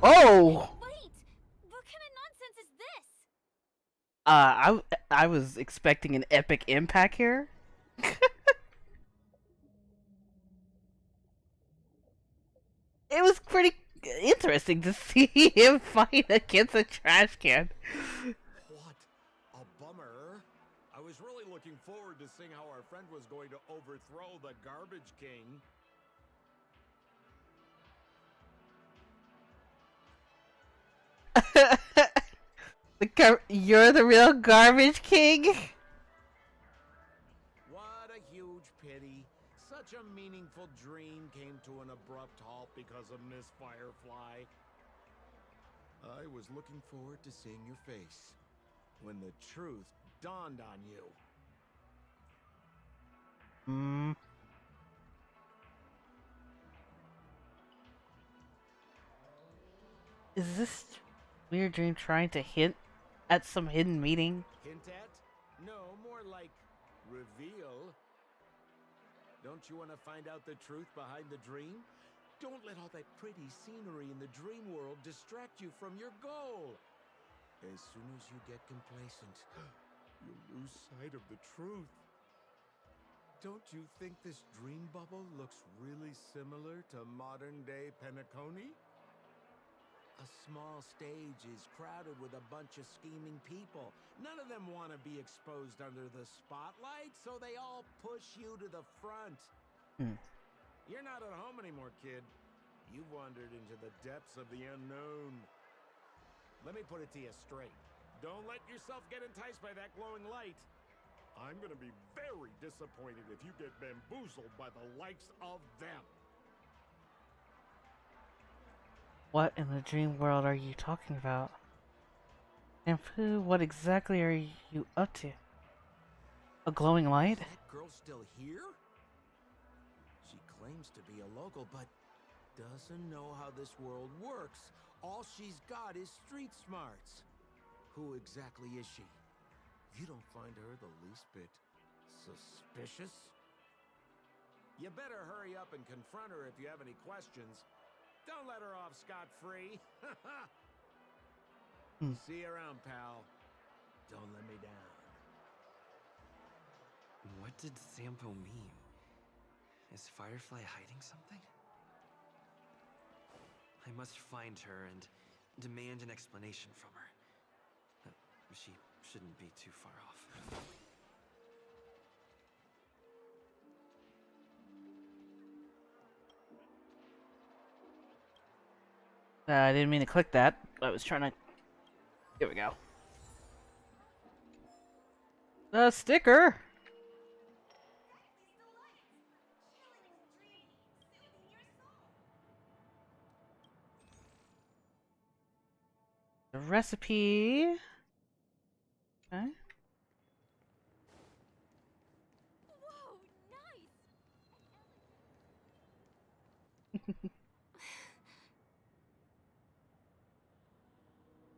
Oh. Wait! What kind of nonsense is this? I was expecting an epic impact here. It was pretty interesting to see him fight against a trash can. What a bummer. I was really looking forward to seeing how our friend was going to overthrow the Garbage King. You're the real Garbage King? What a huge pity. Such a meaningful dream came to an abrupt halt because of Miss Firefly. I was looking forward to seeing your face when the truth dawned on you. Hmm. Is this weird dream trying to hint at some hidden meaning? Hint at? No, more like reveal. Don't you want to find out the truth behind the dream? Don't let all that pretty scenery in the dream world distract you from your goal. As soon as you get complacent, you'll lose sight of the truth. Don't you think this dream bubble looks really similar to modern-day Penacony? A small stage is crowded with a bunch of scheming people. None of them want to be exposed under the spotlight, so they all push you to the front. You're not at home anymore, kid. You've wandered into the depths of the unknown. Let me put it to you straight. Don't let yourself get enticed by that glowing light. I'm gonna be very disappointed if you get bamboozled by the likes of them. What in the dream world are you talking about? And Pooh, what exactly are you up to? A glowing light? Is that girl still here? She claims to be a local, but doesn't know how this world works. All she's got is street smarts. Who exactly is she? You don't find her the least bit suspicious? You better hurry up and confront her if you have any questions. Don't let her off scot-free. See you around, pal. Don't let me down. What did Sampo mean? Is Firefly hiding something? I must find her and demand an explanation from her. She shouldn't be too far off. I didn't mean to click that. I was trying to... Here we go. The sticker! The recipe... Okay.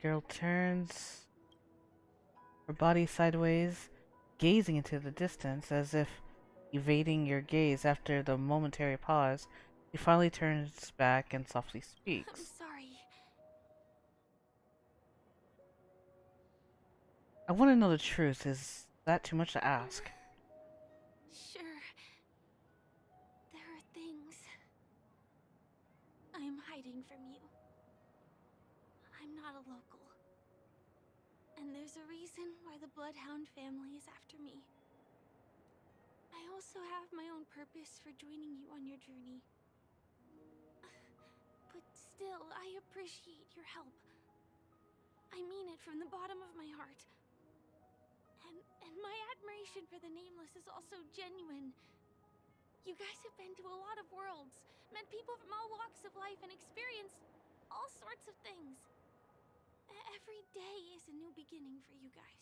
Girl turns her body sideways, gazing into the distance as if evading your gaze. After the momentary pause, she finally turns back and softly speaks. I'm sorry. I want to know the truth. Is that too much to ask? Sure. There are things I'm hiding from you. I'm not a local. And there's a reason why the Bloodhound family is after me. I also have my own purpose for joining you on your journey. But still, I appreciate your help. I mean it from the bottom of my heart. And my admiration for the Nameless is also genuine. You guys have been to a lot of worlds, met people from all walks of life, and experienced all sorts of things. Every day is a new beginning for you guys.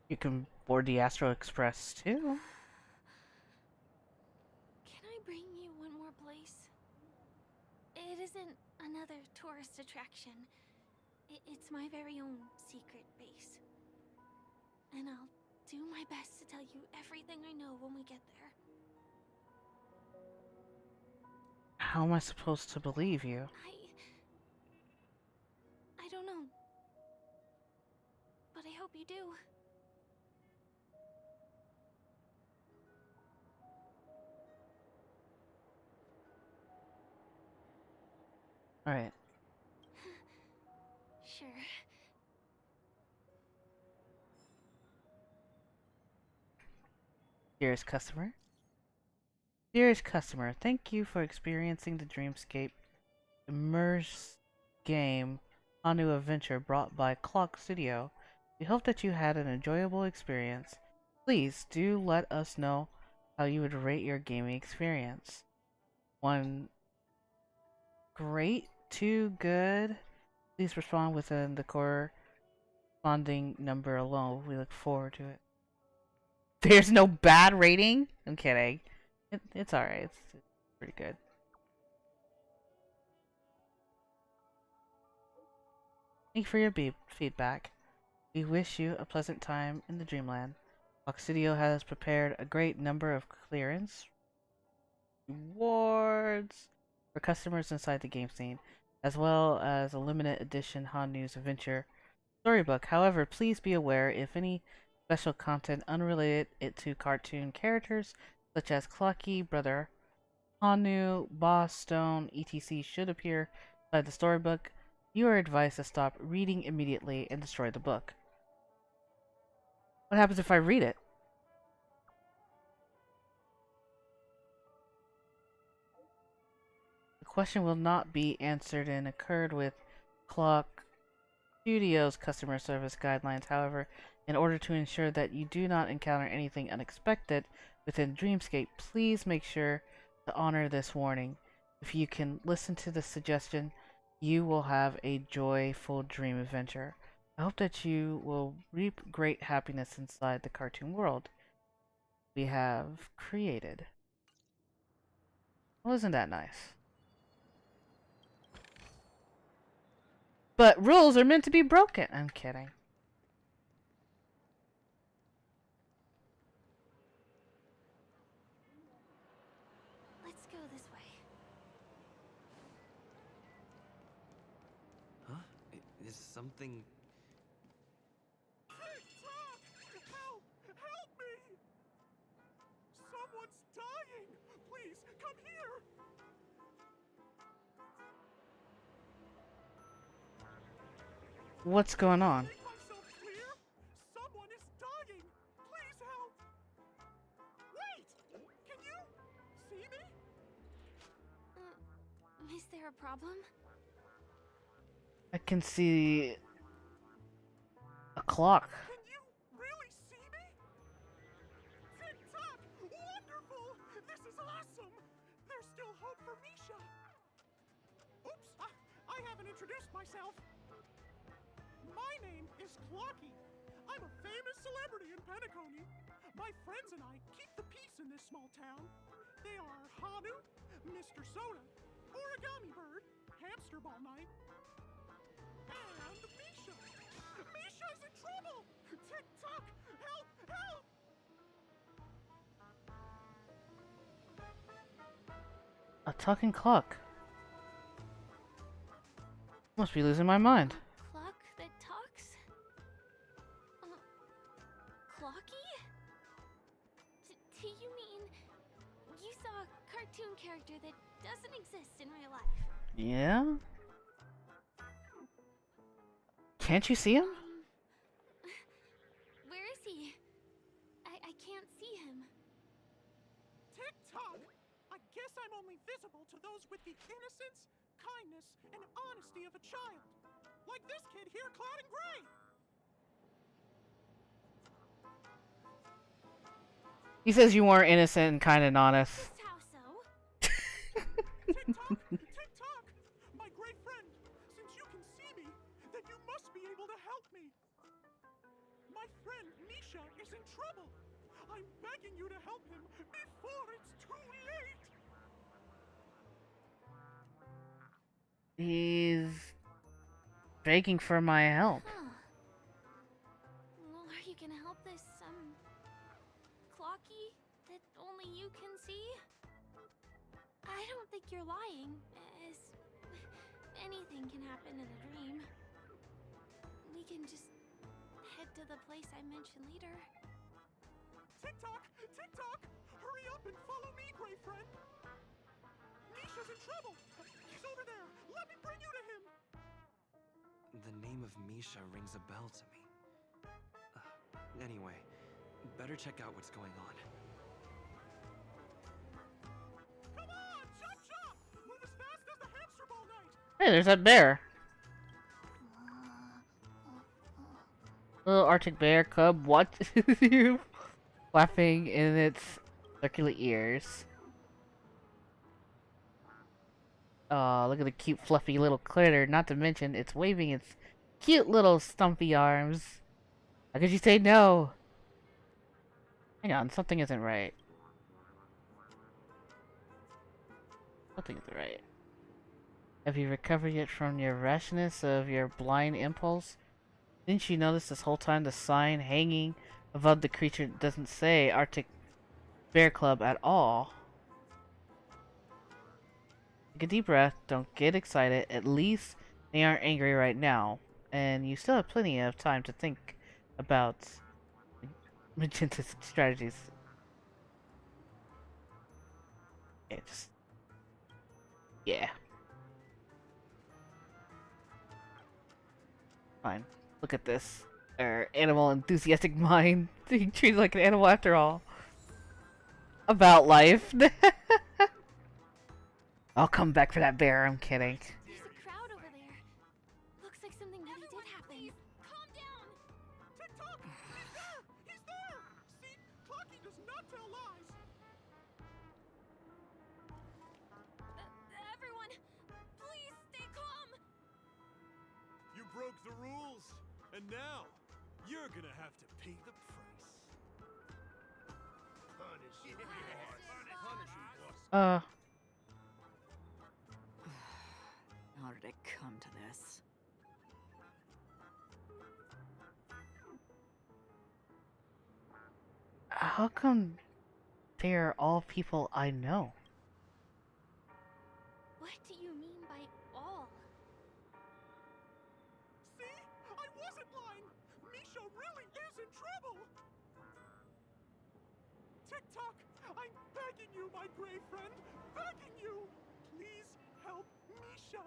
You can board the Astro Express too. Can I bring you one more place? It isn't another tourist attraction. It's my very own secret base. And I'll do my best to tell you everything I know when we get there. How am I supposed to believe you? I don't know. But I hope you do. Alright. Sure. Dearest customer. Dearest customer, thank you for experiencing the Dreamscape immersive game Hanu Adventure brought by Clock Studio. We hope that you had an enjoyable experience. Please do let us know how you would rate your gaming experience. 1 great, 2 good. Please respond within the corresponding number alone. We look forward to it. There's no bad rating? I'm kidding. It's alright. It's pretty good. Thank you for your feedback. We wish you a pleasant time in the Dreamland. Fox Studio has prepared a great number of clearance rewards for customers inside the game scene, as well as a limited edition Hanu's Adventure storybook. However, please be aware if any special content unrelated to cartoon characters such as Clocky, Brother Hanu, Boss Stone, etc. should appear inside the storybook, you are advised to stop reading immediately and destroy the book. What happens if I read it? The question will not be answered and occurred with Clock Studios customer service guidelines. However, in order to ensure that you do not encounter anything unexpected within Dreamscape, please make sure to honor this warning. If you can listen to this suggestion, you will have a joyful dream adventure. I hope that you will reap great happiness inside the cartoon world we have created. Well, isn't that nice? But rules are meant to be broken. I'm kidding. Let's go this way. Huh? Is something... Help! Help me! Someone's dying! Please, come here! What's going on? Make myself clear? Someone is dying! Please help! Wait! Can you see me? Is there a problem? I can see a clock. Can you really see me? Tick-tock! Wonderful! This is awesome! There's still hope for Misha! Oops! I haven't introduced myself. My name is Clocky. I'm a famous celebrity in Penacony. My friends and I keep the peace in this small town. They are Hanu, Mr. Soda, Origami Bird, Hamster Ball Night, and Misha. Misha's in trouble! Tick-tock! Help! Help! A talking clock. Must be losing my mind. Clock that talks? Clocky? Do you mean you saw a cartoon character that doesn't exist in real life? Yeah? Can't you see him? Where is he? I can't see him. Tick-tock! I guess I'm only visible to those with the innocence, kindness, and honesty of a child. Like this kid here clad in gray. He says you weren't innocent and kind and honest. How so? Tick-tock! Tick-tock! My great friend, since you can see me, then you must be able to help me. My friend Misha is in trouble. I'm begging you to help him before it's too late. He's begging for my help. Huh. Well, are you gonna help this, Clocky that only you can see? I don't think you're lying, as anything can happen in a dream. We can just head to the place I mentioned later. Tick-tock! Tick-tock! Hurry up and follow me, great friend. Misha's in trouble. He's over there. Let me bring you to him. The name of Misha rings a bell to me. Anyway, better check out what's going on. Come on, chop chop! Move as fast as the hamster ball night. Hey, there's that bear. Little Arctic bear cub watches you, laughing in its circular ears. Oh, look at the cute fluffy little critter, not to mention it's waving its cute little stumpy arms. How could you say no? Hang on, something isn't right. Something isn't right. Have you recovered yet from your rashness of your blind impulse? Didn't you notice this whole time the sign hanging above the creature doesn't say Arctic Bear Club at all? Take a deep breath, don't get excited, at least they aren't angry right now, and you still have plenty of time to think about Magenta's strategies. Yeah, just... yeah. Fine. Look at this. Animal enthusiastic mind. Being treated like an animal after all. About life. I'll come back for that bear, I'm kidding. There's a crowd over there. Looks like something really did happen. Please, calm down. Tick-tock! He's there! He's there! See? Clocky does not tell lies. Everyone, please stay calm. You broke the rules, and now you're gonna have to pay the price. Punish you. Punish you. How did it come to this? How come they're all people I know? What do you mean by all? See? I wasn't lying. Misha really is in trouble. Tick-tock, I'm begging you, my gray friend. Begging you. Please help Misha.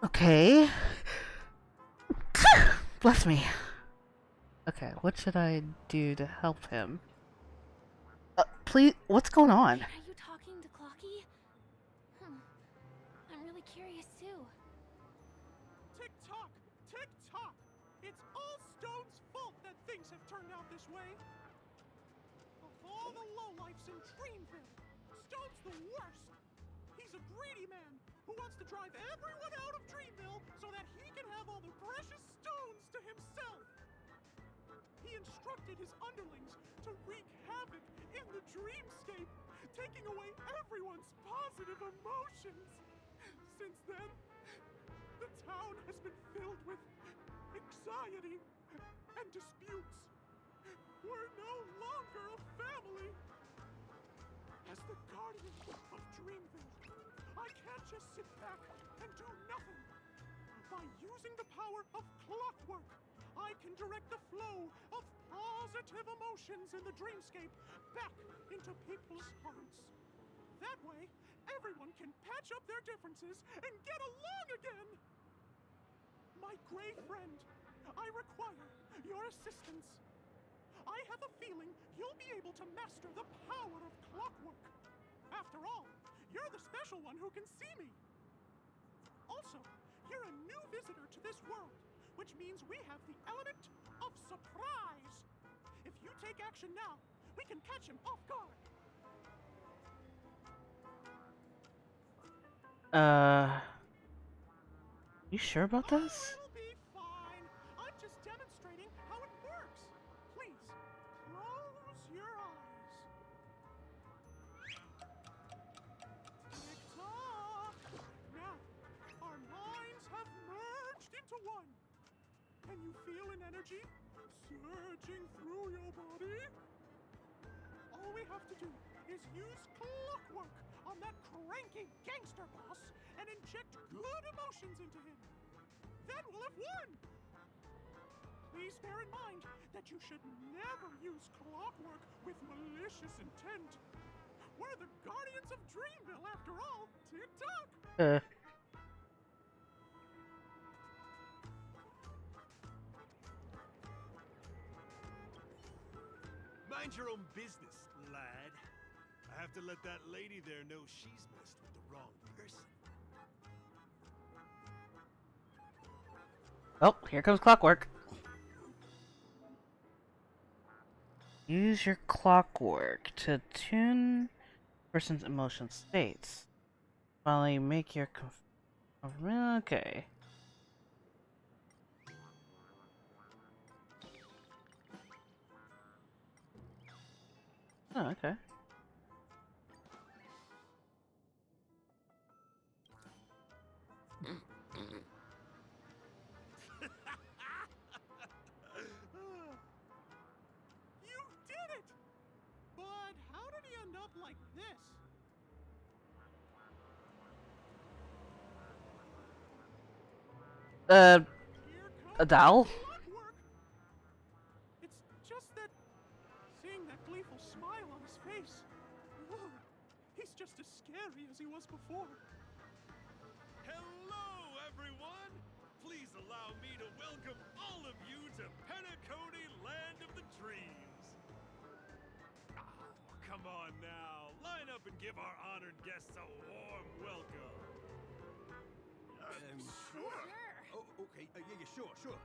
Okay. Bless me. Okay, what should I do to help him? Please, what's going on? Are you talking to Clocky? I'm really curious too. Tick-tock! Tick-tock! It's all Stone's fault that things have turned out this way. Of all the lowlifes in Dreamville, Stone's the worst. He's a greedy man who wants to drive everyone out of Dreamville so that he can have all the precious stones to himself. instructed his underlings to wreak havoc in the dreamscape, taking away everyone's positive emotions. Since then, the town has been filled with anxiety and disputes. We're no longer a family. As the guardian of Dreamville, I can't just sit back and do nothing. By using the power of clockwork, I can direct the flow of positive emotions in the dreamscape back into people's hearts. That way, everyone can patch up their differences and get along again. My gray friend, I require your assistance. I have a feeling you'll be able to master the power of clockwork. After all, you're the special one who can see me. Also, you're a new visitor to this world, which means we have the element of surprise. If you take action now, we can catch him off guard. You sure about this? It'll be fine. I'm just demonstrating how it works. Please, close your eyes. Tick-tock. Now, our minds have merged into one. Can you feel an energy surging through your body? All we have to do is use clockwork on that cranky gangster boss and inject good emotions into him. Then we'll have won! Please bear in mind that you should never use clockwork with malicious intent. We're the Guardians of Dreamville, after all. Tick-tock! Mind your own business, lad. I have to let that lady there know she's messed with the wrong person. Oh, here comes clockwork. Use your clockwork to tune person's emotion states. Finally, make your okay. Oh, okay. You did it! But how did he end up like this? A doll? It's just that seeing that gleeful smile on his face, he's just as scary as he was before. Hello, everyone! Please allow me to welcome all of you to Penacony, Land of the Dreams. Oh, come on now. Line up and give our honored guests a warm welcome. Sure. Oh, okay. Yeah, sure.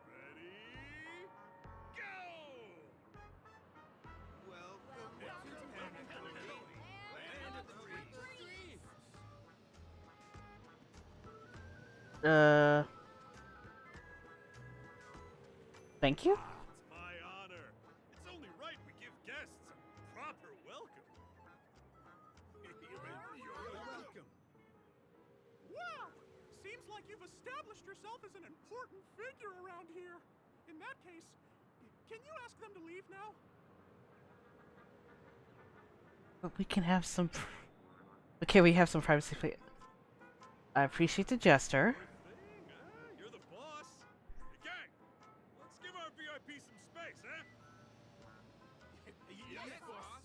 Ready? Go! Welcome to Penacony, Land of the Dreams. Thank you? It's my honor. It's only right we give guests a proper welcome. You're welcome. Wow! Seems like you've established yourself as an important figure around here. In that case, can you ask them to leave now? But we can have some... Okay, we have some privacy. I appreciate the gesture. You're the boss. Hey, gang, let's give our VIP some space, huh? Yes, boss.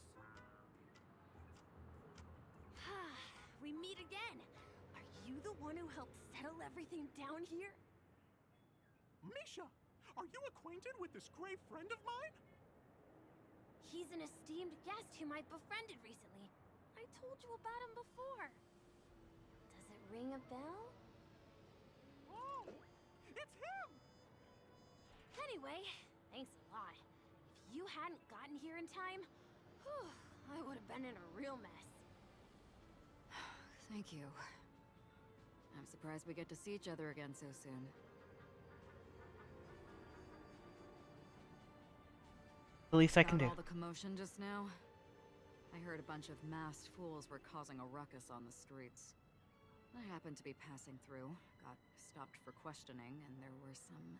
We meet again. Are you the one who helped settle everything down here? Misha, are you acquainted with this gray friend of mine? He's an esteemed guest whom I befriended recently. I told you about him before. Does it ring a bell? Oh, it's him! Anyway, thanks a lot. If you hadn't gotten here in time, I would have been in a real mess. Thank you. I'm surprised we get to see each other again so soon. The least I can do. All the commotion just now? I heard a bunch of masked fools were causing a ruckus on the streets. I happened to be passing through, got stopped for questioning, and there were some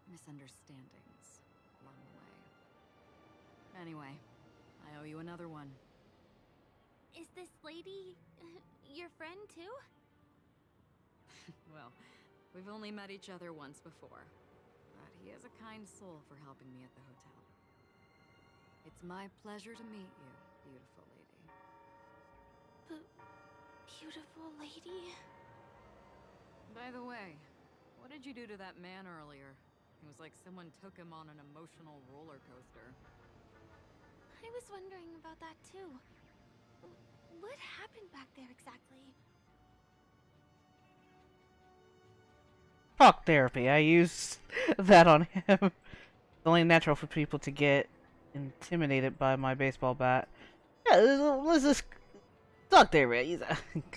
misunderstandings along the way. Anyway, I owe you another one. Is this lady your friend too? Well, we've only met each other once before, but he is a kind soul for helping me at the hotel. It's my pleasure to meet you, beautiful lady. Beautiful lady? By the way, what did you do to that man earlier? It was like someone took him on an emotional roller coaster. I was wondering about that too. What happened back there exactly? Talk therapy. I use that on him. It's only natural for people to get intimidated by my baseball bat. Yeah, let's just talk therapy.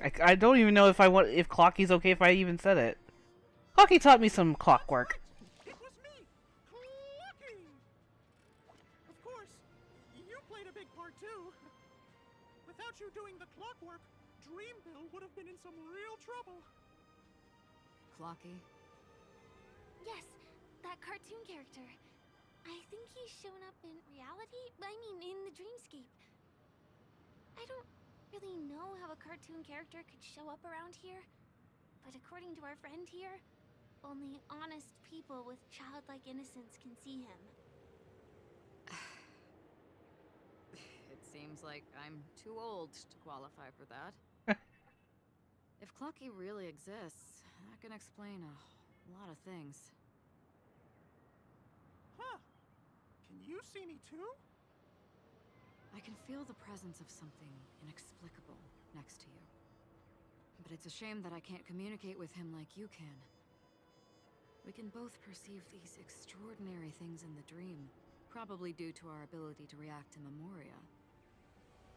I don't even know if Clocky's okay if I even said it. Clocky taught me some clockwork. It was me, Clocky! Of course, you played a big part too. Without you doing the clockwork, Dreamville would have been in some real trouble. Clocky? Yes, that cartoon character. I think he's shown up in reality? I mean, in the dreamscape. I don't really know how a cartoon character could show up around here, but according to our friend here, only honest people with childlike innocence can see him. It seems like I'm too old to qualify for that. If Clocky really exists, that can explain a lot of things. Huh. Can you see me too? I can feel the presence of something inexplicable next to you. But it's a shame that I can't communicate with him like you can. We can both perceive these extraordinary things in the dream, probably due to our ability to react to memoria.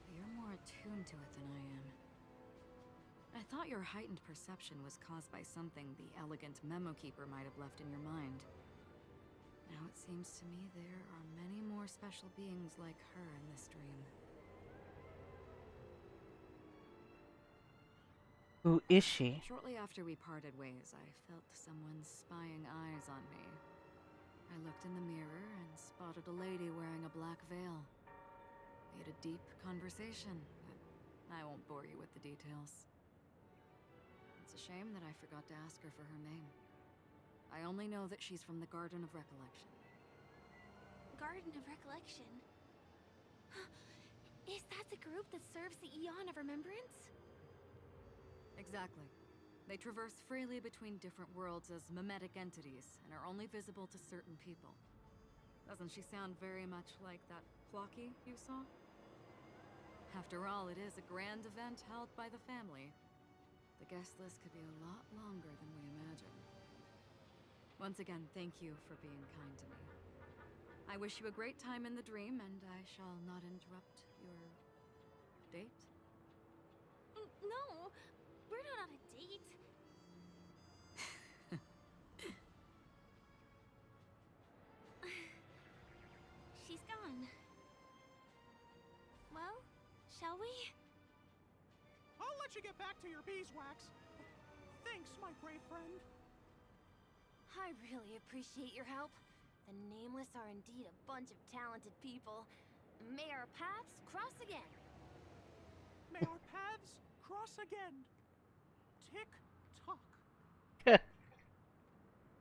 But you're more attuned to it than I am. I thought your heightened perception was caused by something the elegant memo keeper might have left in your mind. Now it seems to me there are many more special beings like her in this dream. Who is she? Shortly after we parted ways, I felt someone's spying eyes on me. I looked in the mirror and spotted a lady wearing a black veil. We had a deep conversation, but I won't bore you with the details. It's a shame that I forgot to ask her for her name. I only know that she's from the Garden of Recollection. Garden of Recollection? Is that the group that serves the Eon of Remembrance? Exactly. They traverse freely between different worlds as mimetic entities and are only visible to certain people. Doesn't she sound very much like that Clocky you saw? After all, it is a grand event held by the family. The guest list could be a lot longer than we imagined. Once again, thank you for being kind to me. I wish you a great time in the dream, and I shall not interrupt your date. No, we're not on a date. She's gone. Well, shall we? I'll let you get back to your beeswax. Thanks, my brave friend. I really appreciate your help. The Nameless are indeed a bunch of talented people. May our paths cross again. May our paths cross again. Tick-tock.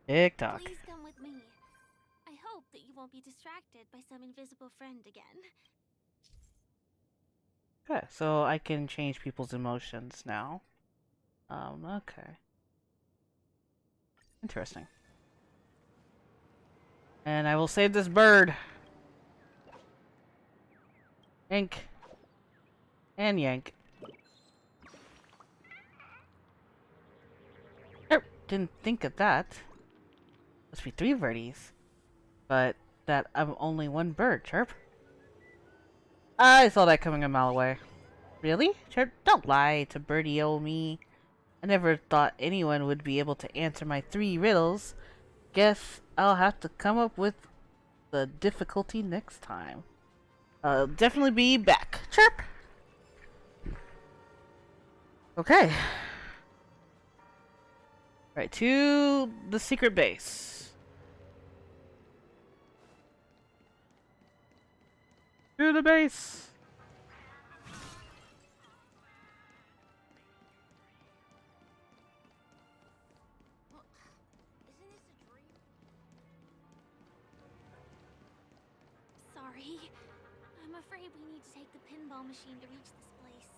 TikTok. Please come with me. I hope that you won't be distracted by some invisible friend again. Okay, so I can change people's emotions now. Okay. Interesting. And I will save this bird. Yank. And yank. Oh, didn't think of that. Must be 3 birdies. But that I'm only 1 bird, Chirp. I saw that coming a mile away. Really? Chirp, don't lie to birdie old me. I never thought anyone would be able to answer my 3 riddles. Guess I'll have to come up with the difficulty next time. I'll definitely be back. Chirp! Okay. Right, to the secret base. To the base! Sorry. I'm afraid we need to take the pinball machine to reach this place.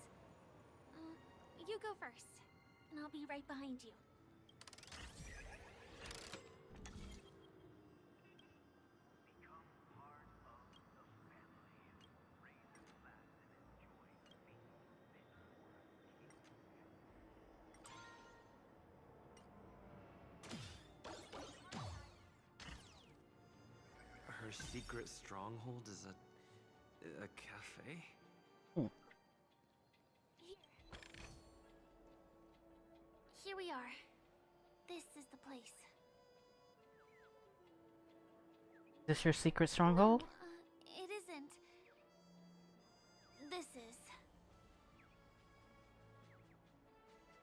You go first, and I'll be right behind you. Her secret stronghold is a cafe? Here we are. This is the place. Is this your secret stronghold? It isn't. This is.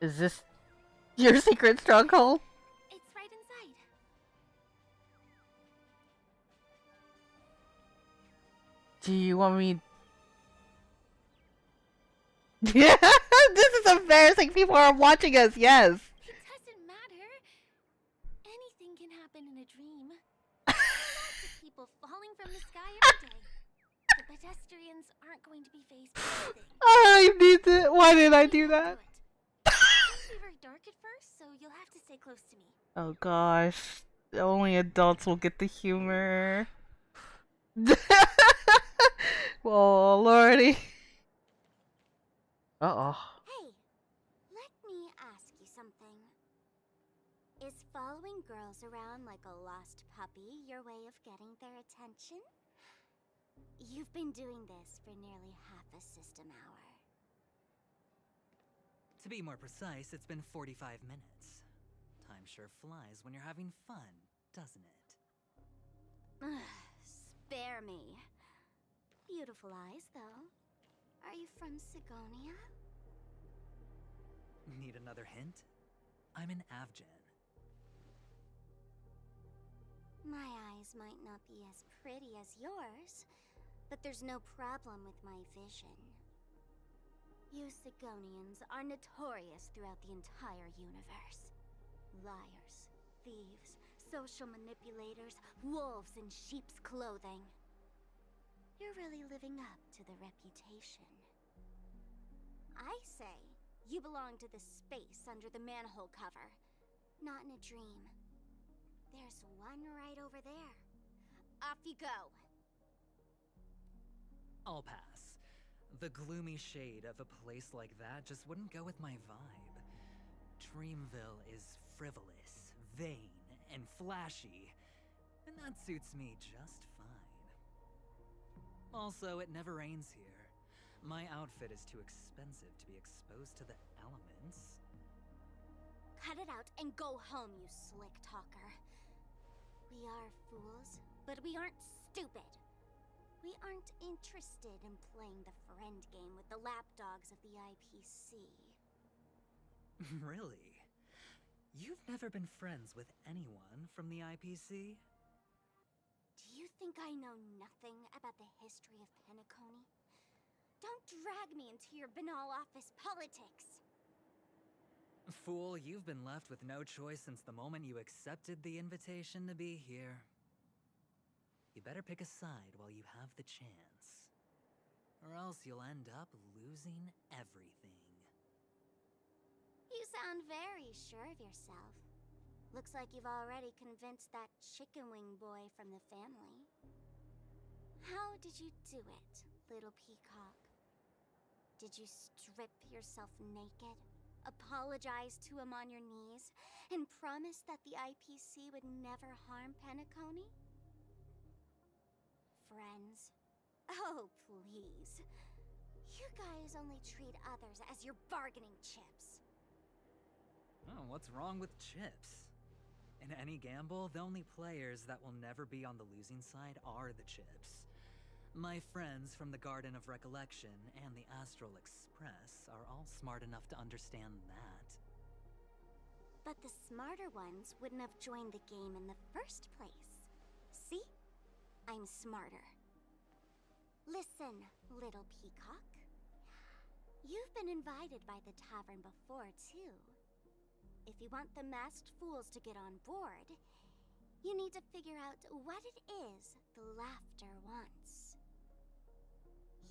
Is this your secret stronghold? It's right inside. Do you want me? Yeah, this is embarrassing. People are watching us. Yes. It doesn't matter. Anything can happen in a dream. Lots of people falling from the sky every day. The pedestrians aren't going to be faced with anything. I need to. Why did I do that? It's very dark at first, so you'll have to stay close to me. Oh gosh, only adults will get the humor. Oh lordy. Uh-oh. Hey, let me ask you something. Is following girls around like a lost puppy your way of getting their attention? You've been doing this for nearly half a system hour. To be more precise, it's been 45 minutes. Time sure flies when you're having fun, doesn't it? Spare me. Beautiful eyes, though. Are you from Sigonia? Need another hint? I'm an Avgen. My eyes might not be as pretty as yours, but there's no problem with my vision. You Sigonians are notorious throughout the entire universe. Liars, thieves, social manipulators, wolves in sheep's clothing. You're really living up to the reputation. I say, you belong to the space under the manhole cover, not in a dream. There's one right over there. Off you go. I'll pass. The gloomy shade of a place like that just wouldn't go with my vibe. Dreamville is frivolous, vain, and flashy, and that suits me just fine. Also, it never rains here. My outfit is too expensive to be exposed to the elements. Cut it out and go home, you slick talker. We are fools, but we aren't stupid. We aren't interested in playing the friend game with the lapdogs of the IPC. Really? You've never been friends with anyone from the IPC? Do you think I know nothing about the history of Penacony? Don't drag me into your banal office politics! Fool, you've been left with no choice since the moment you accepted the invitation to be here. You better pick a side while you have the chance. Or else you'll end up losing everything. You sound very sure of yourself. Looks like you've already convinced that chicken wing boy from the family. How did you do it, little peacock? Did you strip yourself naked, apologize to him on your knees, and promise that the IPC would never harm Penacony? Friends? Oh, please. You guys only treat others as your bargaining chips. Oh, what's wrong with chips? In any gamble, the only players that will never be on the losing side are the chips. My friends from the Garden of Recollection and the Astral Express are all smart enough to understand that. But the smarter ones wouldn't have joined the game in the first place. See? I'm smarter. Listen, little peacock. You've been invited by the tavern before, too. If you want the masked fools to get on board, you need to figure out what it is the laughter wants.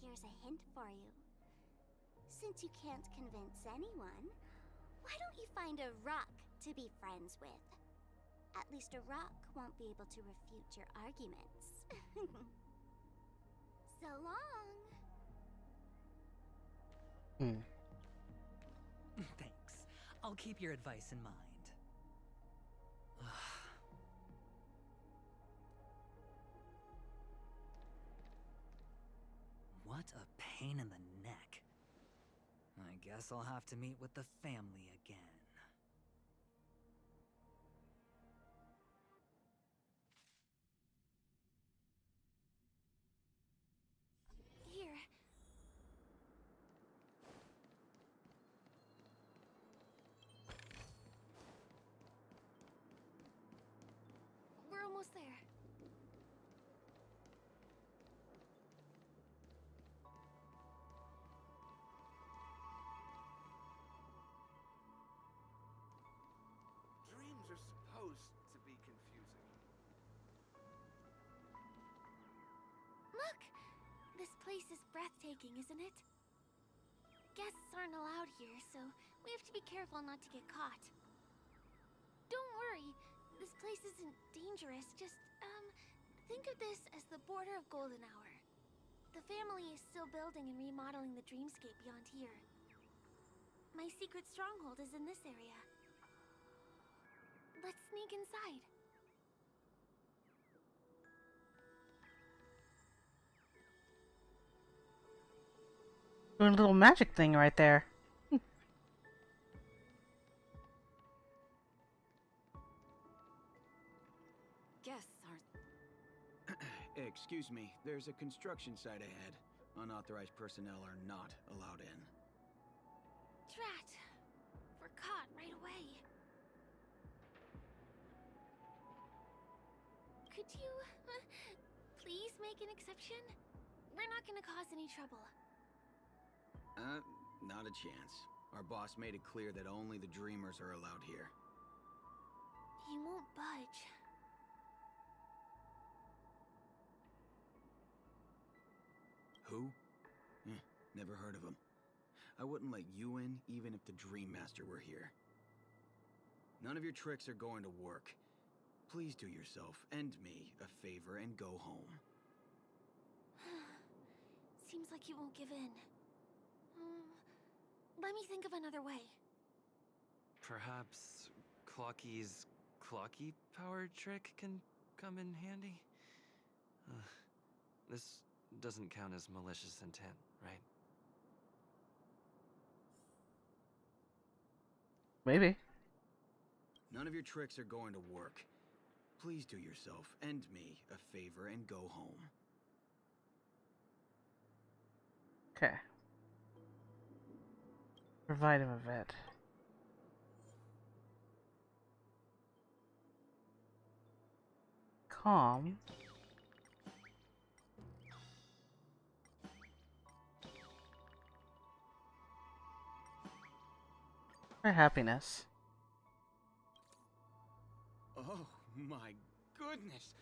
Here's a hint for you. Since you can't convince anyone, why don't you find a rock to be friends with? At least a rock won't be able to refute your arguments. So long. Thanks. I'll keep your advice in mind. What a pain in the neck. I guess I'll have to meet with the family again. Here. We're almost there. Dreams are supposed to be confusing. Look! This place is breathtaking, isn't it? Guests aren't allowed here, so we have to be careful not to get caught. Don't worry, this place isn't dangerous. Just, think of this as the border of Golden Hour. The family is still building and remodeling the dreamscape beyond here. My secret stronghold is in this area. Let's sneak inside. Doing a little magic thing right there. Guests aren't. Excuse me, there's a construction site ahead. Unauthorized personnel are not allowed in. Drat! We're caught right away. Could you, please make an exception? We're not gonna cause any trouble. Not a chance. Our boss made it clear that only the dreamers are allowed here. He won't budge. Who? Never heard of him. I wouldn't let you in, even if the Dream Master were here. None of your tricks are going to work. Please do yourself and me a favor and go home. Seems like he won't give in. Let me think of another way. Perhaps Clocky's Clocky power trick can come in handy? This doesn't count as malicious intent, right? Maybe. None of your tricks are going to work. Please do yourself and me a favor and go home. Okay. Provide him a vet. Calm. Or happiness. Oh my goodness!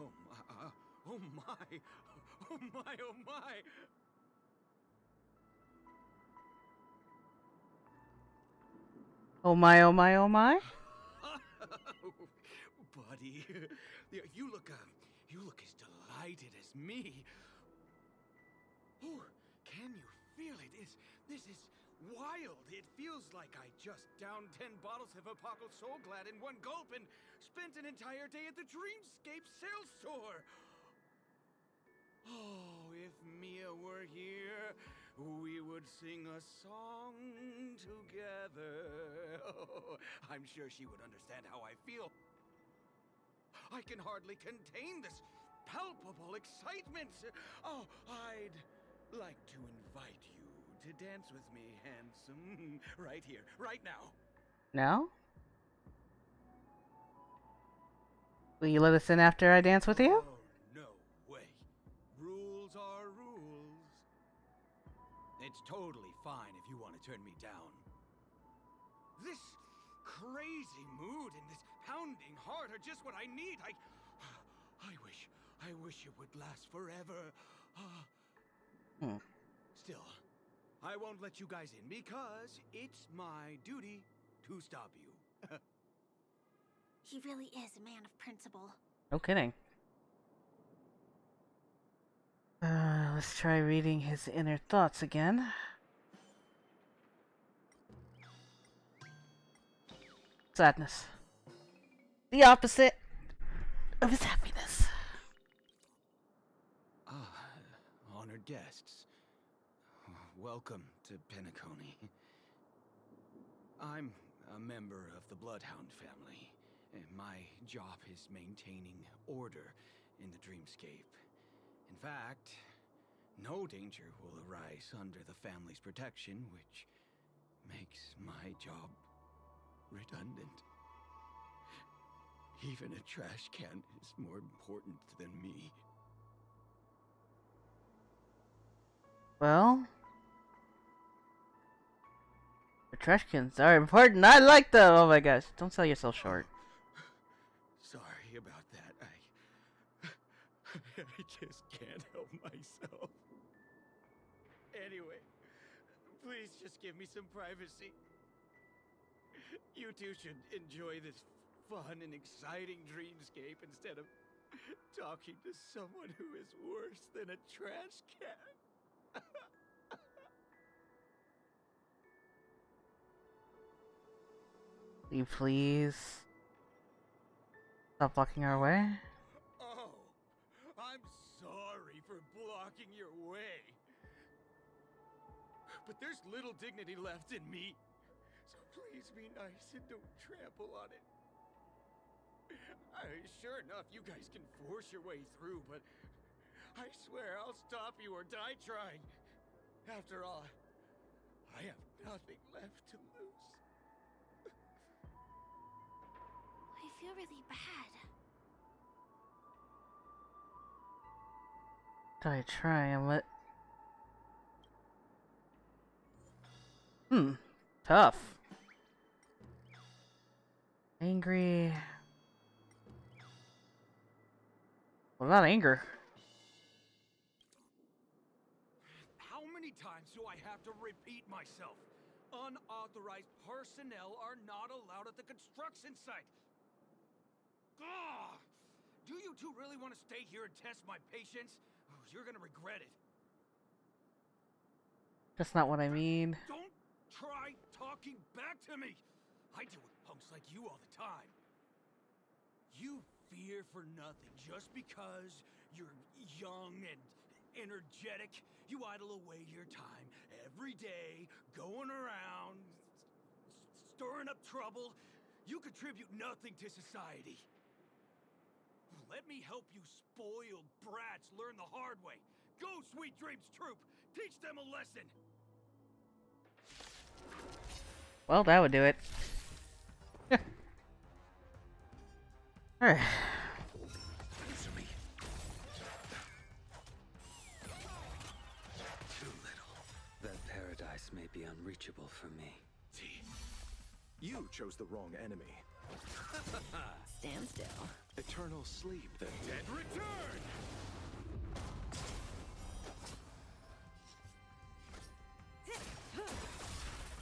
Oh my, oh my, oh my, oh my! Oh my, oh my, oh my? Buddy, you look as delighted as me. Oh, can you feel it? This is wild. It feels like I just downed 10 bottles of Apocalypse Soul Glad in one gulp and spent an entire day at the Dreamscape sales store. Oh, if Mia were here, we would sing a song together. Oh, I'm sure she would understand how I feel. I can hardly contain this palpable excitement. Oh, I'd like to invite you to dance with me, handsome. Right here, right now. No? Will you let us in after I dance with you? Oh, no way. Rules are rules. It's totally fine if you want to turn me down. This crazy mood and this pounding heart are just what I need. I wish it would last forever. Still, I won't let you guys in because it's my duty to stop you. He really is a man of principle. No kidding. Let's try reading his inner thoughts again. Sadness. The opposite of his happiness. Honored guests. Welcome to Penacony. I'm a member of the Bloodhound family, and my job is maintaining order in the dreamscape. In fact, no danger will arise under the family's protection, which makes my job redundant. Even a trash can is more important than me. Well, the trash cans are important. I like them. Oh my gosh! Don't sell yourself short. Sorry about that. I just can't help myself. Anyway, please just give me some privacy. You two should enjoy this fun and exciting dreamscape instead of talking to someone who is worse than a trash can. Will you please stop blocking our way? Oh, I'm sorry for blocking your way. But there's little dignity left in me. So please be nice and don't trample on it. Sure enough, you guys can force your way through, but I swear I'll stop you or die trying. After all, I have nothing left to lose. I feel really bad. Die trying? What? Tough. Angry. What about anger? How many times do I have to repeat myself? Unauthorized personnel are not allowed at the construction site. Ugh! Do you two really want to stay here and test my patience? You're gonna regret it. That's not what I mean. Don't try talking back to me! I deal with punks like you all the time. You fear for nothing just because you're young and energetic. You idle away your time every day, going around, stirring up trouble. You contribute nothing to society. Let me help you spoiled brats learn the hard way. Go, Sweet Dreams Troop! Teach them a lesson! Well, that would do it. Alright. Answer me. Too little. That paradise may be unreachable for me. You chose the wrong enemy. Stand still. Eternal sleep. The dead return!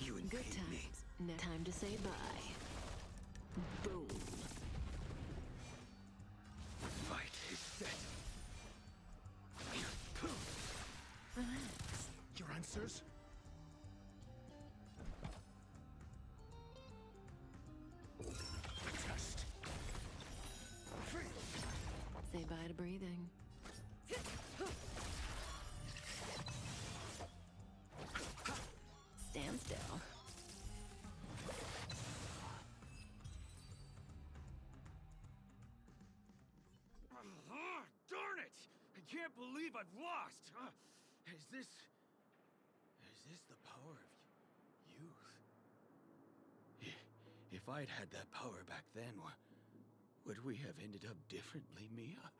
You Good invade me. times. No time to say bye. Boom. Fight is set. Relax. Your answers? Test. Say bye to breathing. can't believe I've lost! Is this the power of youth? If I'd had that power back then, would we have ended up differently, Mia?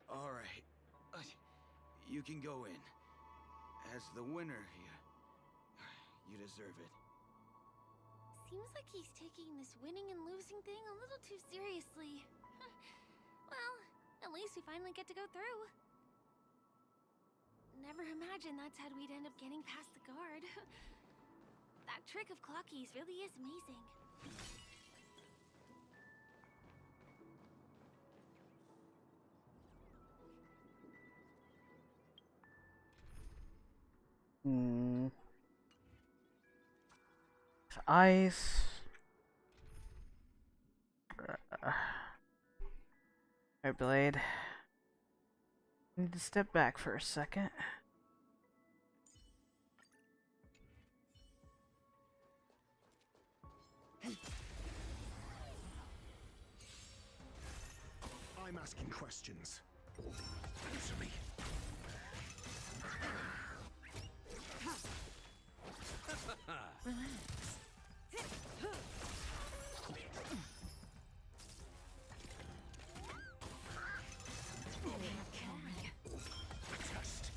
All right. You can go in. As the winner, you deserve it. Seems like he's taking this winning and losing thing a little too seriously. Well, at least we finally get to go through. Never imagined that's how we'd end up getting past the guard. That trick of Clocky's really is amazing. Ice. Alright, Blade. I need to step back for a second. I'm asking questions. Answer me. Test.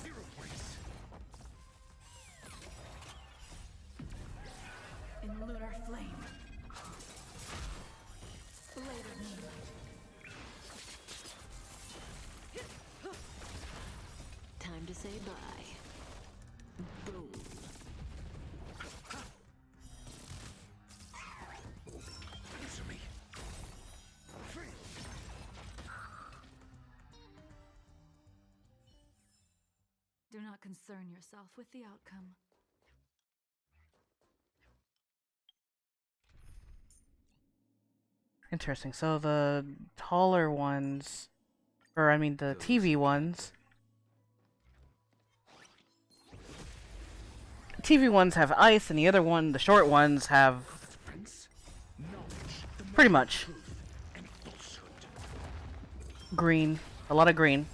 0 points. In lunar flame. Blade of moonlight. Time to say bye. Boom. Answer me. Do not concern yourself with the outcome. Interesting. So the taller ones, or I mean the TV ones. TV ones have ice, and the other one, the short ones, have pretty much green. A lot of green.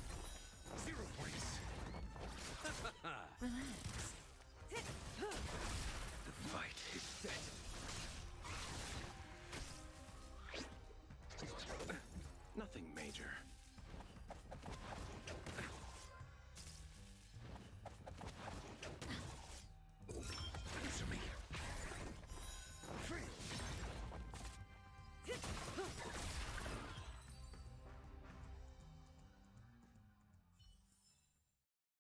Nothing major. Answer me.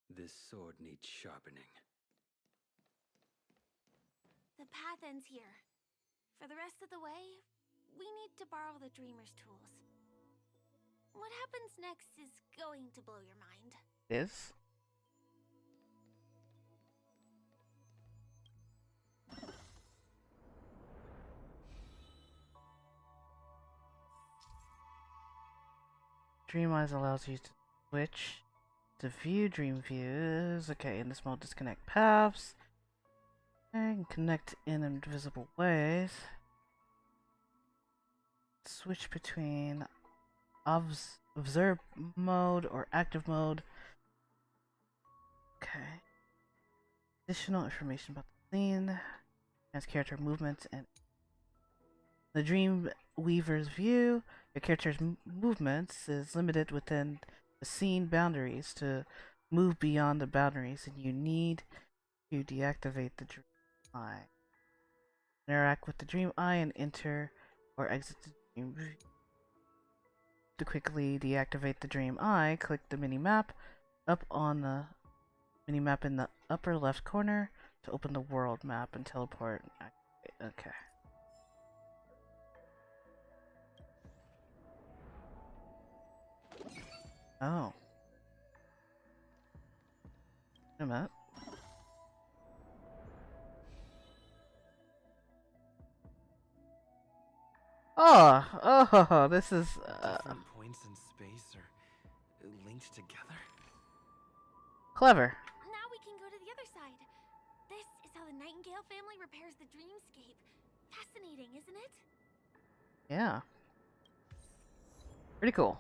This sword needs sharpening. The path ends here. For the rest of the way, we need to borrow the Dreamer's tools. What happens next is going to blow your mind. Is? Dream Eyes allows you to switch to view dream views. Okay, in this mode, disconnect paths and connect in invisible ways. Switch between observe mode or active mode. Okay. Additional information about the scene, as character movements, and the Dream Weaver's view. Your character's movements is limited within the scene boundaries. To move beyond the boundaries, and you need to deactivate the Dream Eye. Interact with the Dream Eye and enter or exit the Dream View. To quickly deactivate the Dream Eye, click the mini-map up on the mini-map in the upper left corner to open the world map and teleport. Okay. Oh. Wait a minute. Oh, this is Different points in space are linked together. Clever. Now we can go to the other side. This is how the Nightingale family repairs the dreamscape. Fascinating, isn't it? Yeah. Pretty cool.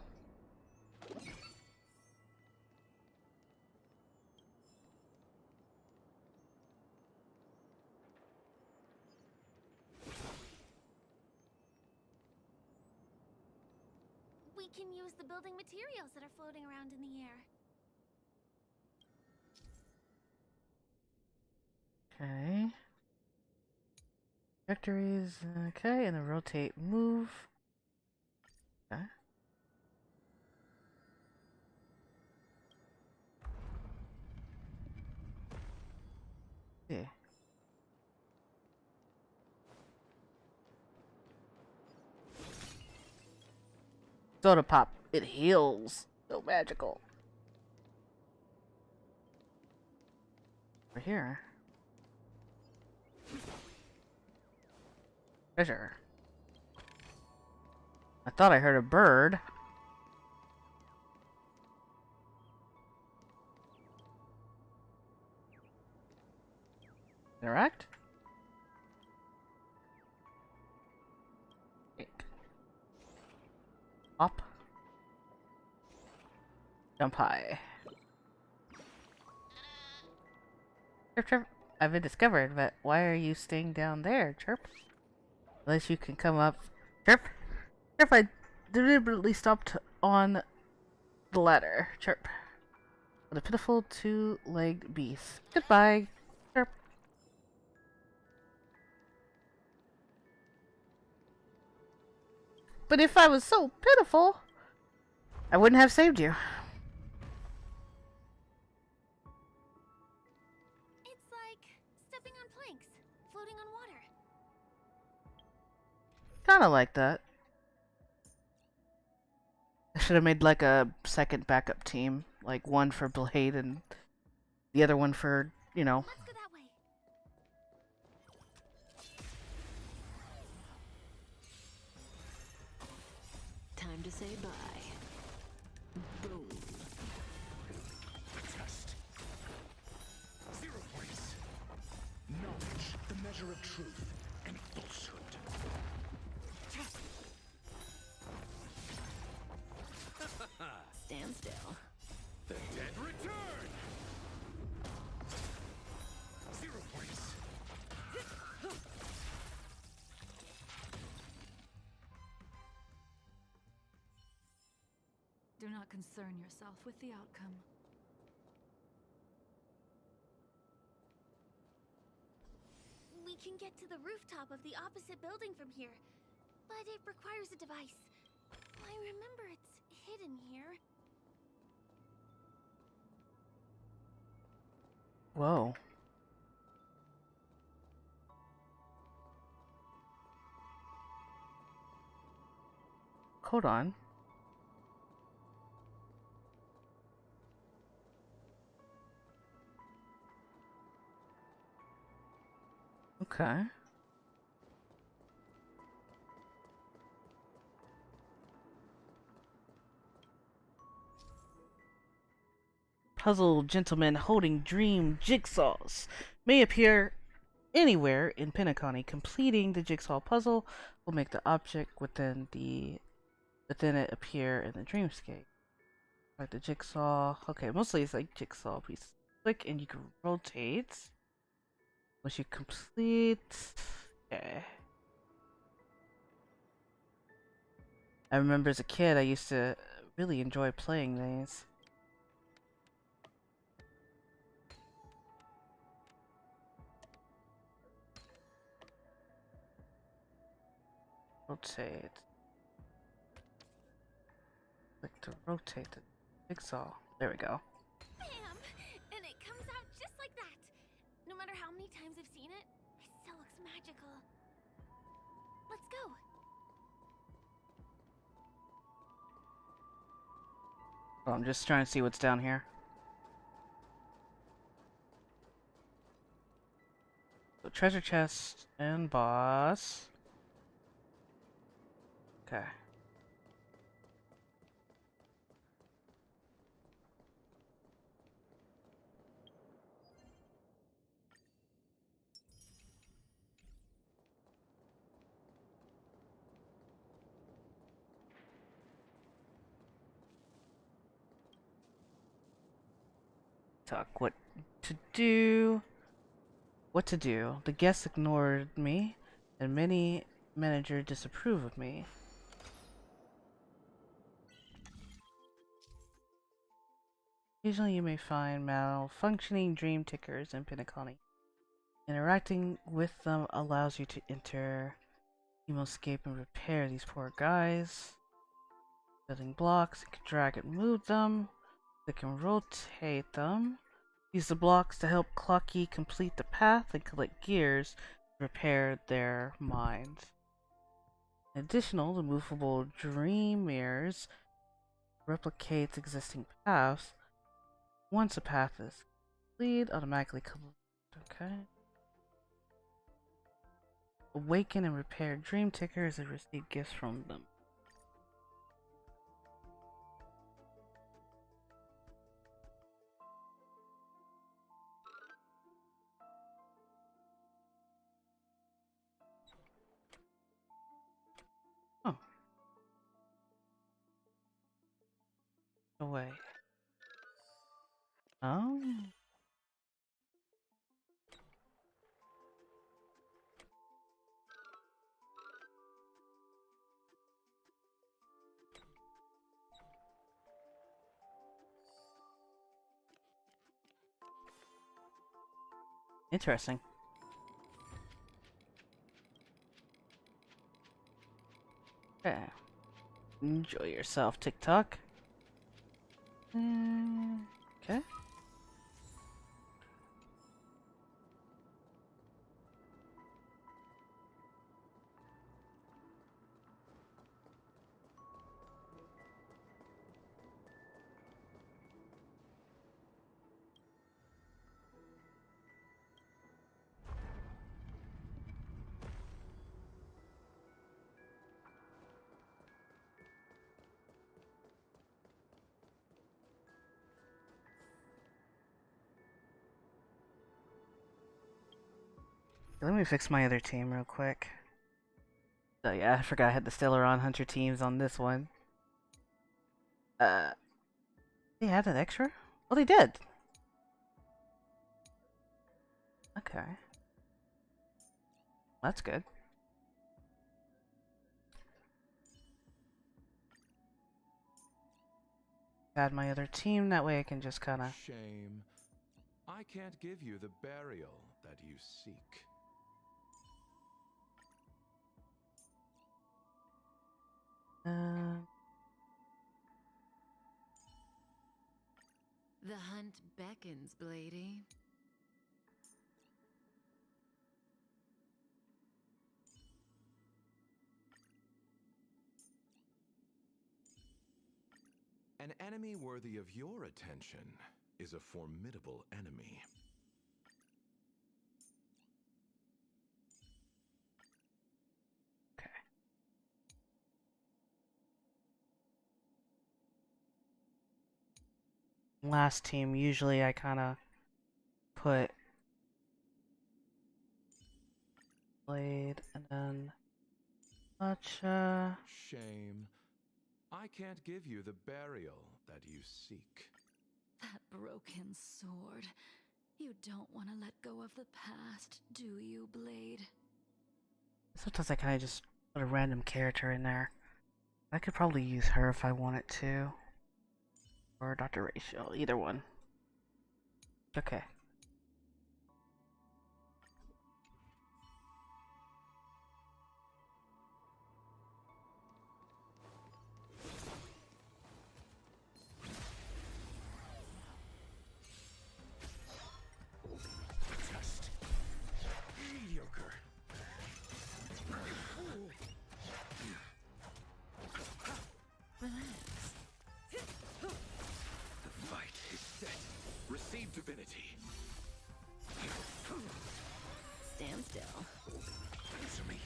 We can use the building materials that are floating around in the air. Okay. Trajectories. Okay, and then rotate, move. Okay. Yeah. Soda pop. It heals. So magical. Over here. Treasure. I thought I heard a bird. Interact? Hop. Jump high. Chirp, chirp. I've been discovered, but why are you staying down there, Chirp? Unless you can come up. Chirp. Chirp, I deliberately stopped on the ladder. Chirp. What a pitiful two-legged beast. Goodbye. Chirp. But if I was so pitiful, I wouldn't have saved you. It's like stepping on planks, floating on water. Kinda like that. I should have made like a second backup team. Like one for Blade and the other one for, you know. Let's go that way. Time to say bye. Boom. The test. 0 points. Knowledge, the measure of truth and falsehood. Stand still. The dead return! 0 points. Do not concern yourself with the outcome. We can get to the rooftop of the opposite building from here, but it requires a device. I remember it's hidden here. Whoa. Hold on. Okay. Puzzle gentlemen holding dream jigsaws may appear anywhere in Penacony. Completing the jigsaw puzzle will make the object within it appear in the dreamscape. Like the jigsaw. Okay, mostly it's like jigsaw piece. Click and you can rotate. Once you complete. Okay. I remember as a kid I used to really enjoy playing these. Rotate. Click to rotate the jigsaw. There we go. Bam! And it comes out just like that. No matter how many times I've seen it, it still looks magical. Let's go. Oh, I'm just trying to see what's down here. So treasure chest and boss. Okay. TikTok what to do. What to do. The guests ignored me, and many managers disapprove of me. Occasionally you may find malfunctioning dream tickers in Penacony. Interacting with them allows you to enter Emoscape and repair these poor guys. Building blocks, you can drag and move them. You can rotate them. Use the blocks to help Clucky complete the path and collect gears to repair their minds. Additional, the movable dream mirrors replicates existing paths. Once a path is complete, automatically complete. Okay. Awaken and repair dream tickers and receive gifts from them. Oh. Away. Oh. Interesting. Okay. Enjoy yourself, TikTok. Okay. Let me fix my other team real quick. Oh yeah, I forgot I had the Stellaron Hunter teams on this one. They added extra? Oh, they did! Okay. That's good. Add my other team, that way I can just kinda... Shame. I can't give you the burial that you seek. The hunt beckons, Blady. An enemy worthy of your attention is a formidable enemy. Last team, usually I kinda put Blade and then Gotcha. Shame. I can't give you the burial that you seek. That broken sword. You don't want to let go of the past, do you, Blade? Sometimes I kinda just put a random character in there. I could probably use her if I wanted to. Or Dr. Rachel, either one. Okay. Just mediocre. Relax. The fight is set. Receive divinity. Stand still. Answer me.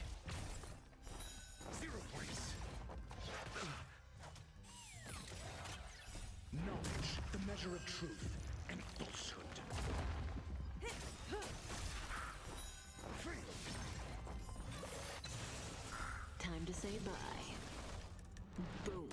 0 points. Knowledge, the measure of truth and falsehood. Time to say bye. Boom.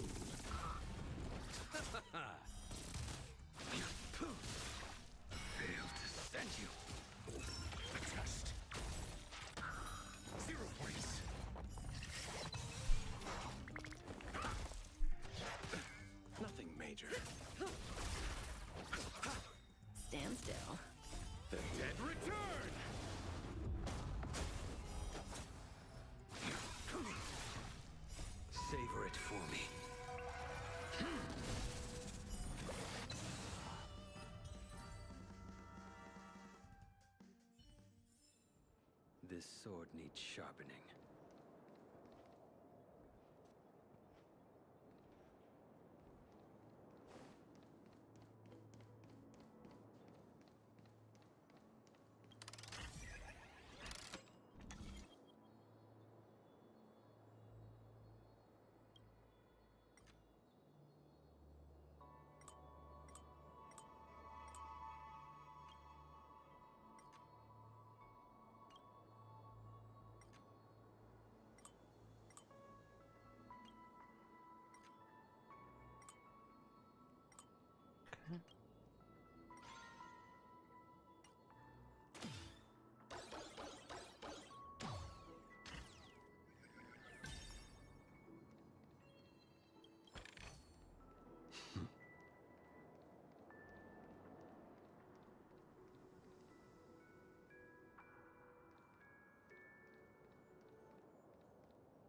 this sword needs sharpening.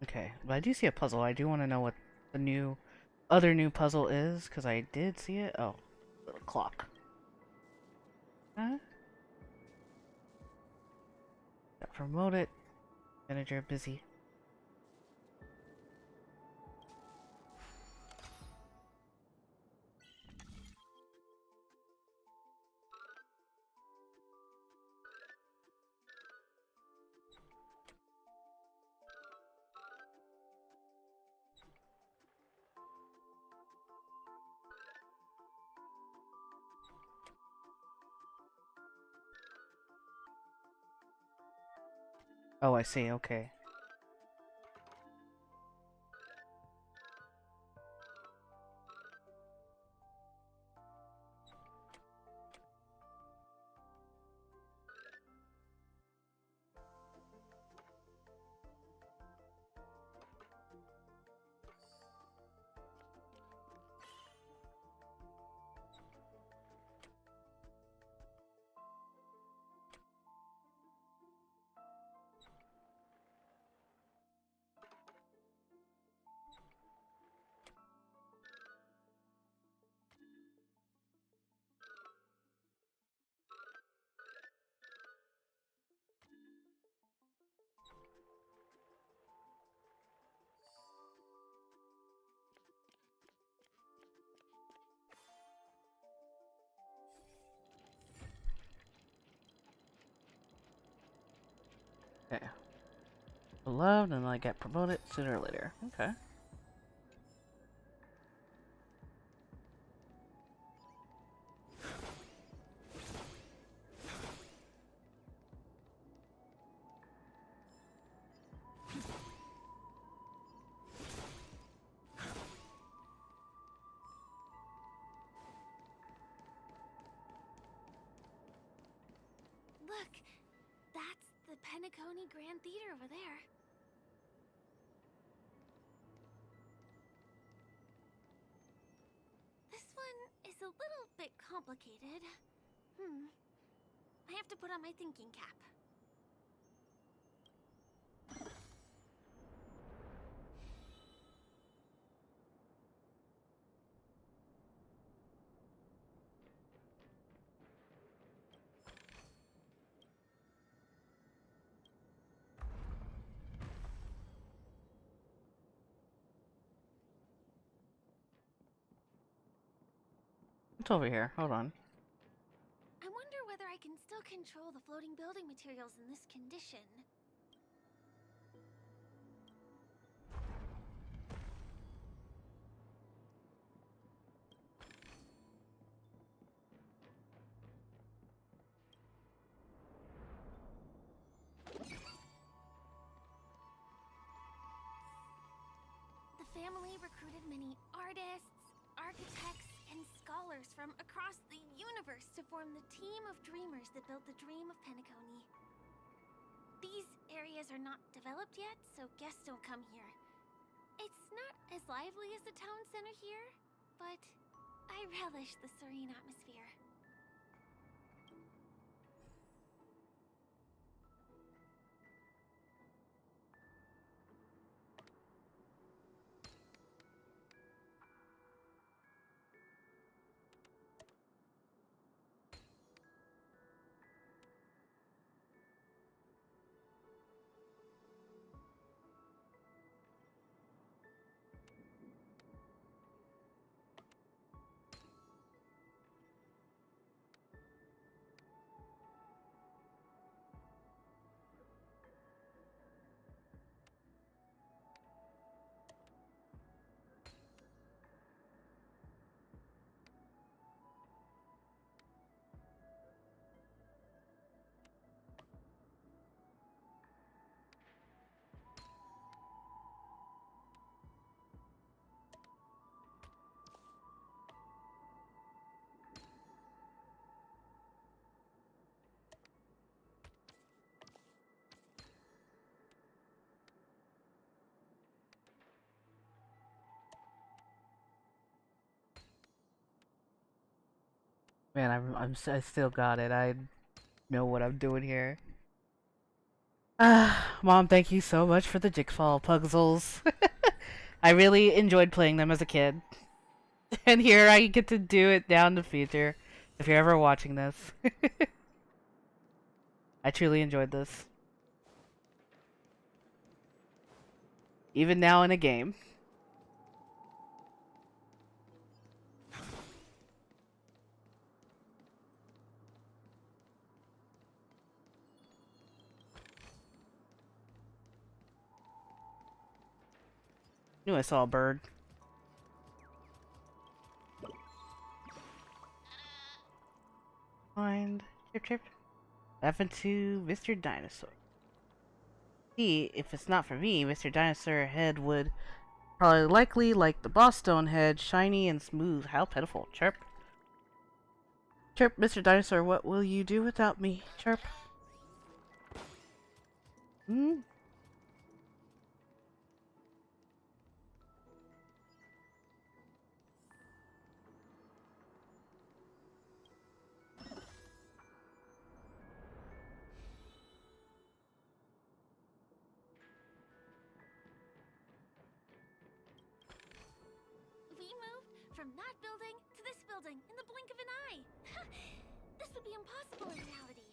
Okay, but I do see a puzzle. I do want to know what the other new puzzle is, because I did see it. Oh, little clock. Huh? Got promoted. Manager busy. Oh, I see. Okay. Okay. Beloved, and I get promoted sooner or later. Okay. Look, that's the Penacony Grand Theater over there. This one is a little bit complicated. I have to put on my thinking cap. It's over here. Hold on. I wonder whether I can still control the floating building materials in this condition. The family recruited many artists, architects, and scholars from across the universe to form the team of dreamers that built the dream of Penacony. These areas are not developed yet, so guests don't come here. It's not as lively as the town center here, but I relish the serene atmosphere. Man, I still got it. I know what I'm doing here. Mom, thank you so much for the jigsaw puzzles. I really enjoyed playing them as a kid. And here I get to do it now in the future. If you're ever watching this. I truly enjoyed this. Even now in a game. Knew I saw a bird. Find Chip Chip. What happened to Mr. Dinosaur? See, if it's not for me, Mr. Dinosaur head would probably likely like the Boss Stone head, shiny and smooth. How pitiful. Chirp. Chirp, Mr. Dinosaur, what will you do without me? Chirp. Hmm? We moved from that building to this building in the blink of an eye. This would be impossible in reality.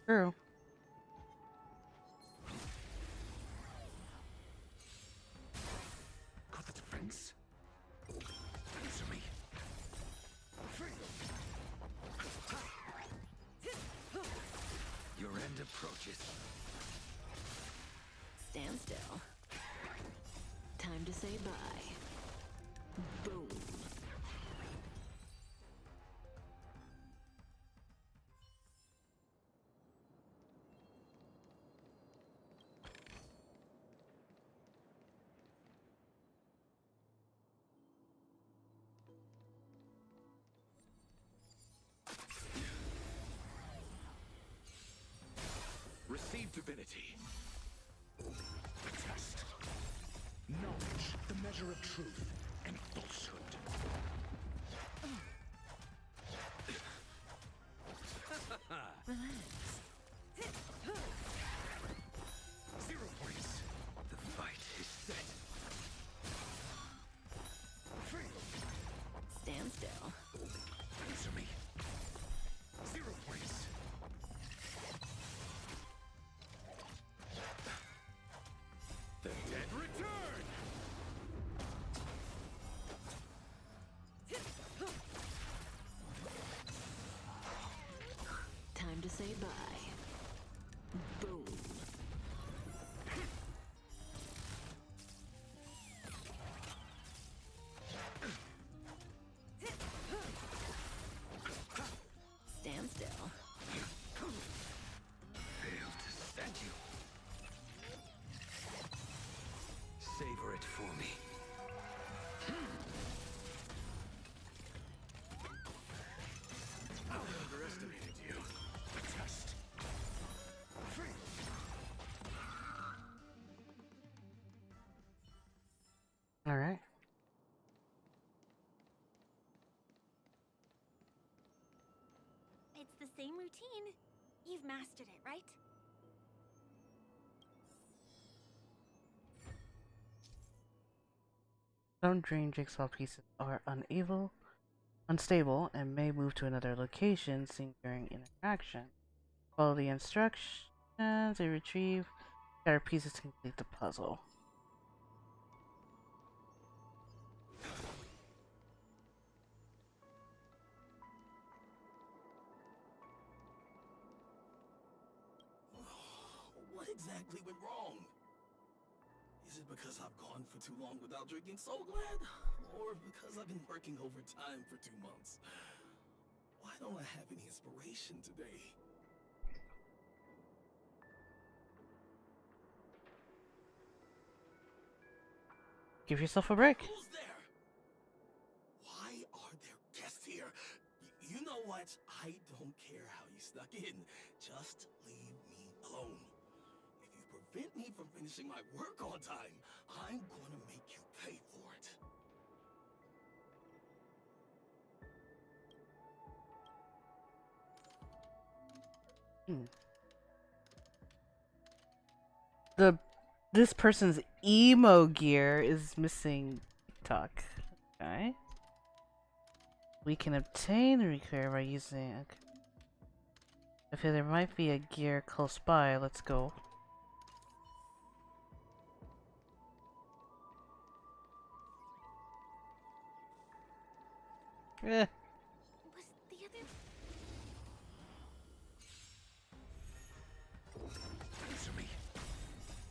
True. Got the defense. Answer me. Your end approaches. Stand still. Time to say bye. Boom. Receive divinity. A test. Knowledge, the measure of truth and falsehood. Relax. 0 points. The fight is set. Stand still. Answer me. 0 points. The dead return! Time to say bye. Boom. Stand still. Failed to stand you. Savor it for me. I underestimated you. A test. Alright. It's the same routine. You've mastered it, right? Some dream jigsaw pieces are unstable, and may move to another location seen during interaction. Follow the instructions and retrieve scattered pieces to complete the puzzle. What exactly went wrong? Is it because I've gone for too long without drinking Soul Glad? Or because I've been working overtime for 2 months? Why don't I have any inspiration today? Give yourself a break. Who's there? Why are there guests here? You know what? I don't care how you snuck in. Just leave me alone. If you prevent me from finishing my work on time, I'm gonna make you pay for it. Hmm. This person's emo gear is missing TikTok. Okay. We can obtain the repair by using. Okay. I feel there might be a gear close by. Let's go. Eh. Was the other... Answer me.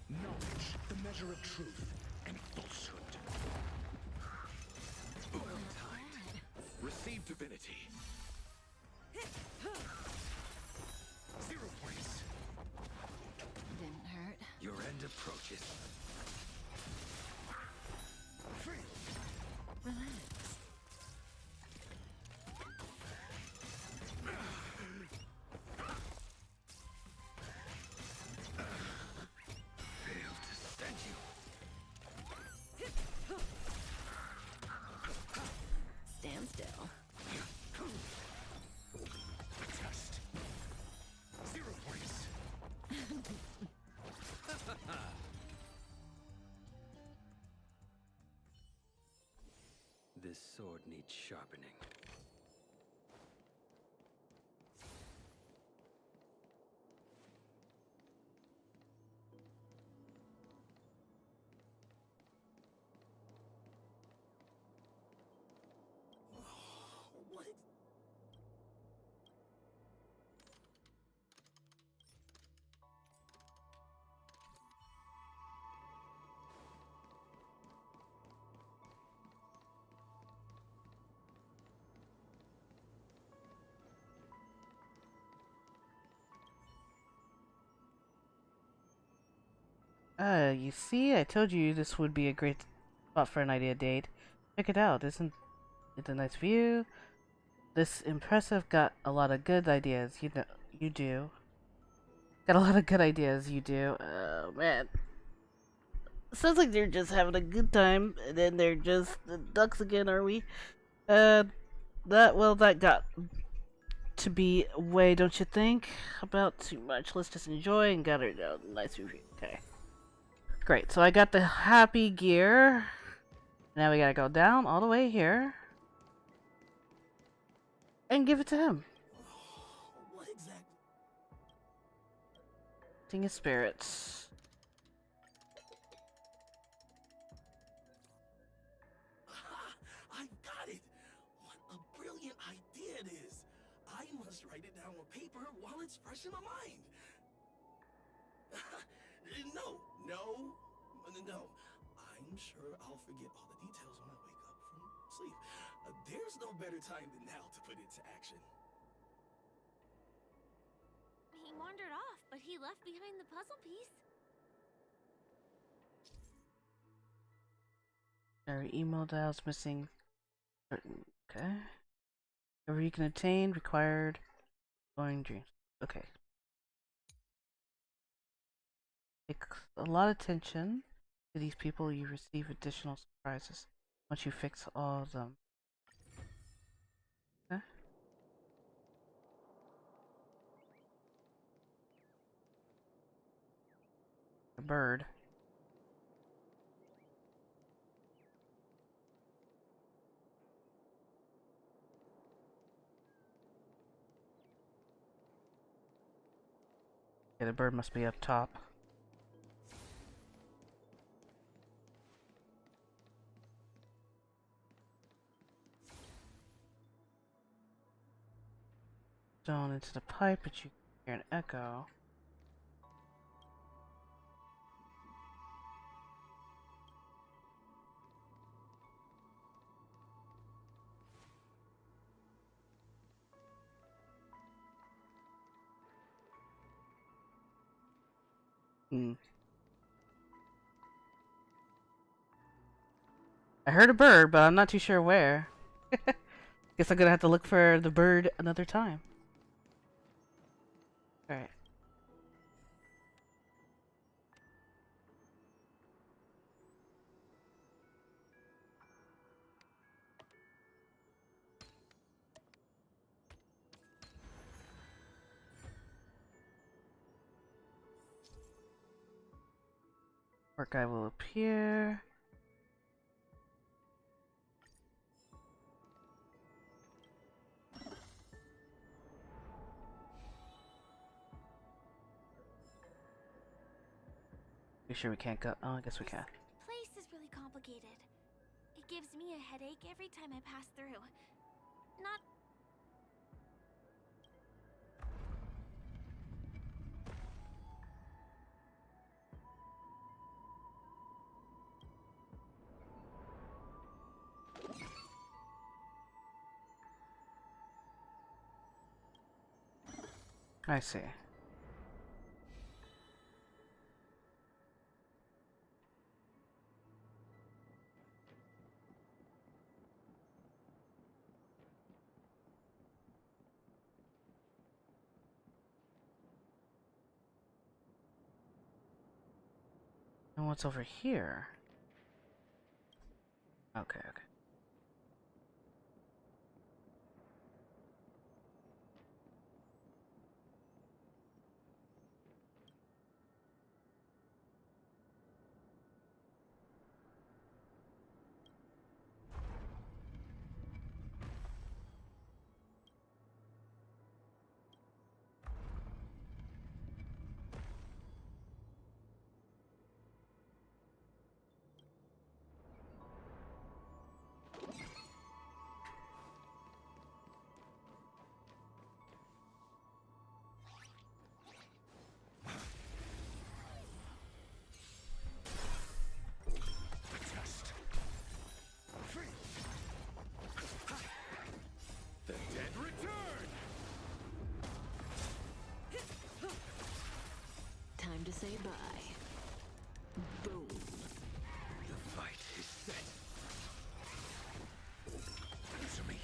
Knowledge, the measure of truth and falsehood. Well timed. Receive divinity. 0 points. Didn't hurt. Your end approaches. Relax. Failed to stand you. Stand still. Just 0 points. This sword needs sharpening. What? You see, I told you this would be a great spot for an idea date. Check it out, isn't it a nice view? This impressive got a lot of good ideas, you know, you do. Got a lot of good ideas, you do. Oh, man. Sounds like they're just having a good time, and then they're just the ducks again, are we? That got to be way, don't you think? About too much. Let's just enjoy and got a nice review. Okay. Great, so I got the happy gear. Now we gotta go down all the way here. And give it to him. What exactly? Sing his spirits. I got it! What a brilliant idea it is! I must write it down on paper while it's fresh in my mind. No. I'm sure I'll forget all the details when I wake up from sleep. There's no better time than now to put it to action. He wandered off, but he left behind the puzzle piece. Sorry, email dials missing. Okay. Whatever you can attain, required. Going dreams. Okay. Take a lot of attention to these people. You receive additional surprises once you fix all of them. Okay. A bird. Yeah, the bird must be up top. Down into the pipe, but you hear an echo. Hmm. I heard a bird, but I'm not too sure where. Guess I'm gonna have to look for the bird another time. Alright. Our guy will appear. Be sure we can't go. Oh, I guess we can. Place is really complicated. It gives me a headache every time I pass through. Not... I see. And what's over here? Okay, okay. The dead return! Time to say bye. Boom. The fight is set. Answer me.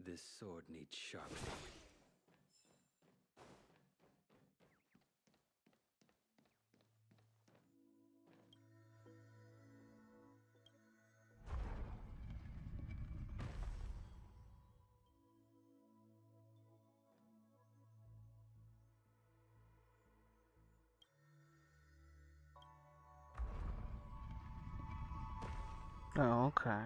This sword needs sharpening. Oh, okay.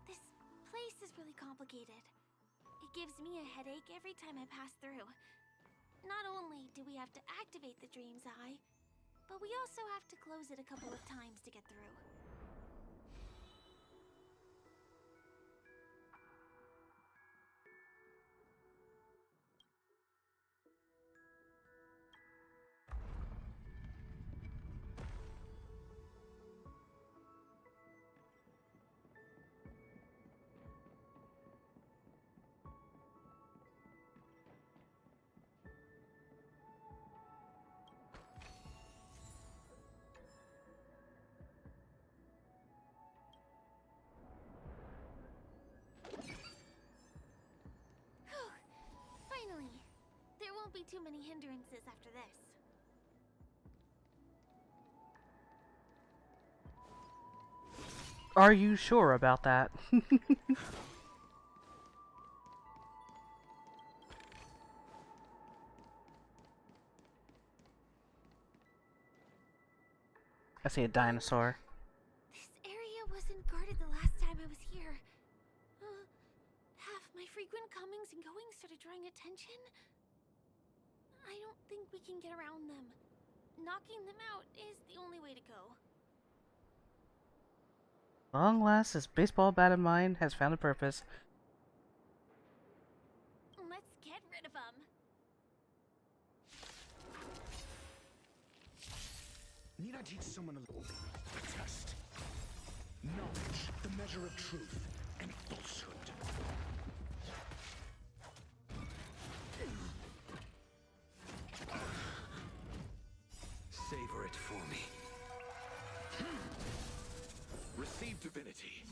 This place is really complicated. It gives me a headache every time I pass through. Not only do we have to activate the Dream's Eye, but we also have to close it a couple of times to get through. Finally! There won't be too many hindrances after this. Are you sure about that? I see a dinosaur. This area wasn't guarded the last time I was here. Have my frequent comings and goings started drawing attention? I don't think we can get around them. Knocking them out is the only way to go. Long last, this baseball bat of mine has found a purpose. Let's get rid of them. Need I teach someone a test? Knowledge, the measure of truth and falsehood. Savor it for me. Receive divinity.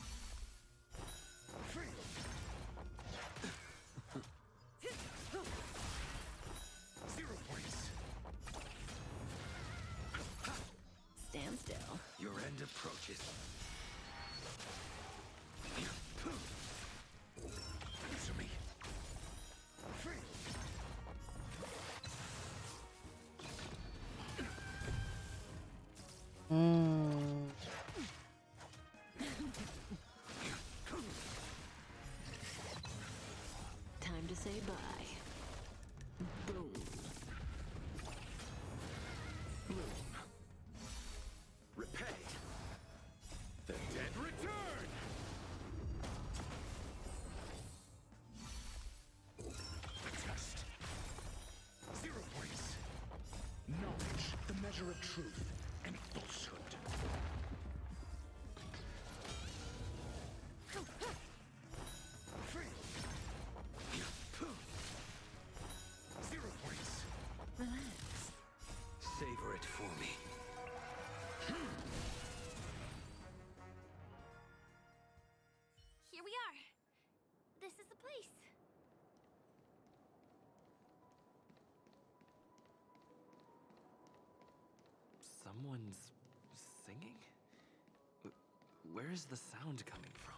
say bye. Boom. Bloom. Repay. The dead return! Test. 0 points. Knowledge, the measure of truth and falsehood. Fail. 0 points. Relax. Savor it for me. Here we are. This is the place. Someone's singing? Where is the sound coming from?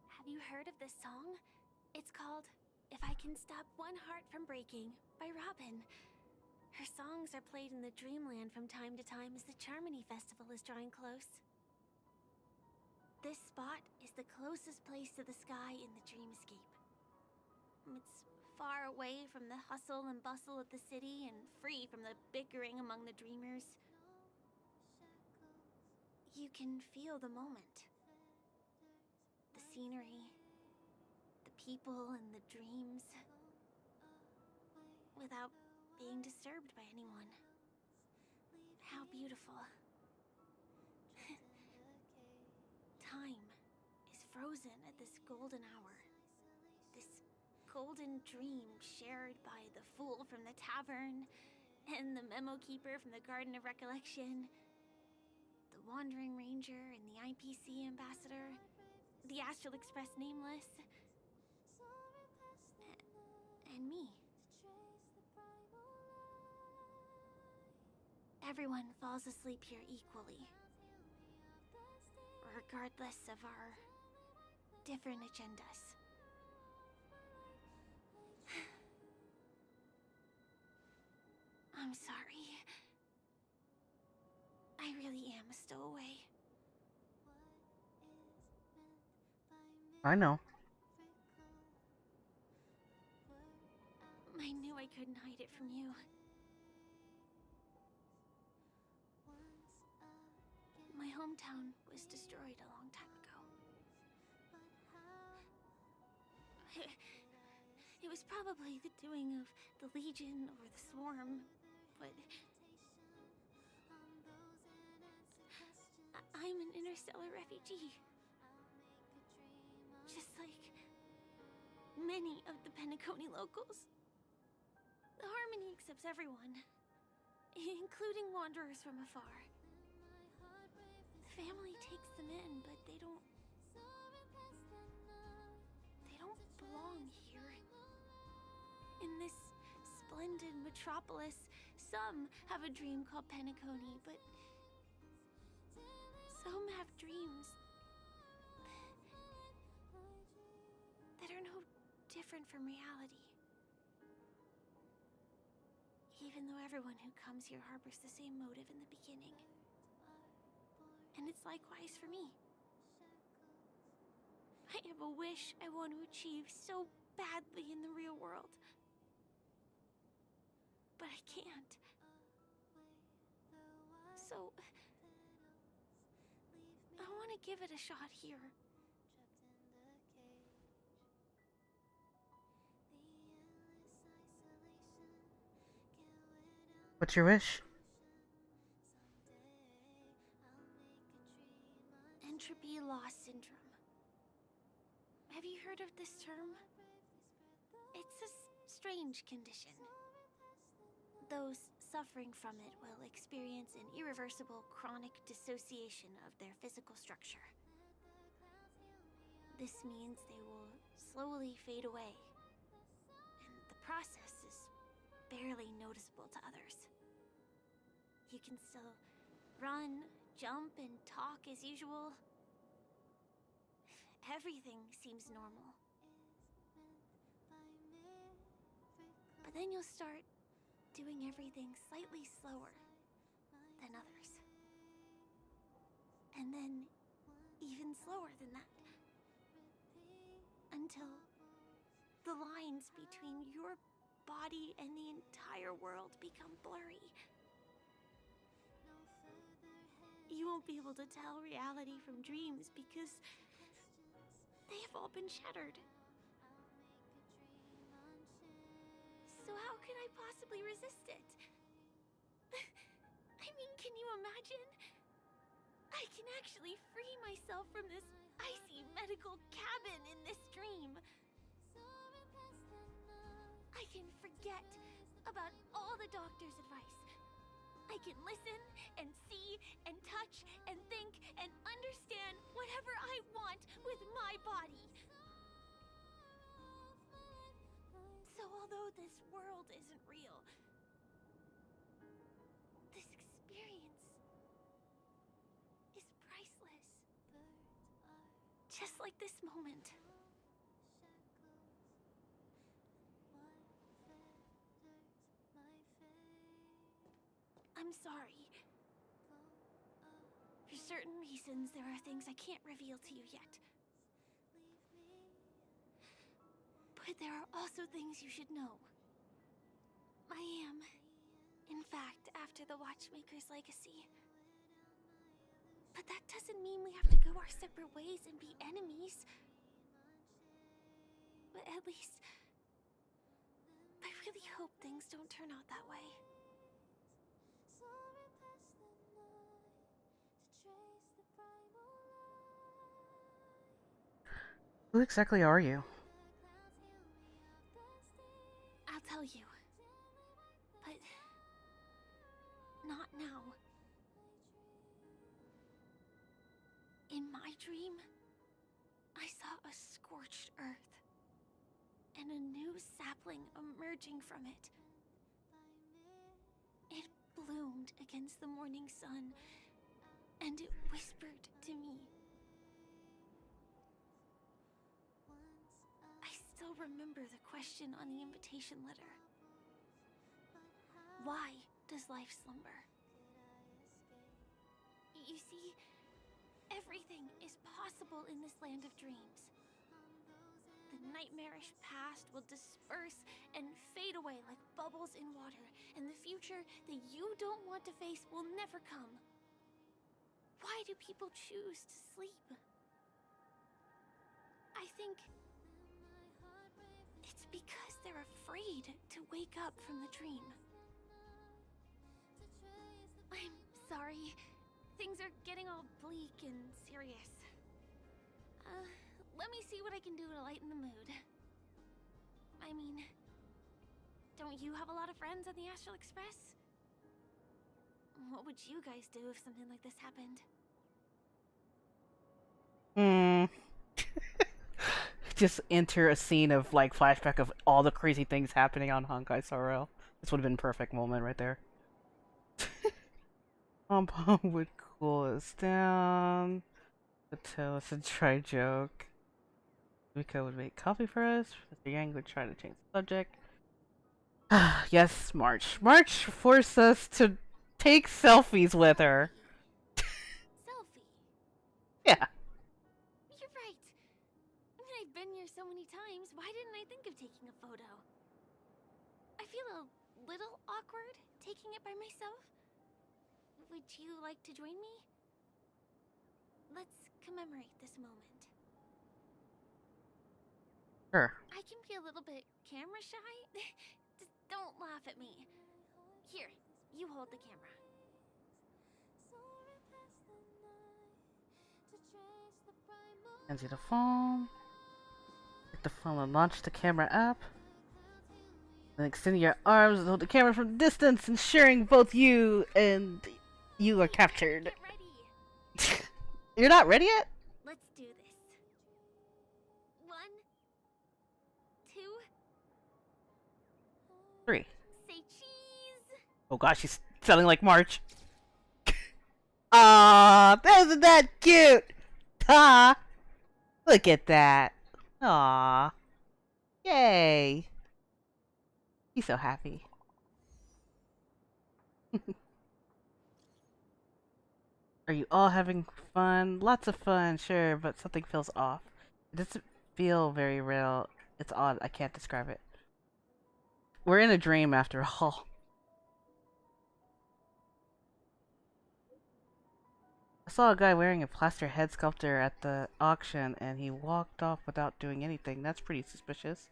Have you heard of this song? It's called If I Can Stop One Heart from Breaking by Robin. Her songs are played in the Dreamland from time to time as the Charmony Festival is drawing close. This spot is the closest place to the sky in the dreamscape. It's far away from the hustle and bustle of the city and free from the bickering among the dreamers. You can feel the moment. The scenery, the people and the dreams, without being disturbed by anyone. How beautiful. Time is frozen at this golden hour. This golden dream shared by the fool from the tavern, and the memo keeper from the Garden of Recollection, the Wandering Ranger and the IPC ambassador, the Astral Express Nameless, and me. Everyone falls asleep here equally, regardless of our different agendas. I'm sorry. I really am a stowaway. I know. I knew I couldn't hide it from you. My hometown was destroyed a long time ago. It was probably the doing of the Legion or the Swarm, but I'm an interstellar refugee. Just like many of the Penacony locals. The Harmony accepts everyone, including wanderers from afar. The family takes them in, but they don't belong here. In this splendid metropolis, some have a dream called Penacony, but some have dreams that are no different from reality. Even though everyone who comes here harbors the same motive in the beginning. And it's likewise for me. I have a wish I want to achieve so badly in the real world. But I can't. So I want to give it a shot here. What's your wish? Entropy loss syndrome. Have you heard of this term? It's a strange condition. Those suffering from it will experience an irreversible chronic dissociation of their physical structure. This means they will slowly fade away, and the process is barely noticeable to others. You can still run, jump, and talk as usual. Everything seems normal. But then you'll start doing everything slightly slower than others. And then even slower than that. Until the lines between your body and the entire world become blurry. You won't be able to tell reality from dreams because they have all been shattered. So how could I possibly resist it? I mean, can you imagine? I can actually free myself from this icy medical cabin in this dream. I can forget about all the doctor's advice. I can listen and see and touch and think and understand whatever I want with my body. So although this world isn't real, this experience is priceless. Just like this moment. I'm sorry. For certain reasons, there are things I can't reveal to you yet. But there are also things you should know. I am, in fact, after the Watchmaker's legacy. But that doesn't mean we have to go our separate ways and be enemies. But at least, I really hope things don't turn out that way. Who exactly are you? I'll tell you. But not now. In my dream, I saw a scorched earth and a new sapling emerging from it. It bloomed against the morning sun, and it whispered to me. I still remember the question on the invitation letter. Why does life slumber? You see, everything is possible in this land of dreams. The nightmarish past will disperse and fade away like bubbles in water, and the future that you don't want to face will never come. Why do people choose to sleep? I think it's because they're afraid to wake up from the dream. I'm sorry. Things are getting all bleak and serious. Let me see what I can do to lighten the mood. I mean, don't you have a lot of friends on the Astral Express? What would you guys do if something like this happened? Just enter a scene of like flashback of all the crazy things happening on Honkai Star Rail. This would have been a perfect moment right there. Pom would cool us down. Would tell us a dry joke. Mika would make coffee for us. Mr. Yang would try to change the subject. Yes, March. March forced us to take selfies with her. Selfie? Yeah. You're right. I mean, I've been here so many times. Why didn't I think of taking a photo? I feel a little awkward taking it by myself. Would you like to join me? Let's commemorate this moment. Sure. I can be a little bit camera shy. Just don't laugh at me. Here, you hold the camera. Empty the phone. Take the phone and launch the camera app. Then extend your arms and hold the camera from a distance, ensuring both you and you are captured. You're not ready yet? Let's do this. 1, 2, 3. say cheese. Oh gosh, she's sounding like March. Aww, isn't that cute? Ha! Look at that. Aww. Yay. He's so happy. Are you all having fun? Lots of fun, sure, but something feels off. It doesn't feel very real. It's odd. I can't describe it. We're in a dream after all. I saw a guy wearing a plaster head sculptor at the auction and he walked off without doing anything. That's pretty suspicious.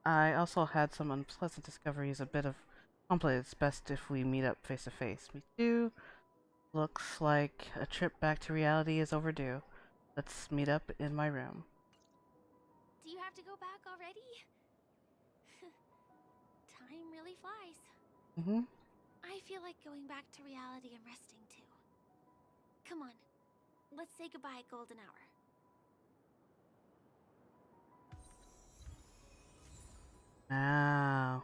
I also had some unpleasant discoveries. A bit of conflict. It's best if we meet up face to face. Me too. Looks like a trip back to reality is overdue. Let's meet up in my room. Do you have to go back already? Time really flies. Mm-hmm. I feel like going back to reality and resting too. Come on, let's say goodbye, Golden Hour. Wow.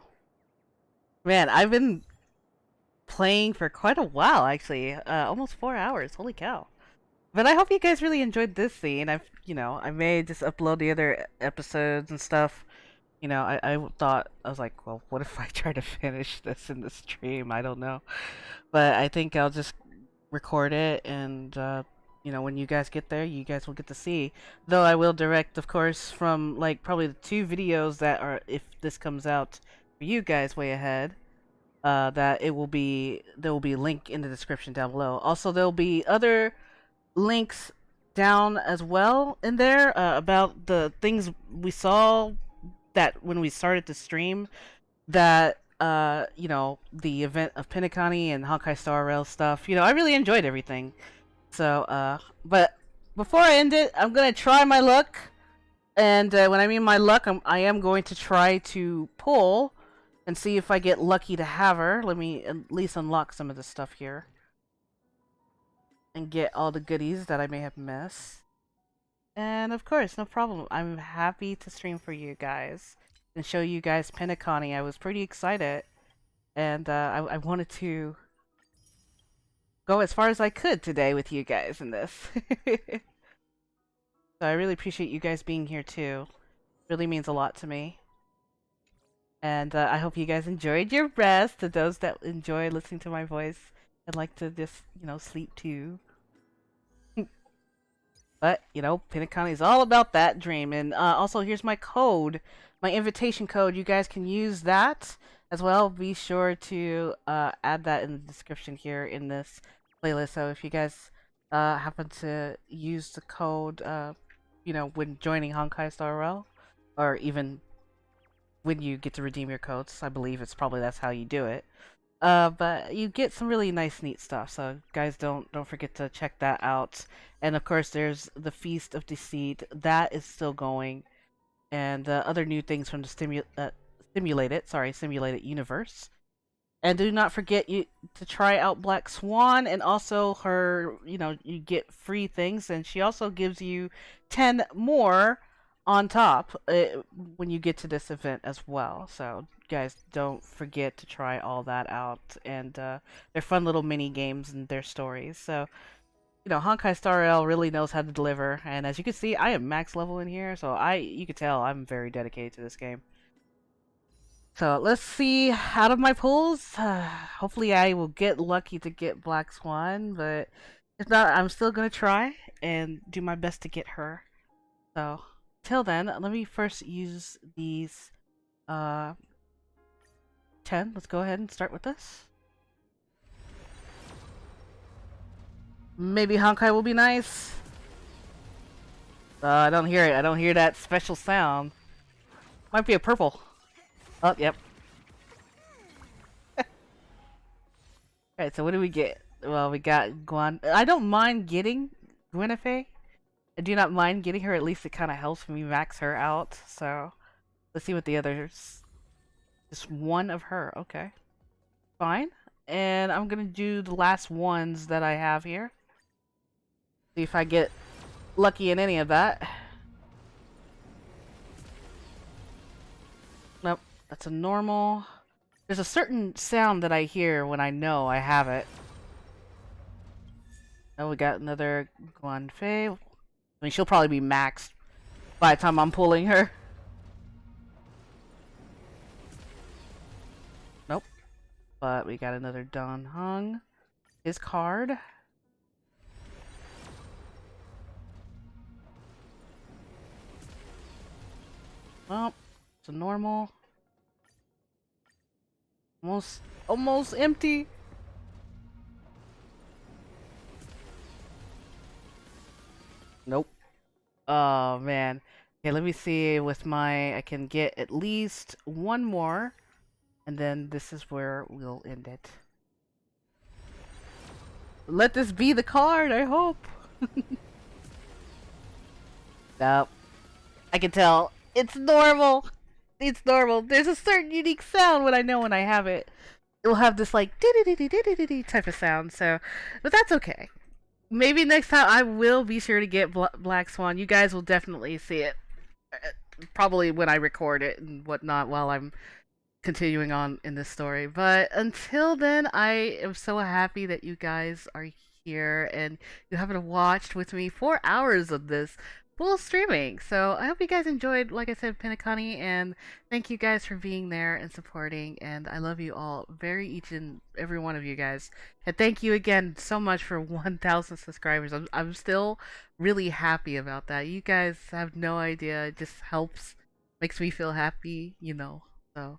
Man, I've been playing for quite a while, actually. Almost 4 hours. Holy cow. But I hope you guys really enjoyed this scene. I may just upload the other episodes and stuff. I thought, I was like, well, what if I try to finish this in the stream? I don't know. But I think I'll just record it and, when you guys get there, you guys will get to see. Though I will direct, of course, from, like, probably the 2 videos that are, if this comes out for you guys way ahead, that there will be a link in the description down below. Also, there'll be other links down as well in there about the things we saw that when we started the stream, that the event of Penacony and Honkai Star Rail stuff. I really enjoyed everything. So but before I end it, I'm gonna try my luck, and when I mean my luck, I am going to try to pull and see if I get lucky to have her. Let me at least unlock some of the stuff here and get all the goodies that I may have missed. And of course, no problem. I'm happy to stream for you guys and show you guys Penacony. I was pretty excited, and I wanted to go as far as I could today with you guys in this. So I really appreciate you guys being here too. Really means a lot to me. And I hope you guys enjoyed your rest. To those that enjoy listening to my voice and like to just, sleep too. But, Penacony is all about that dream. And also, here's my code, my invitation code. You guys can use that as well. Be sure to add that in the description here in this playlist. So if you guys happen to use the code, when joining Honkai Star Rail, or even when you get to redeem your codes, I believe that's how you do it. But you get some really nice, neat stuff. So guys, don't forget to check that out. And of course, there's the Feast of Deceit that is still going, and other new things from the simulated universe. And do not forget to try out Black Swan, and also her. You get free things, and she also gives you 10 more on top when you get to this event as well. So guys, don't forget to try all that out, and they're fun little mini games and their stories. So Honkai Star Rail really knows how to deliver, and as you can see, I am max level in here, so you can tell I'm very dedicated to this game. So let's see out of my pulls. Hopefully I will get lucky to get Black Swan, but if not, I'm still gonna try and do my best to get her. So till then, let me first use these 10. Let's go ahead and start with this. Maybe Honkai will be nice. I don't hear it. I don't hear that special sound. Might be a purple. Oh, yep. Alright, so what do we get? Well, we got Guan. I don't mind getting Guinevere. I do not mind getting her. At least it kind of helps me max her out. So let's see what the others. Just one of her. Okay. Fine. And I'm going to do the last ones that I have here. See if I get lucky in any of that. Nope. That's a normal. There's a certain sound that I hear when I know I have it. Oh, we got another Guanfei. I mean, she'll probably be maxed by the time I'm pulling her. But we got another Don Hung. His card. Well, it's a normal. Almost empty. Nope. Oh man. Okay, let me see with my I can get at least one more, and then this is where we'll end it. Let this be the card, I hope. Nope. I can tell. It's normal. It's normal. There's a certain unique sound when I know when I have it. It will have this like type of sound, so but that's okay. Maybe next time I will be sure to get Black Swan. You guys will definitely see it. Probably when I record it and whatnot while I'm continuing on in this story. But until then, I am so happy that you guys are here and you haven't watched with me 4 hours of this full streaming. So I hope you guys enjoyed, like I said, Penacony, and thank you guys for being there and supporting. And I love you all, each and every one of you guys. And thank you again so much for 1,000 subscribers. I'm still really happy about that. You guys have no idea. It just helps, makes me feel happy, you know. So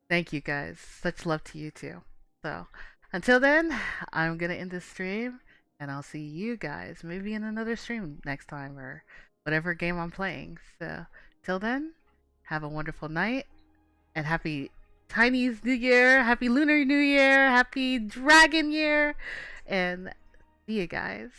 thank you guys. Such love to you too. So until then, I'm gonna end this stream, and I'll see you guys maybe in another stream next time or whatever game I'm playing. So till then, have a wonderful night and happy Chinese New Year, happy Lunar New Year, happy Dragon Year, and see you guys.